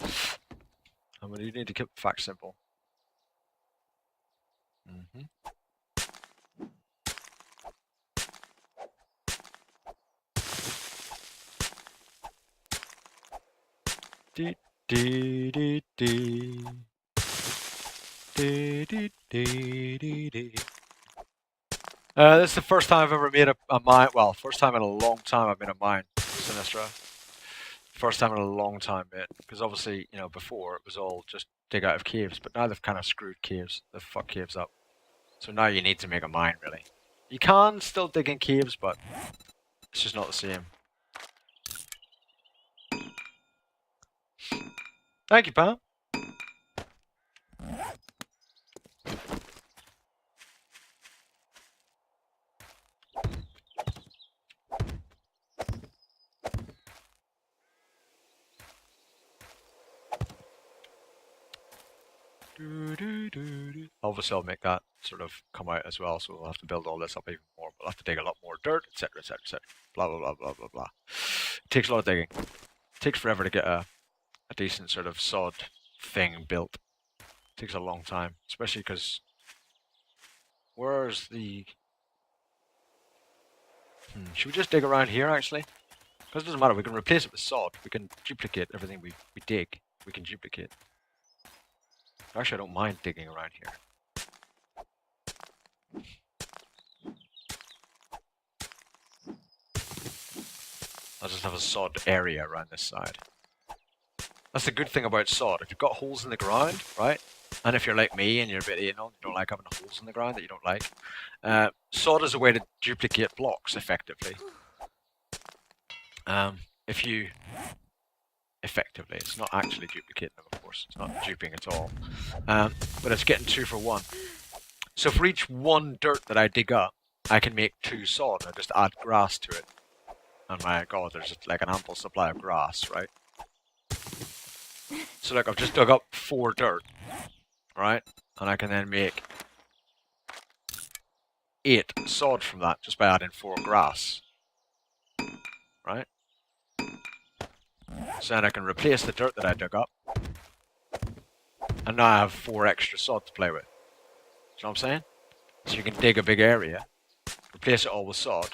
I mean, you need to keep the facts simple. Dee dee dee dee. Dee dee dee dee dee. This is the first time I've ever made a mine. Well, first time in a long time I've made a mine, Sinistra. First time in a long time, mate. Because obviously, you know, before it was all just dig out of caves, but now they've kind of screwed caves. They've fucked caves up. So now you need to make a mine, really. You can still dig in caves, but it's just not the same. Thank you, Pam. Obviously, I'll make that sort of come out as well, so we'll have to build all this up even more. We'll have to dig a lot more dirt, etc., etc., etc. Blah, blah, blah, blah, blah, blah. It takes a lot of digging. It takes forever to get a decent sort of sod thing built. It takes a long time, especially because... Where's the... Should we just dig around here, actually? Because it doesn't matter, we can replace it with sod. We can duplicate everything we dig. We can duplicate. Actually, I don't mind digging around here. I'll just have a sod area around this side. That's the good thing about sod. If you've got holes in the ground, right? And if you're like me and you're a bit, you know, you don't like having holes in the ground that you don't like, sod is a way to duplicate blocks effectively. If you... Effectively, it's not actually duplicating them, of course. It's not duping at all. But it's getting 2 for 1. So for each 1 dirt that I dig up, I can make 2 sod. I just add grass to it. And my god, there's just like an ample supply of grass, right? So like I've just dug up 4 dirt, right? And I can then make 8 sod from that just by adding 4 grass. Right? So then I can replace the dirt that I dug up. And now I have 4 extra sod to play with. You know what I'm saying? So you can dig a big area, replace it all with sod,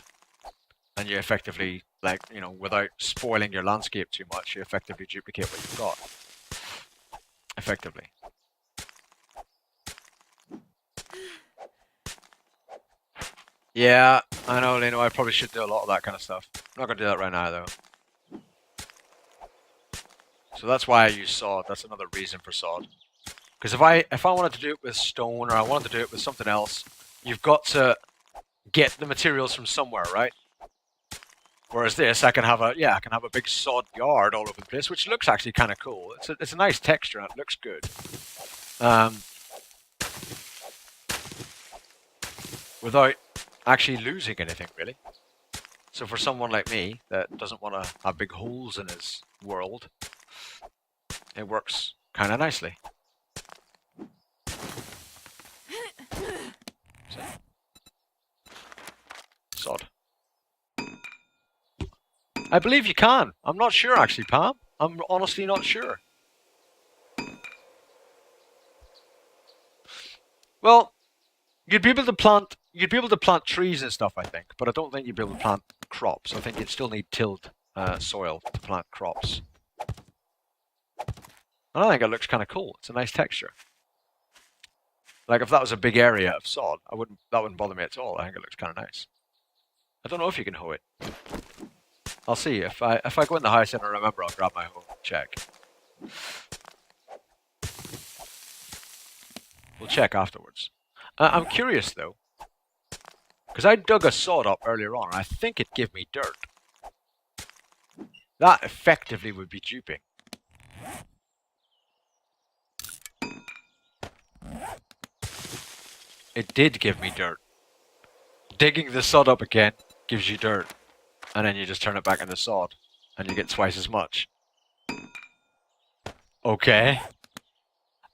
and you effectively, like, you know, without spoiling your landscape too much, you effectively duplicate what you've got. Effectively. Yeah, I know, Leno, I probably should do a lot of that kind of stuff. I'm not going to do that right now, though. So that's why I use sod. That's another reason for sod. Because if I wanted to do it with stone, or I wanted to do it with something else, you've got to get the materials from somewhere, right? Whereas this, I can have a big sod yard all over the place, which looks actually kind of cool. It's a nice texture and it looks good. Without actually losing anything, really. So for someone like me that doesn't want to have big holes in his world, it works kind of nicely. So. Sod. I believe you can. I'm not sure, actually, Pam. I'm honestly not sure. Well, you'd be able to plant trees and stuff, I think, but I don't think you'd be able to plant crops. I think you'd still need tilled soil to plant crops. And I think it looks kind of cool. It's a nice texture. Like if that was a big area of sod, that wouldn't bother me at all. I think it looks kind of nice. I don't know if you can hoe it. I'll see if I go in the house and I remember, I'll grab my hoe and check. We'll check afterwards. I'm curious though, because I dug a sod up earlier on, and I think it gave me dirt. That effectively would be duping. It did give me dirt. Digging the sod up again gives you dirt, and then you just turn it back into sod, and you get twice as much. Okay.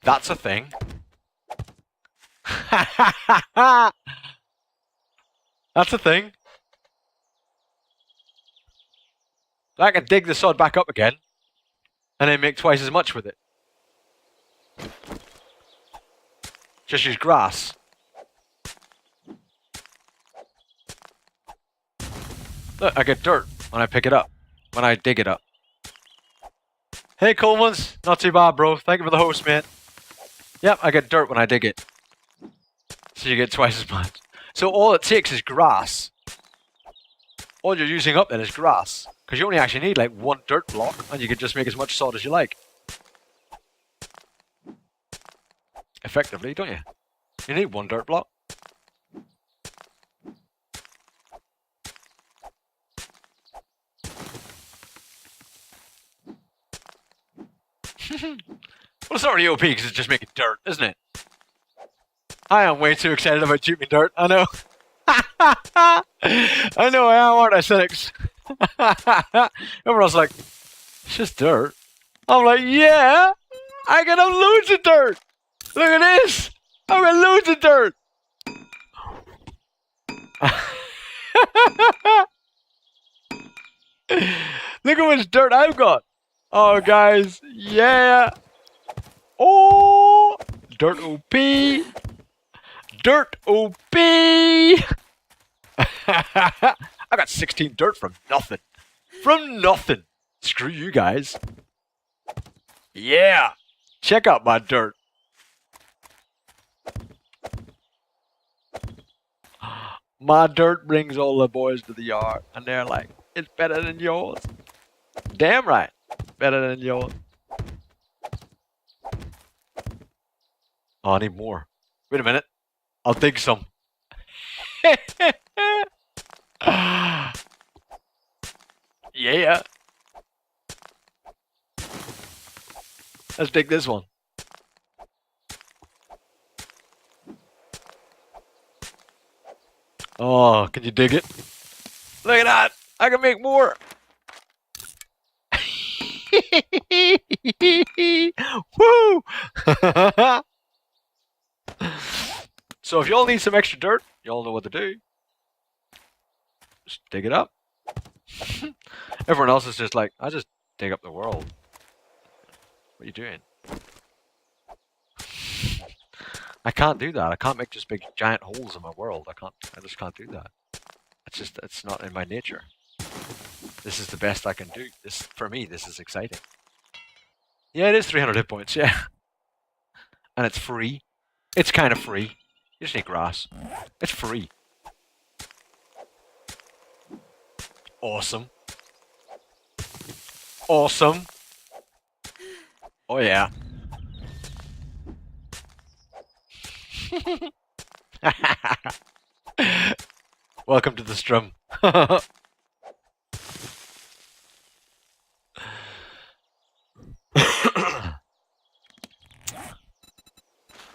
That's a thing. That's a thing. I can dig the sod back up again, and then make twice as much with it. Just use grass. Look, I get dirt when I pick it up, when I dig it up. Hey Coleman's, not too bad, bro. Thank you for the host, man. Yep, I get dirt when I dig it. So you get twice as much. So all it takes is grass. All you're using up then is grass. Because you only actually need like 1 dirt block, and you can just make as much sod as you like. Effectively, don't you? You need 1 dirt block. Well, it's not really OP because it's just making dirt, isn't it? I am way too excited about shooting dirt. I know. I know I am, aren't I, cynics? Everyone's like, it's just dirt. I'm like, yeah, I got loads of dirt. Look at this. I got loads of dirt. Look how much dirt I've got. Oh, guys, yeah. Oh, dirt OP. Dirt OP. I got 16 dirt from nothing. From nothing. Screw you guys. Yeah. Check out my dirt. My dirt brings all the boys to the yard. And they're like, it's better than yours. Damn right. Better than yours. Oh, I need more. Wait a minute. I'll dig some. Yeah. Let's dig this one. Oh, can you dig it? Look at that! I can make more! Woo! So if y'all need some extra dirt, y'all know what to do. Just dig it up. Everyone else is just like, I just dig up the world. What are you doing? I can't do that. I can't make just big giant holes in my world. I just can't do that. It's not in my nature. This is the best I can do. For me, this is exciting. Yeah, it is 300 hit points, yeah. And it's free. It's kind of free. You just need grass. It's free. Awesome. Awesome. Oh yeah. Welcome to the strum.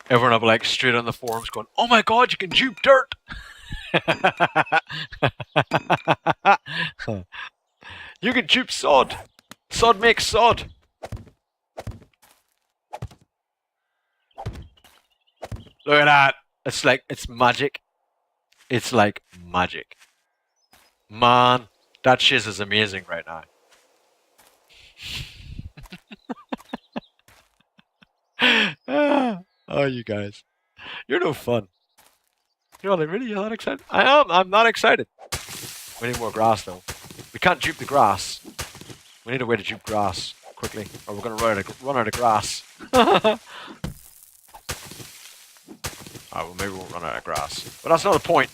Everyone will be like straight on the forums going, "Oh my god, you can juke dirt!" You can juke sod. Sod makes sod. Look at that. It's magic. It's like magic. Man, that shiz is amazing right now. Oh, you guys. You're no fun. You're like, really? You're not excited? I am. I'm not excited. We need more grass, though. We can't juke the grass. We need a way to juke grass quickly, or we're going to run out of grass. Oh, well, maybe we won't run out of grass. But that's not the point.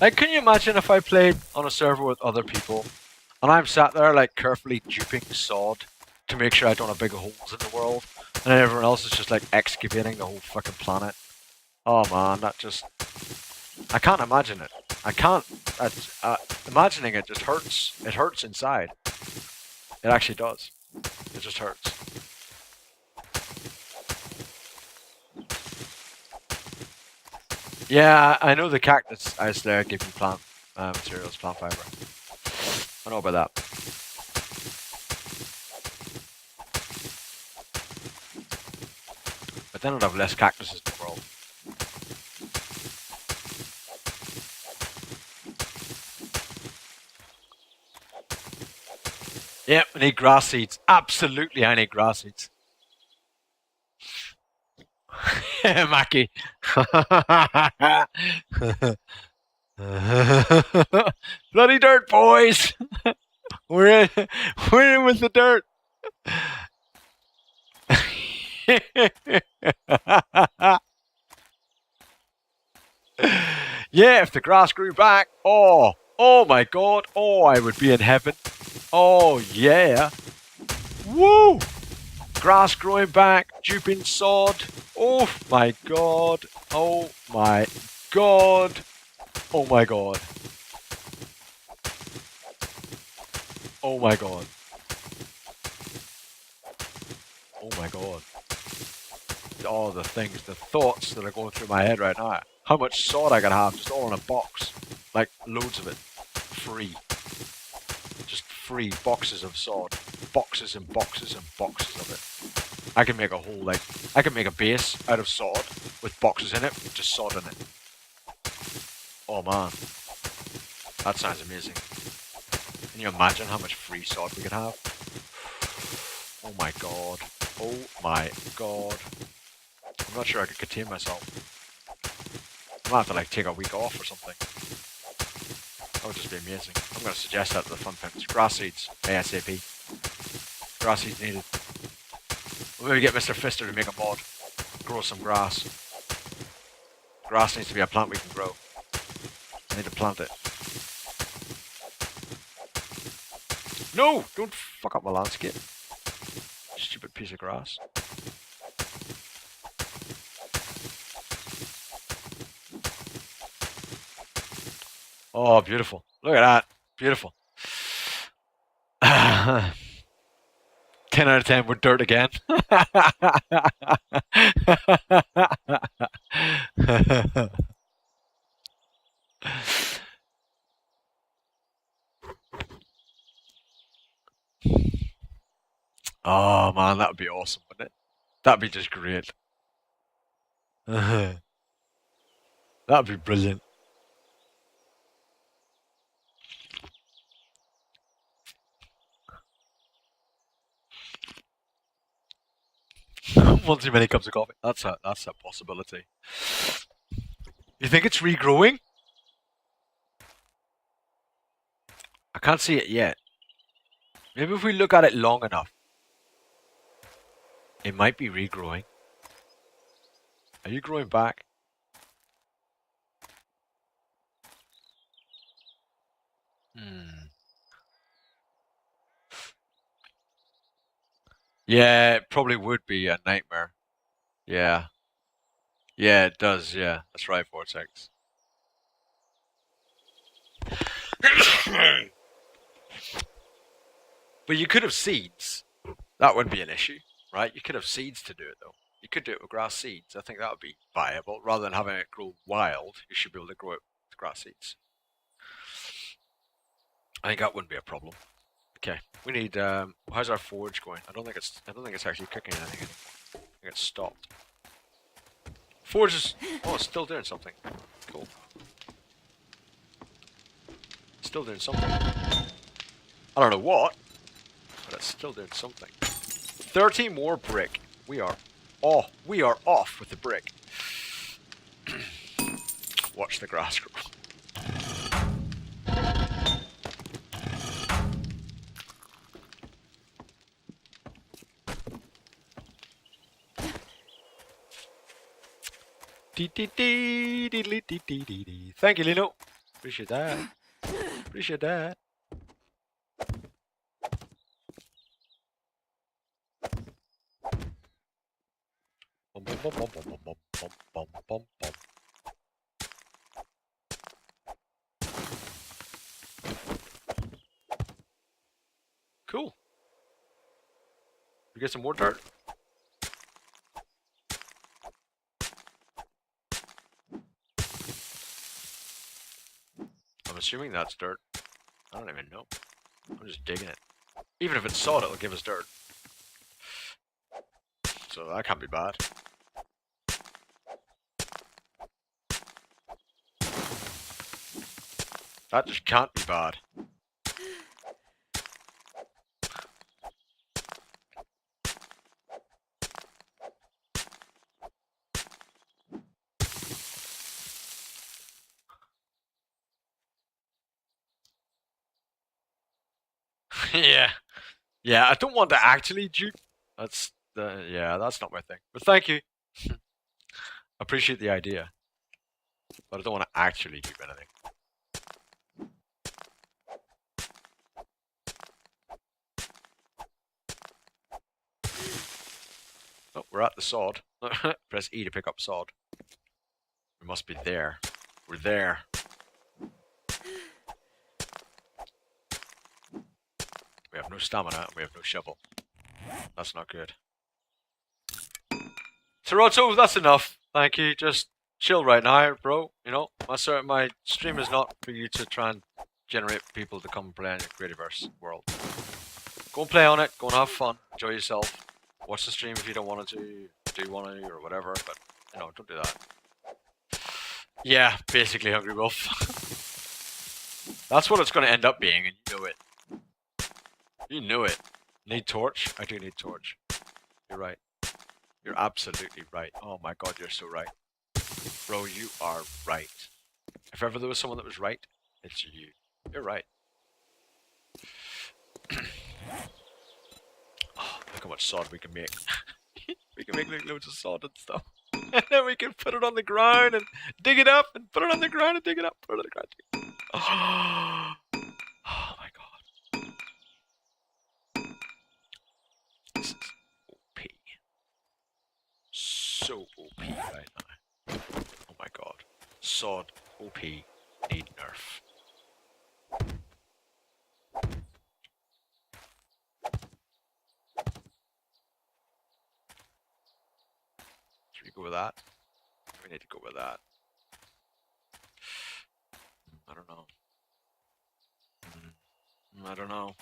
Like, can you imagine if I played on a server with other people, and I'm sat there, like, carefully duping sod to make sure I don't have big holes in the world, and then everyone else is just, like, excavating the whole fucking planet? Oh, man, that just... I can't imagine it. I can't... imagining it just hurts. It hurts inside. It actually does. It just hurts. Yeah, I know the cactus is there give you plant materials, plant fiber. I know about that. But then I'd have less cactuses in the world. Yep, I need grass seeds. Absolutely, I need grass seeds. Mackie. Bloody dirt, boys! We're in with the dirt. Yeah, if the grass grew back, oh my god, oh, I would be in heaven. Oh yeah. Woo! Grass growing back, duping sod. Oh my god. Oh my god. Oh my god. Oh my god. Oh my god. All the things, the thoughts that are going through my head right now. How much sod I gotta have just all in a box. Like loads of it. Free. Just free boxes of sod. Boxes and boxes and boxes of it. I can make a whole, like, I can make a base out of sod with boxes in it with just sod in it. Oh man. That sounds amazing. Can you imagine how much free sod we could have? Oh my god. Oh my god. I'm not sure I could contain myself. I might have to like take a week off or something. That would just be amazing. I'm going to suggest that to the fun pimps. Grass seeds, ASAP. Grass seeds needed. We'll maybe get Mr. Fister to make a mod. Grow some grass. Grass needs to be a plant we can grow. I need to plant it. No! Don't fuck up my landscape. Stupid piece of grass. Oh, beautiful. Look at that. Beautiful. 10 out of 10 with dirt again. Oh man, that would be awesome, wouldn't it? That'd be just great. That'd be brilliant. One too many cups of coffee. That's a possibility. You think it's regrowing? I can't see it yet. Maybe if we look at it long enough, it might be regrowing. Are you growing back? Hmm. Yeah, it probably would be a nightmare. Yeah. Yeah, it does. Yeah, that's right, Vortex. But you could have seeds. That wouldn't be an issue, right? You could have seeds to do it, though. You could do it with grass seeds. I think that would be viable. Rather than having it grow wild, you should be able to grow it with grass seeds. I think that wouldn't be a problem. Okay, we need. How's our forge going? I don't think it's actually cooking anything. I think it's stopped. Forge is. Oh, it's still doing something. Cool. Still doing something. I don't know what, but it's still doing something. 30 more brick. We are off with the brick. Watch the grass grow. Thank you, Lino. Appreciate that. Appreciate that. Bum, bum, bum, bum, bum, bum, bum, bum, bum, bum. Cool. We get some more dirt. I'm assuming that's dirt. I don't even know. I'm just digging it. Even if it's sod, it'll give us dirt. So that can't be bad. That just can't be bad. Yeah. Yeah, I don't want to actually dupe. That's yeah, that's not my thing. But thank you. Appreciate the idea. But I don't want to actually dupe anything. Oh, we're at the sod. Press E to pick up sod. We must be there. We're there. We have no stamina and we have no shovel. That's not good. Toronto, that's enough. Thank you. Just chill right now, bro. You know, my stream is not for you to try and generate people to come and play in your Creativerse world. Go and play on it. Go and have fun. Enjoy yourself. Watch the stream if you don't want to. Do you want to or whatever? But you know, don't do that. Yeah, basically, Hungry Wolf. That's what it's going to end up being, and you know it. You know it. Need torch? I do need torch. You're right. You're absolutely right. Oh my god, you're so right. Bro, you are right. If ever there was someone that was right, it's you. You're right. Oh, look how much sod we can make. We can make like loads of sod and stuff. And then we can put it on the ground and dig it up and put it on the ground and dig it up. Put it on the ground. Oh my god. This is OP. So OP right now. Oh my god. Sod OP need nerf. go with that. We need to go with that. I don't know. I don't know.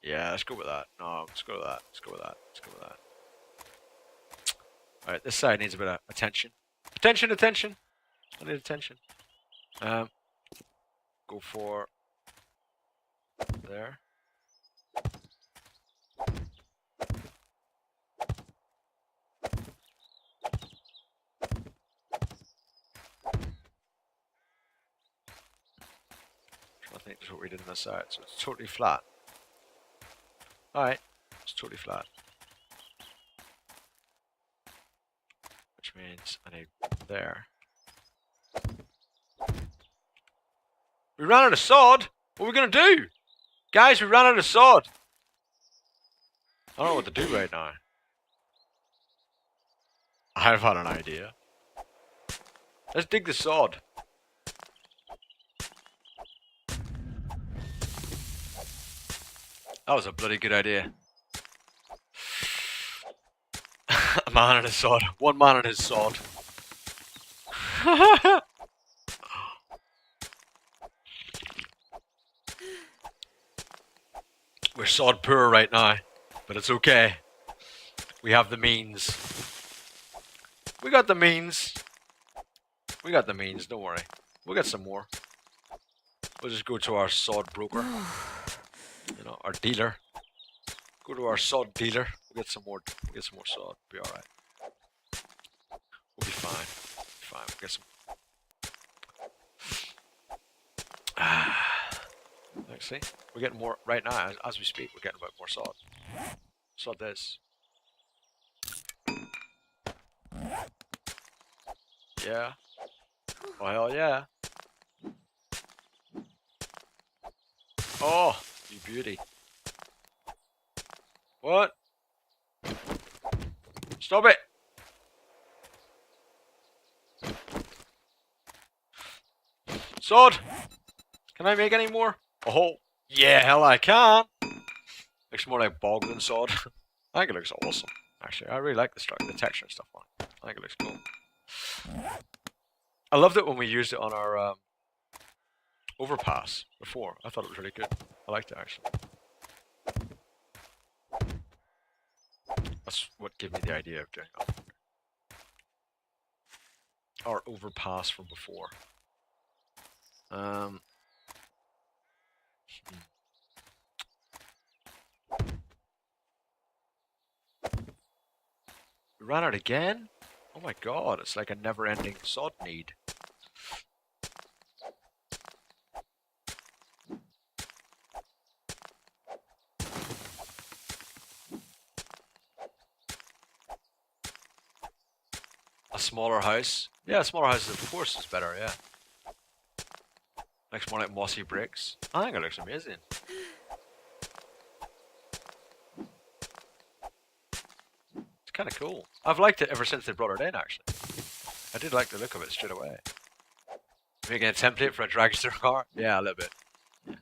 Yeah, let's go with that. No, let's go with that. Let's go with that. Let's go with that. Alright, this side needs a bit of attention. Attention, attention! I need attention. Go for there. I think that's what we did on this side, so it's totally flat. Alright, it's totally flat. Which means I need there. We ran out of sod! What are we gonna do? Guys, we ran out of sod! I don't know what to do right now. I've had an idea. Let's dig the sod. That was a bloody good idea. A man and his sod. One man and his sod. We're sod poor right now, but it's okay. We have the means. We got the means. We got the means, don't worry. We'll get some more. We'll just go to our sod broker. You know, our dealer. Go to our sod dealer. We'll get some more. We'll get some more sod. Be all right. We'll be fine. Fine. We'll get some. Let's see. We're getting more right now as we speak. We're getting about more sod. Sod this. Yeah. Oh hell yeah. Oh, you beauty. What? Stop it! Sod! Can I make any more? Oh, yeah, hell I can! Looks more like bog than sod. I think it looks awesome, actually. I really like the texture and stuff on it. I think it looks cool. I loved it when we used it on our overpass before. I thought it was really good. I liked it, actually. That's what gave me the idea of doing it. Our overpass from before. We ran out again? Oh my god, it's like a never-ending sod need. A smaller house? Yeah, a smaller house of course is better, yeah. Looks more like mossy bricks. I think it looks amazing. It's kind of cool. I've liked it ever since they brought it in, actually. I did like the look of it straight away. Making a template for a dragster car? Yeah, a little bit. Yeah.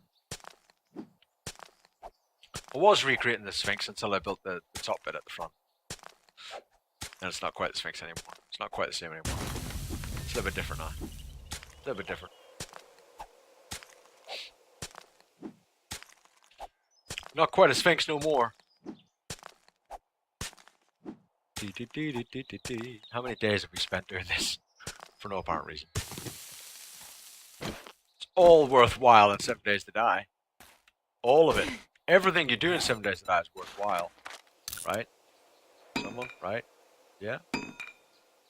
I was recreating the Sphinx until I built the top bit at the front. And it's not quite the Sphinx anymore. It's not quite the same anymore. It's a little bit different now. A little bit different. Not quite a Sphinx no more. How many days have we spent doing this? For no apparent reason. It's all worthwhile in 7 Days to Die. All of it. Everything you do in 7 Days to Die is worthwhile. Right? Someone? Right? Yeah?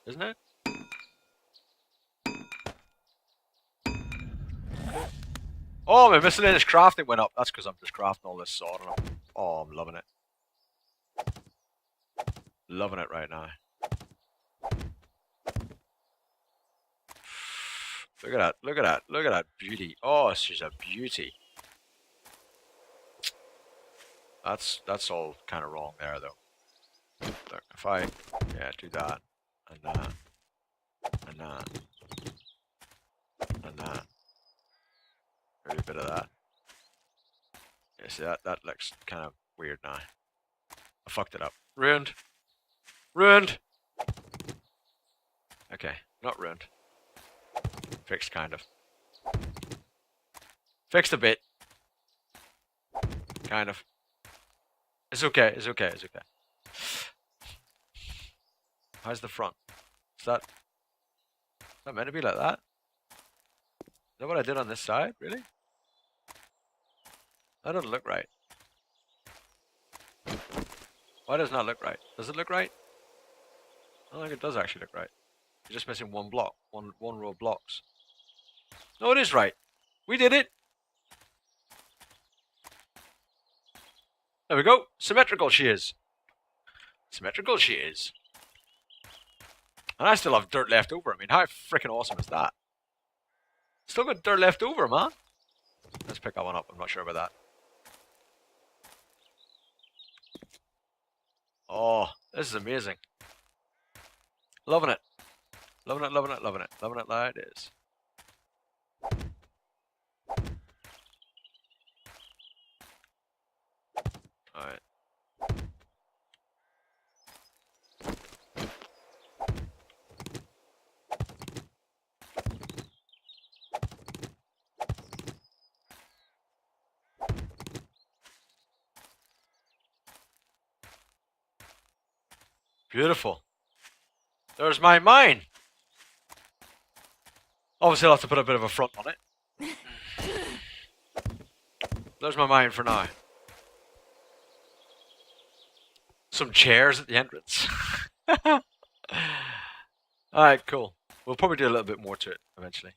Isn't it? Oh, my miscellaneous crafting went up. That's because I'm just crafting all this sod. Oh, I'm loving it. Loving it right now. Look at that. Look at that. Look at that beauty. Oh, she's a beauty. That's all kind of wrong there, though. Look, if I, yeah, do that, and that, and that, and that. Maybe a bit of that. Yeah, see, that looks kind of weird now. I fucked it up. Ruined. Ruined! Okay, not ruined. Fixed, kind of. Fixed a bit. Kind of. It's okay, it's okay, it's okay. How's the front? Is that meant to be like that? Is that what I did on this side? Really? That doesn't look right. Why does it not look right? Does it look right? I don't think it does actually look right. You're just missing one block. One row of blocks. No, it is right. We did it. There we go. Symmetrical she is. Symmetrical she is. And I still have dirt left over. I mean, how freaking awesome is that? Still got dirt left over, man. Let's pick that one up. I'm not sure about that. Oh, this is amazing. Loving it. Loving it, loving it, loving it. Loving it like it is. Alright. Beautiful. There's my mine. Obviously, I'll have to put a bit of a front on it. There's my mine for now. Some chairs at the entrance. Alright, cool. We'll probably do a little bit more to it eventually.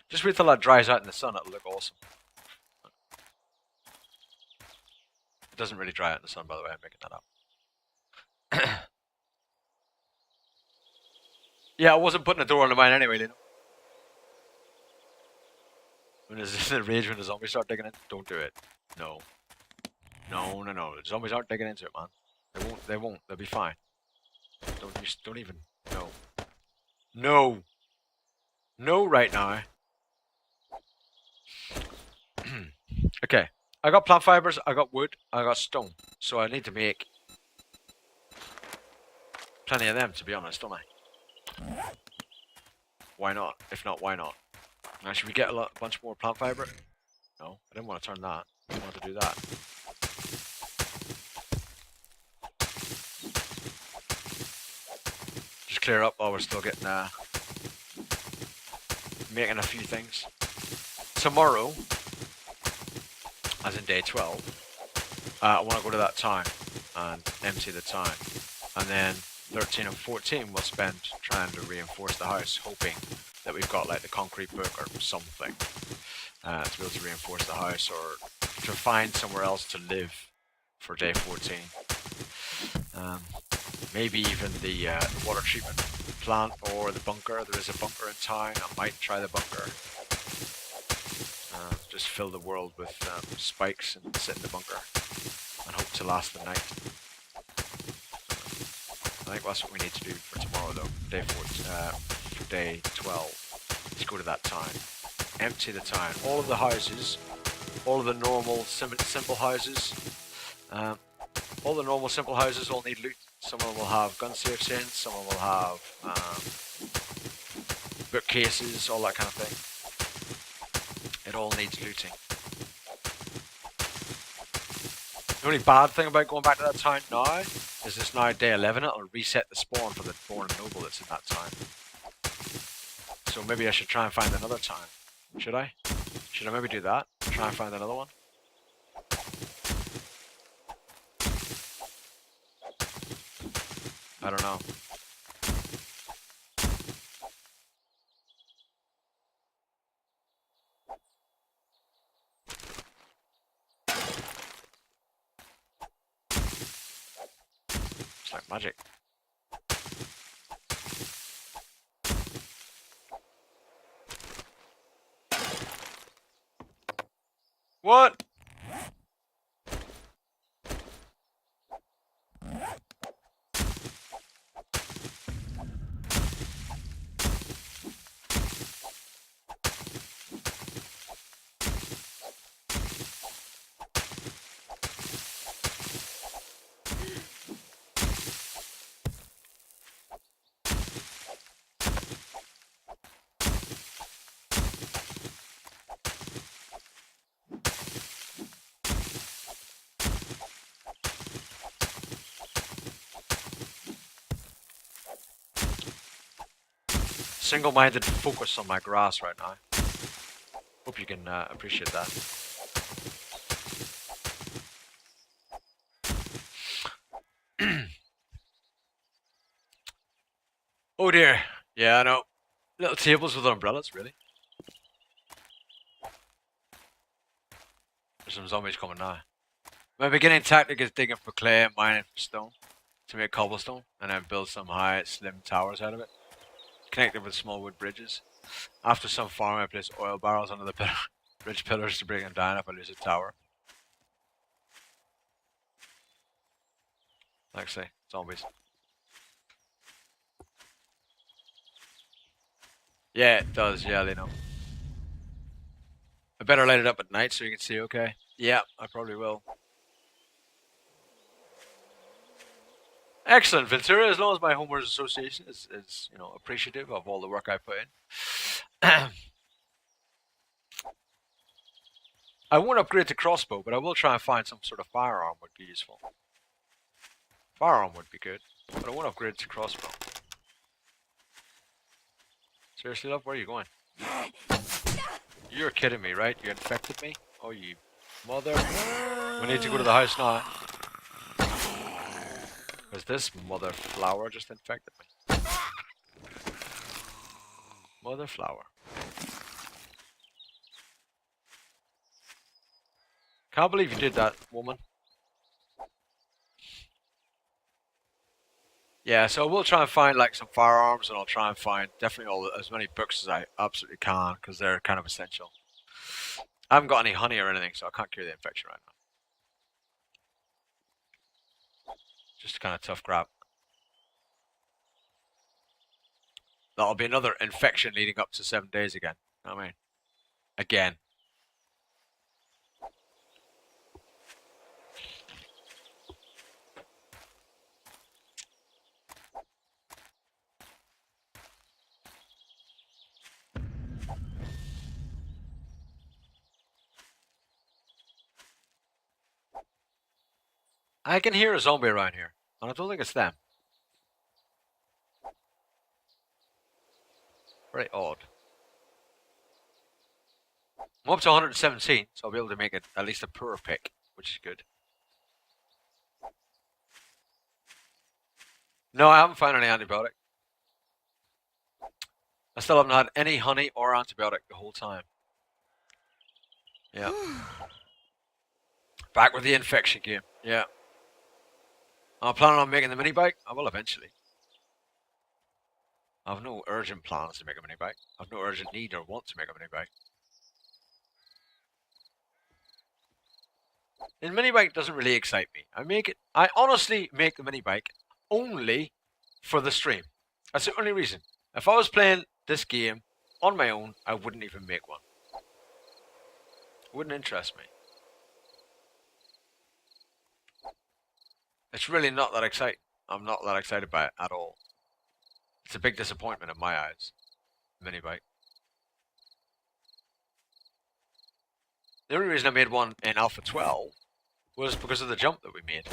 Just wait till that dries out in the sun, it'll look awesome. It doesn't really dry out in the sun, by the way, I'm making that up. Yeah, I wasn't putting a door on the mine anyway, you know. When there's in a rage when the zombies start digging in, don't do it. No. No, no, no. The zombies aren't digging into it, man. They won't. They'll be fine. Don't even. No. No. No right now. Okay. I got plant fibers, I got wood, I got stone. So I need to make plenty of them, to be honest, don't I? Why not? If not, why not? Now, should we get a bunch more plant fiber? No, I didn't want to turn that. I wanted to do that. Just clear up while we're still getting, making a few things. Tomorrow, as in day 12, I want to go to that town and empty the town. And then 13 and 14 we'll spend trying to reinforce the house, hoping that we've got like the concrete book or something to be able to reinforce the house or to find somewhere else to live for day 14. Maybe even the water treatment plant or the bunker. There is a bunker in town. I might try the bunker. Just fill the world with spikes and sit in the bunker and hope to last the night. I think that's what we need to do for tomorrow though. For day 12. Let's go to that town. Empty the town. All of the houses, all of the normal simple houses, all the normal simple houses all need loot. Some of them will have gun safes in, some of them will have bookcases, all that kind of thing. It all needs looting. The only bad thing about going back to that town now is it's now day 11, it'll reset the spawn for the born noble that's in that town. So maybe I should try and find another town. Should I? Should I maybe do that? Try and find another one? I don't know. It's like magic. What? single-minded focus on my grass right now. Hope you can appreciate that. Oh dear. Yeah, I know. Little tables with umbrellas, really. There's some zombies coming now. My beginning tactic is digging for clay and mining for stone to make cobblestone, and then build some high, slim towers out of it, connected with small wood bridges. After some farming, I place oil barrels under the bridge pillars to bring them down if I lose a tower. Like I say, zombies. Yeah, it does. Yeah, they know. I better light it up at night so you can see okay. Yeah, I probably will. Excellent, Ventura. As long as my homeowners association is appreciative of all the work I put in. I won't upgrade to crossbow, but I will try and find some sort of firearm would be useful. Firearm would be good, but I won't upgrade to crossbow. Seriously, love, where are you going? You're kidding me, right? You infected me? Oh, you mother. We need to go to the house now. Because this mother flower just infected me. Mother flower. Can't believe you did that, woman. Yeah, so we'll try and find like some firearms, and I'll try and find definitely as many books as I absolutely can, because they're kind of essential. I haven't got any honey or anything, so I can't cure the infection right now. Just a kind of tough grab. That'll be another infection leading up to 7 days again. You know what I mean? Again. I can hear a zombie around here, and I don't think it's them. Very odd. I'm up to 117, so I'll be able to make it at least a poor pick, which is good. No, I haven't found any antibiotic. I still haven't had any honey or antibiotic the whole time. Yeah. Back with the infection game. Yeah. I'm planning on making the mini bike. I will eventually. I have no urgent plans to make a mini bike. I have no urgent need or want to make a mini bike. The mini bike doesn't really excite me. I honestly make the mini bike only for the stream. That's the only reason. If I was playing this game on my own, I wouldn't even make one. It wouldn't interest me. It's really not that exciting. I'm not that excited by it at all. It's a big disappointment in my eyes. Mini bike. The only reason I made one in Alpha 12 was because of the jump that we made.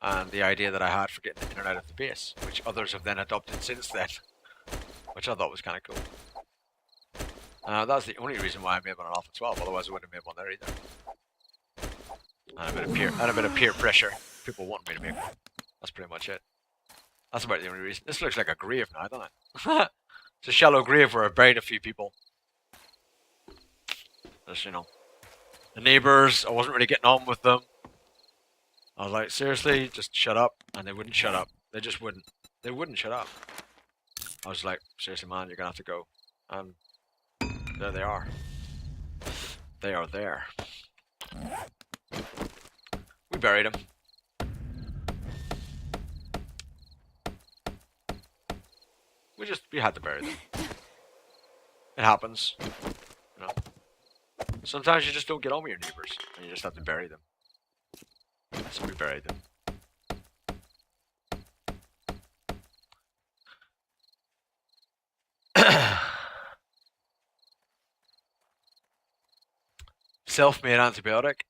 And the idea that I had for getting the in and out of the base, which others have then adopted since then. Which I thought was kind of cool. That's the only reason why I made one on Alpha 12, otherwise I wouldn't have made one there either. And a bit of peer pressure. People want me to make one. That's pretty much it. That's about the only reason. This looks like a grave now, doesn't it? It's a shallow grave where I buried a few people. Just, the neighbours, I wasn't really getting on with them. I was like, seriously, just shut up. And they wouldn't shut up. They just wouldn't. They wouldn't shut up. I was like, seriously, man, you're going to have to go. And there they are. They are there. We buried them. We had to bury them. It happens. Sometimes you just don't get on with your neighbours, and you just have to bury them. So we buried them. Self-made antibiotic.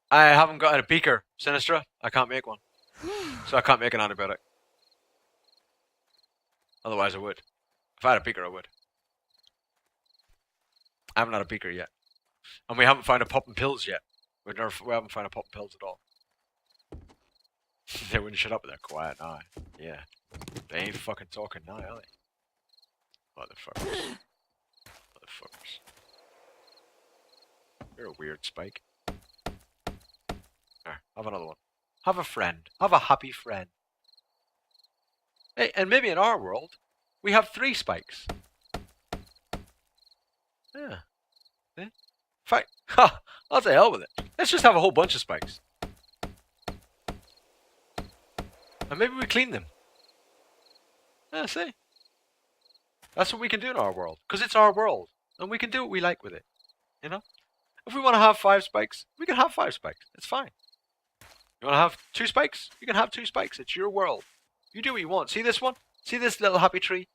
I haven't got a beaker, Sinistra. I can't make one. So I can't make an antibiotic. Otherwise I would. If I had a beaker, I would. I haven't had a beaker yet. And we haven't found a popping pills yet. We haven't found a popping pills at all. They wouldn't shut up with their quiet now. Yeah. They ain't fucking talking now, are they? Motherfuckers. Motherfuckers. You're a weird spike. There, have another one. Have a friend. Have a happy friend. Hey, and maybe in our world, we have 3 spikes. Yeah. In fact, ha! I'll say hell with it. Let's just have a whole bunch of spikes. And maybe we clean them. Yeah, see? That's what we can do in our world. Because it's our world. And we can do what we like with it. You know? If we want to have 5 spikes, we can have 5 spikes. It's fine. You want to have 2 spikes? You can have 2 spikes. It's your world. You do what you want. See this one? See this little happy tree?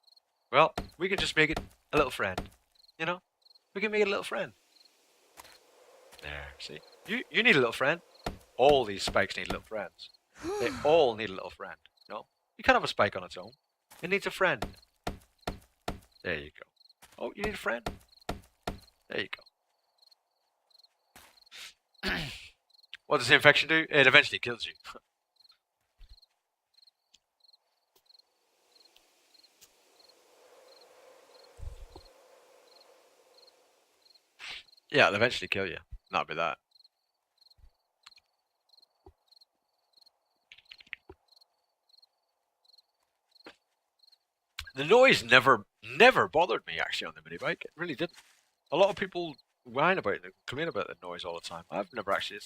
Well, we can just make it a little friend. You know? We can make it a little friend. There, see? You need a little friend. All these spikes need little friends. They all need a little friend. No? You can't have a spike on its own. It needs a friend. There you go. Oh, you need a friend? There you go. What does the infection do? It eventually kills you. Yeah, it'll eventually kill you. Not be that. The noise never bothered me actually on the mini bike. It really didn't. A lot of people whine about it and complain about the noise all the time. It's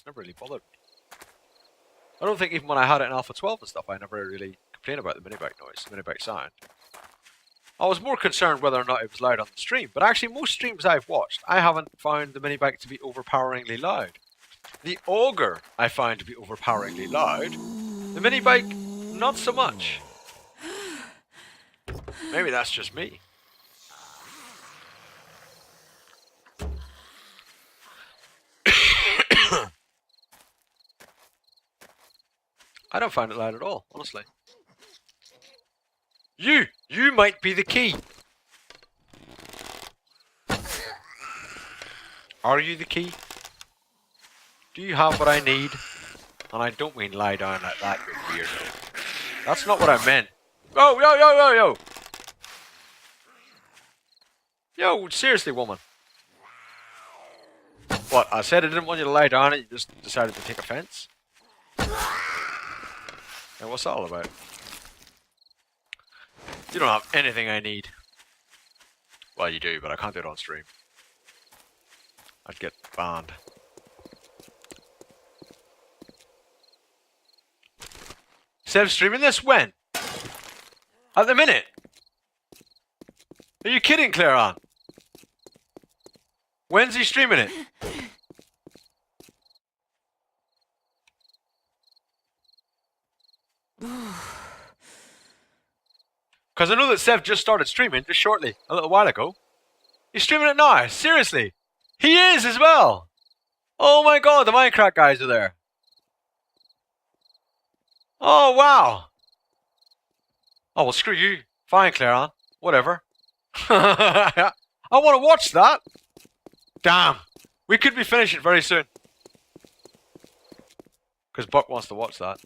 never really bothered me. I don't think even when I had it in Alpha 12 and stuff, I never really complained about the mini bike noise, the mini bike sound. I was more concerned whether or not it was loud on the stream, but actually most streams I've watched, I haven't found the mini bike to be overpoweringly loud. The Auger I find to be overpoweringly loud. The mini bike, not so much. Maybe that's just me. I don't find it loud at all, honestly. You might be the key. Are you the key? Do you have what I need? And I don't mean lie down like that, you weirdo. That's not what I meant. Oh, yo! Yo, seriously, woman. What, I said I didn't want you to lie down and you just decided to take offense? And what's that all about? You don't have anything I need. Well, you do, but I can't do it on stream. I'd get banned. Seb's streaming this when? At the minute? Are you kidding, Clairon? When's he streaming it? Because I know that Sev just started streaming just shortly, a little while ago. He's streaming it now, seriously. He is as well. Oh my god, the Minecraft guys are there. Oh wow. Oh well, screw you. Fine, Clairon. Whatever. I want to watch that. Damn. We could be finishing very soon. Because Buck wants to watch that.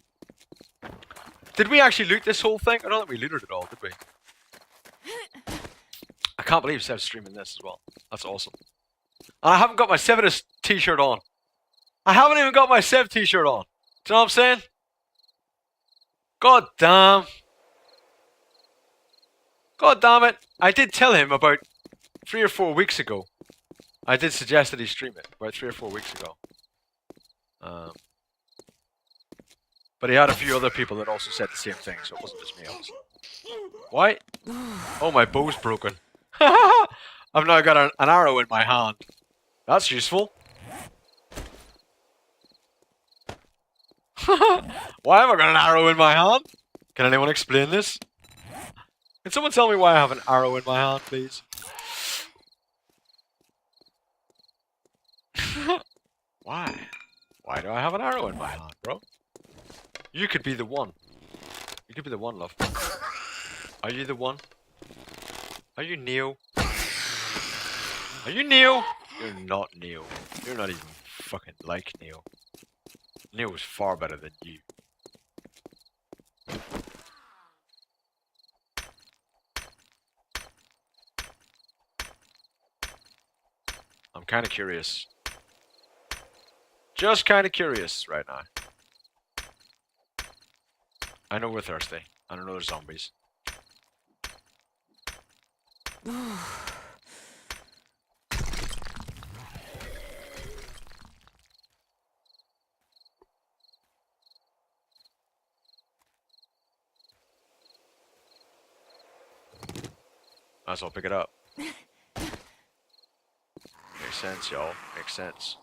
Did we actually loot this whole thing? I don't think we looted it all, did we? I can't believe Sev's streaming this as well. That's awesome. And I haven't got my Sevinus t-shirt on. I haven't even got my Sev t-shirt on. Do you know what I'm saying? God damn. God damn it. I did tell him about 3 or 4 weeks ago. I did suggest that he stream it about 3 or 4 weeks ago. But he had a few other people that also said the same thing, so it wasn't just me, obviously. Why? Oh, my bow's broken. I've now got an arrow in my hand. That's useful. Why have I got an arrow in my hand? Can anyone explain this? Can someone tell me why I have an arrow in my hand, please? Why? Why do I have an arrow in my hand, bro? You could be the one. You could be the one, love. Are you the one? Are you Neo? Are you Neo? You're not Neo. You're not even fucking like Neo. Neo is far better than you. I'm kind of curious. Just kind of curious right now. I know we're thirsty. I don't know there's zombies. Might as well pick it up. Makes sense, y'all. Makes sense.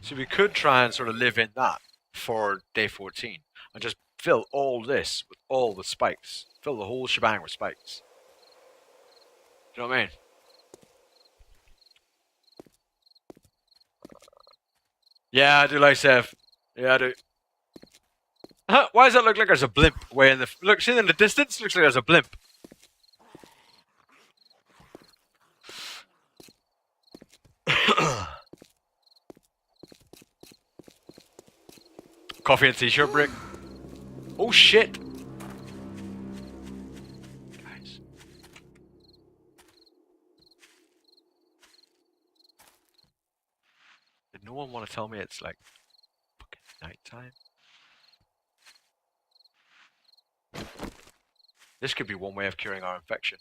So we could try and sort of live in that for day 14 and just fill all this with all the spikes. Fill the whole shebang with spikes. Do you know what I mean? Yeah, I do like Sev. Yeah, I do. Why does that look like there's a blimp way in the... Look, see in the distance? Looks like there's a blimp. Coffee and t-shirt break. Oh shit! Guys. Did no one want to tell me it's like fucking nighttime? This could be one way of curing our infection.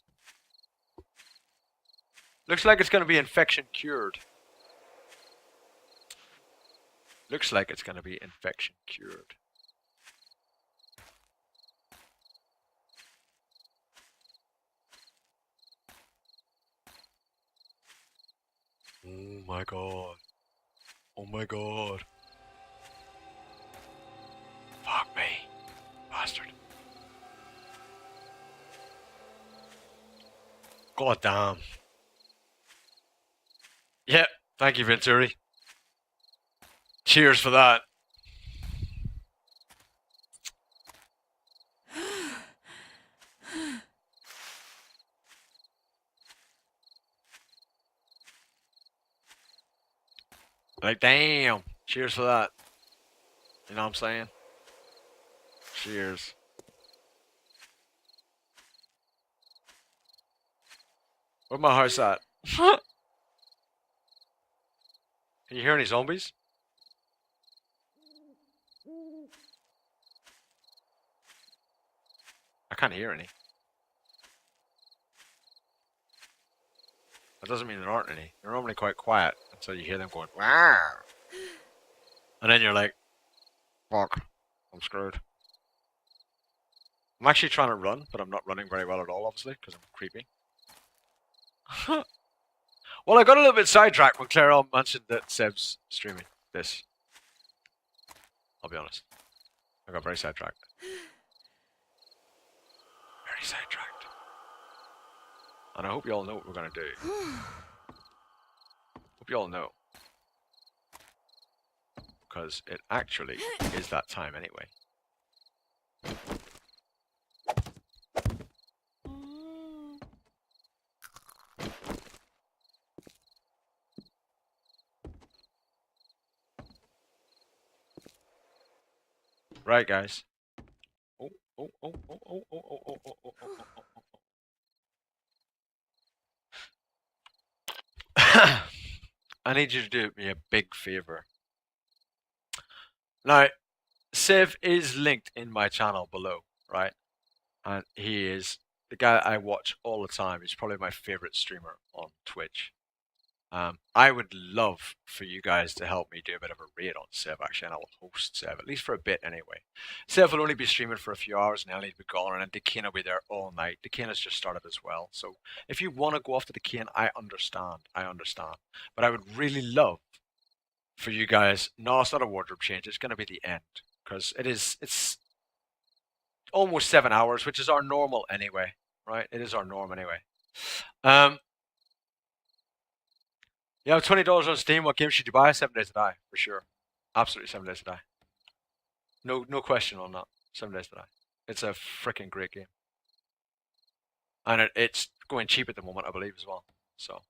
Looks like it's going to be infection cured. Looks like it's going to be infection cured. Oh my god. Oh my god. Fuck me. Bastard. God damn. Yeah, thank you, Venturi. Cheers for that. Like, damn. Cheers for that. You know what I'm saying? Cheers. Where's my house at? Can you hear any zombies? I can't hear any. That doesn't mean there aren't any. They're normally quite quiet until you hear them going, wow. And then you're like, fuck, I'm screwed. I'm actually trying to run, but I'm not running very well at all, obviously, because I'm creepy. Well, I got a little bit sidetracked when Claire mentioned that Seb's streaming this. I'll be honest. I got very sidetracked. Very sidetracked. And I hope you all know what we're going to do. Hope you all know. Because it actually is that time anyway. Right, guys. Oh, oh, oh, oh, oh, oh, oh, oh, oh, oh, oh, oh. I need you to do me a big favor. Now, Sev is linked in my channel below, right? And he is the guy I watch all the time. He's probably my favorite streamer on Twitch. I would love for you guys to help me do a bit of a raid on Sev, actually, and I will host Sev, at least for a bit anyway. Sev will only be streaming for a few hours, and I'll need to be gone, and then Decane will be there all night. Decane has just started as well, so if you want to go off to Decane, I understand. But I would really love for you guys, no, it's not a wardrobe change, it's going to be the end, because it's almost 7 hours, which is our normal anyway, right? It is our norm anyway. You have $20 on Steam. What game should you buy? 7 Days to Die, for sure. Absolutely 7 Days to Die. No question on that. 7 Days to Die. It's a freaking great game. And it's going cheap at the moment, I believe, as well. So,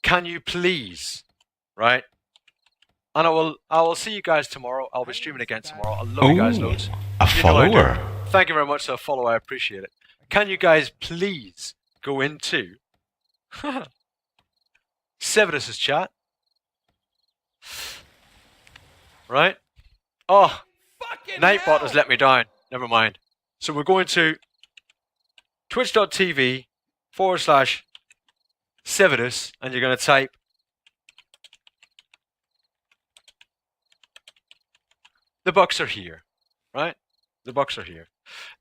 can you please, right? And I will see you guys tomorrow. I'll be streaming again tomorrow. I love you guys loads. A You know I do. follower. Thank you very much for the follow. I appreciate it. Can you guys please go into Severus's chat? Right? Oh, Nightbot has let me down. Never mind. So we're going to twitch.tv/Severus, and you're going to type the bucks are here, right? The bucks are here.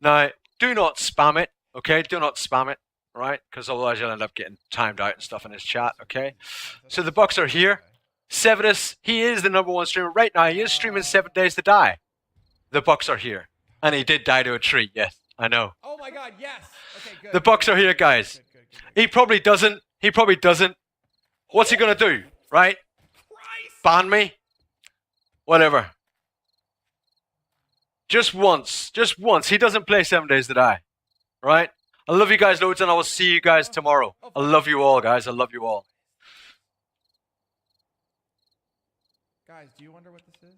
Now, do not spam it, okay? Do not spam it, right? Because otherwise you'll end up getting timed out and stuff in his chat, okay? So the bucks are here. Severus, he is the #1 streamer right now. He is streaming 7 Days to Die. The bucks are here. And he did die to a tree, yes, I know. Oh my god, yes! Okay, good. The bucks are here, guys. Good. He probably doesn't. What's he gonna do, right? Christ! Ban me? Whatever. Just once. He doesn't play 7 Days to Die, right? I love you guys loads, and I will see you guys tomorrow. I love you all, guys. I love you all. Guys, do you wonder what this is?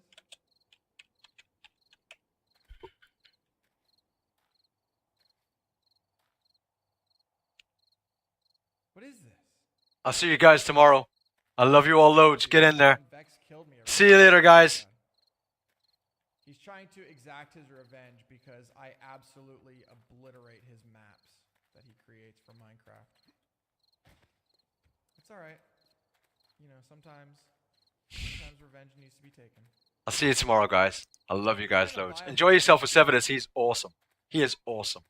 What is this? I'll see you guys tomorrow. I love you all loads. Get in there. Vex killed me already. See you later, guys. He's trying to exact his revenge because I absolutely obliterate his maps that he creates for Minecraft. It's alright. You know, sometimes revenge needs to be taken. I'll see you tomorrow, guys. I love you guys loads. Enjoy yourself with Severus. He's awesome. He is awesome.